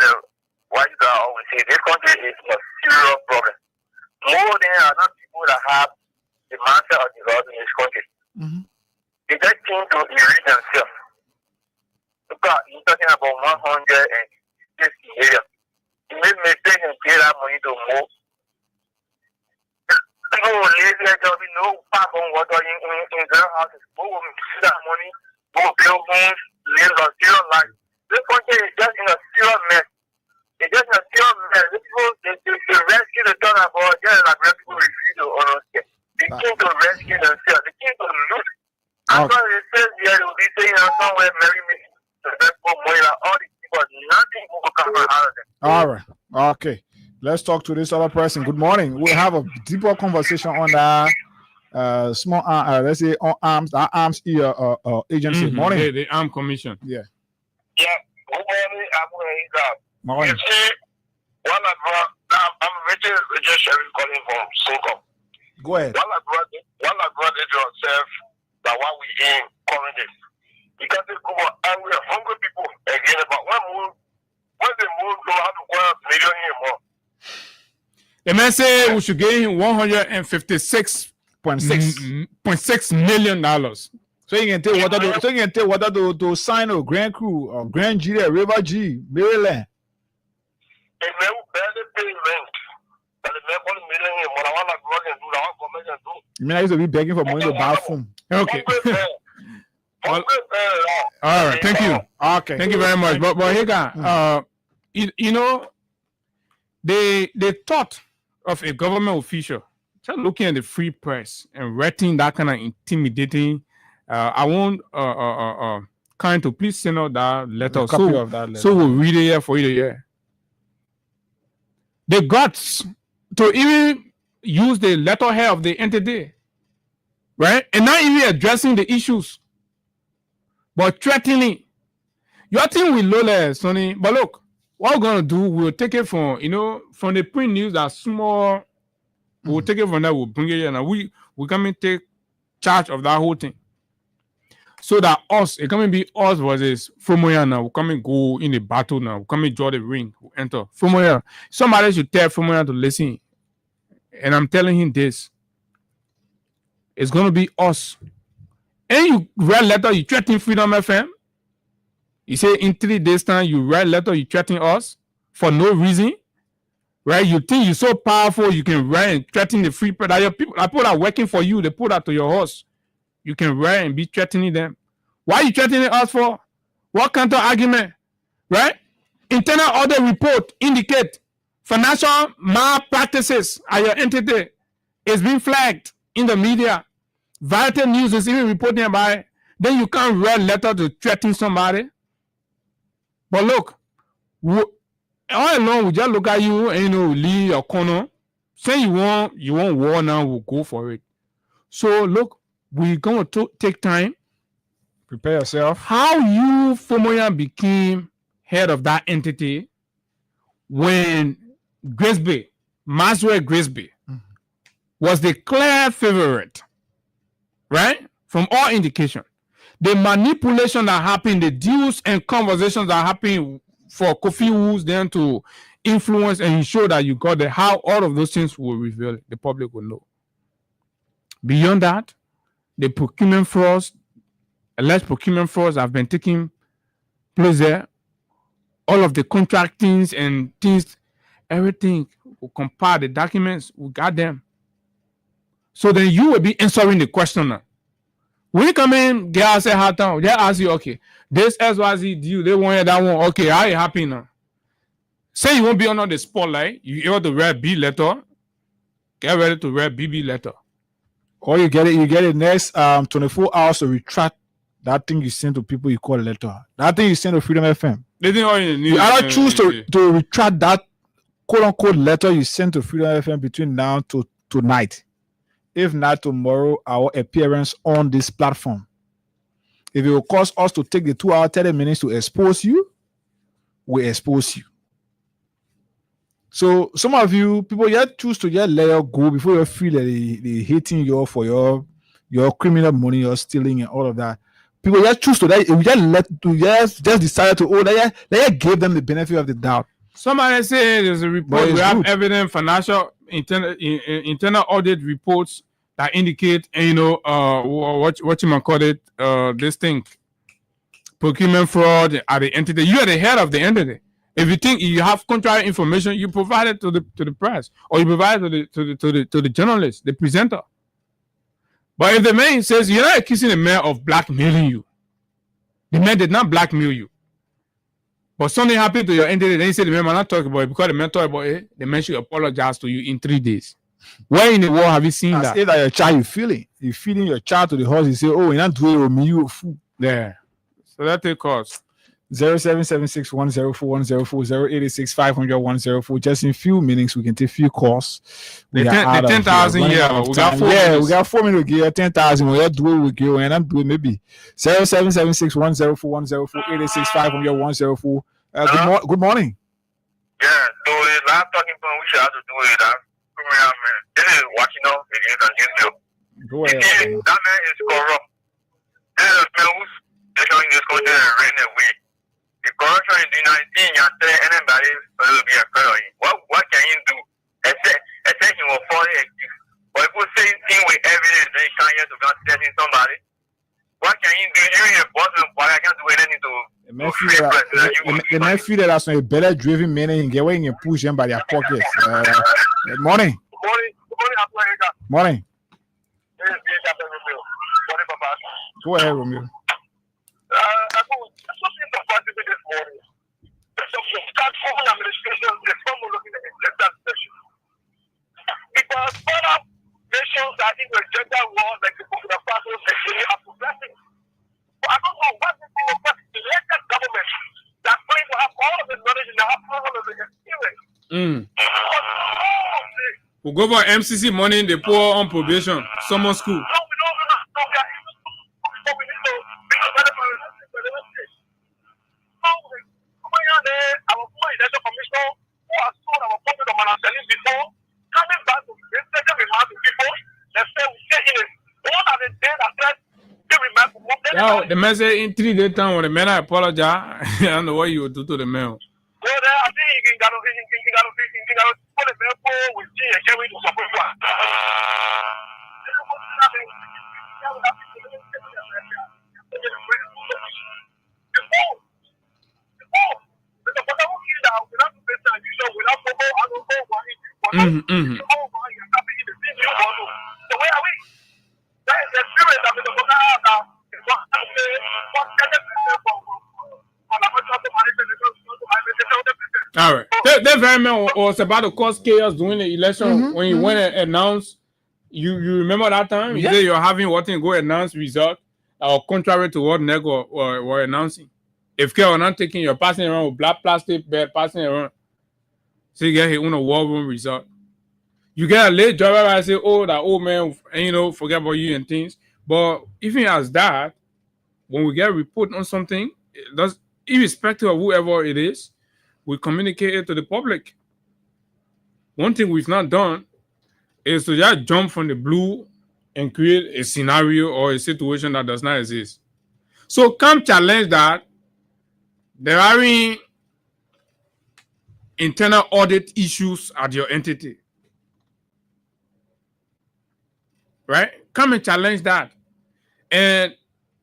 what you always say, this country is a serious problem. More than other people that have the mindset of developing this country. Mm-hmm. They just seem to enrich themselves. Because you're talking about 150 areas. You make mistakes and pay that money to move. People will live there, there will be no pipe on water in their houses. People will see that money, go build homes, live a serious life. This country is just in a serious mess. It's just in a serious mess. These people, they rescue the turnabout, just like people refuse to understand. They came to rescue themselves. They came to loot. After they said there, they will be saying somewhere, Mary me, money, like all these people, nothing will come out of them. All right. Okay. Let's talk to this other person. Good morning. We'll have a deeper conversation on that small, let's say, on arms agency. Mm-hmm. Morning. The Armed Commission. Yeah. Yeah. Good morning, Abu Hagar. Morning. You see, I'm Richard Sheriff calling from Sunkom. Go ahead. One I brought it yourself that what we in currently. Because they go and we are hungry people again, but when they move, they have to go out $1 million more. The man said we should give him $156.6 million. So you can tell what to sign a Grand Crew or Grand G, River G, Maryland. They may barely pay rent. But they may $1 million more. I want to go and do that. You mean I used to be begging for money to buy phone? Okay. All right, thank you. Okay. Thank you very much. But Higa, you know, they thought of a government official just looking at the free press and writing that kind of intimidating. I want kind to please send out that letter. Copy of that letter. So we'll read it here for you to hear. The guts to even use the letterhead of the entity, right? And not even addressing the issues, but threatening. Your thing will low, Sonny. But look, what we're gonna do, we'll take it from from the print news that small. We'll take it from that. We'll bring it in, and we come and take charge of that whole thing. So that it can be us versus Fumoya now. We come and go in the battle now. We come and draw the ring. We enter Fumoya. Somebody should tell Fumoya to listen. And I'm telling him this. It's gonna be us. And you write letter, you threaten Freedom FM. You say in 3 days time, you write letter, you threaten us for no reason. Right? You think you're so powerful, you can write and threaten the free press. That your people are working for you, they put that to your horse. You can write and be threatening them. Why are you threatening us for? What counter argument? Right? Internal audit report indicate financial malpractices at your entity is being flagged in the media. Variety News is even reporting about it. Then you can't write a letter to threaten somebody. But look, all along we just look at you and leave your corner. Say you want war now, we'll go for it. So look, we're going to take time. Prepare yourself. How you, Fumoya, became head of that entity when Grisby, Maxwell Grisby, was the clear favorite, right? From all indication. The manipulation that happened, the deals and conversations that happened for Kofi Woods then to influence and ensure that you got how all of those things will reveal, the public will know. Beyond that, the procurement frauds, alleged procurement frauds have been taking place there. All of the contractings and things, everything, we compare the documents, we got them. So then you will be answering the question now. When you come in, girl say how time, they ask you, okay, this XYZ deal, they want that one, okay, how you happy now? Say you won't be under the spotlight, you able to write B letter, get ready to write BB letter. Or you get it next 24 hours to retract that thing you send to people you call a letter. That thing you send to Freedom FM. You either choose to retract that quote unquote letter you sent to Freedom FM between now to tonight. If not tomorrow, our appearance on this platform. If it will cost us to take the 2 hour 30 minutes to expose you, we expose you. So some of you people yet choose to just let you go before you feel that they hating you for your criminal money you're stealing and all of that. People just choose to that. We just decided to they gave them the benefit of the doubt. Somebody say there's a report. We have evidence, financial internal audit reports that indicate, what you might call it, this thing, procurement fraud at the entity. You are the head of the entity. If you think you have contrary information, you provide it to the press, or you provide it to the journalist, the presenter. But if the man says you're not accusing the man of blackmailing you, the man did not blackmail you. But something happened to your entity, then you say the man might not talk about it because the man talk about it, the man should apologize to you in 3 days. Where in the world have you seen that? Say that your child you're feeding your child to the horse, you say, oh, you're not doing it with me, you fool. Yeah. So that take cost. 0776-104-104-086-500-104. Just in a few minutes, we can take few calls. The 10,000 we got 4 minutes. We got 4 minutes to get 10,000. We got do it with you, and I'm doing maybe 0776-104-104-086-500-104. Good morning. Yeah, so the last talking point we should have to do it. This is watching out against you. Go ahead. That man is corrupt. This is man who's taking this country and running away. The corruption is doing anything you tell anybody will be afraid of him. What can he do? Except he will fall accused. But if we say things with evidence, then he can't get to threaten somebody. What can he do? You in a boss and I can't do anything to the man feel that as a better driven man and get away and push them by their pockets. Morning. Morning. Go ahead, Romeo. that in the gender war, like the Burkina Faso section, you have to blessing. But I don't know what this elected government that's going to have all of the knowledge and have all of the experience. We'll go for MCC money, they pour on probation, summer school. Yo, the man said in 3 days time when the man I apologize, I don't know what you would do to the man. All right. That very man was about to cause chaos during the election when you went and announced. You remember that time? You said you're having what thing go announce result or contrary to what NEC were announcing. If you are not taking, you're passing around with black plastic bed, passing around. So you get hit on a war room result. You get a late driver and say, oh, that old man, and forget about you and things. But even as that, when we get a report on something, that's irrespective of whoever it is, we communicate it to the public. One thing we've not done is to just jump from the blue and create a scenario or a situation that does not exist. So come challenge that. There are internal audit issues at your entity. Right? Come and challenge that. And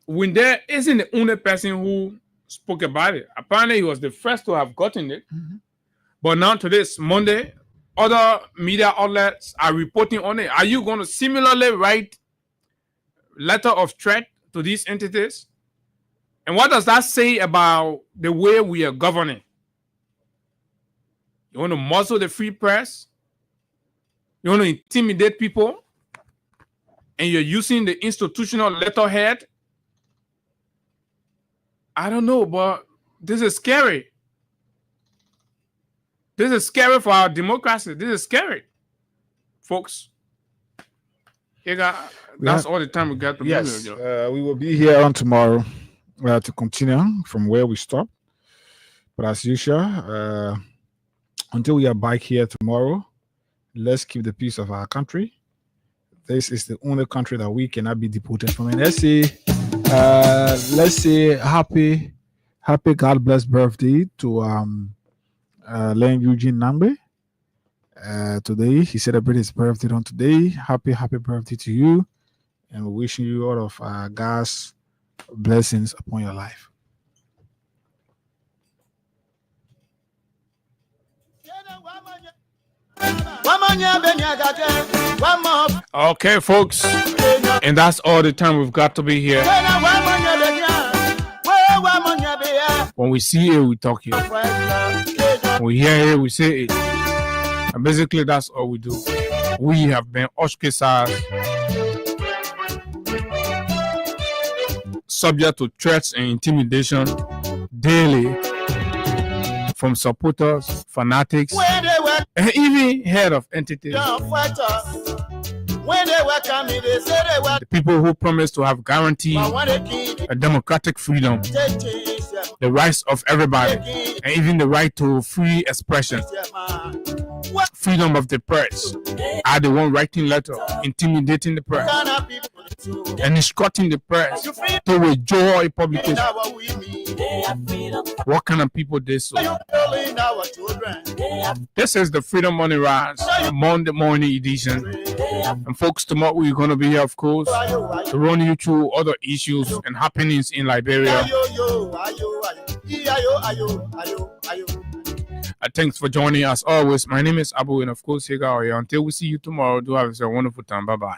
when there isn't the only person who spoke about it, apparently he was the first to have gotten it. But now today is Monday. Other media outlets are reporting on it. Are you going to similarly write letter of threat to these entities? And what does that say about the way we are governing? You want to muzzle the free press? You want to intimidate people? And you're using the institutional letterhead? I don't know, but this is scary. This is scary for our democracy. This is scary, folks. That's all the time we got to be here. We will be here on tomorrow to continue from where we stopped. But as usual, until we are back here tomorrow, let's keep the peace of our country. This is the only country that we cannot be deported from. And let's say happy God bless birthday to Len Eugene Nambe. Today he celebrated his birthday on today. Happy birthday to you, and we wishing you all of God's blessings upon your life. Okay, folks, and that's all the time we've got to be here. When we see it, we talk it. When we hear it, we say it. And basically, that's all we do. We have been ostracized, subject to threats and intimidation daily from supporters, fanatics, and even head of entities. The people who promise to have guaranteed a democratic freedom, the rights of everybody, and even the right to free expression, freedom of the press, are the one writing letter, intimidating the press, and instructing the press to withdraw a publication. What kind of people they so? This is the Freedom Money Rise Monday morning edition. And folks, tomorrow we're going to be here, of course, to run you through other issues and happenings in Liberia. Thanks for joining us always. My name is Abu, and of course, Higa. Until we see you tomorrow, do have a wonderful time. Bye-bye.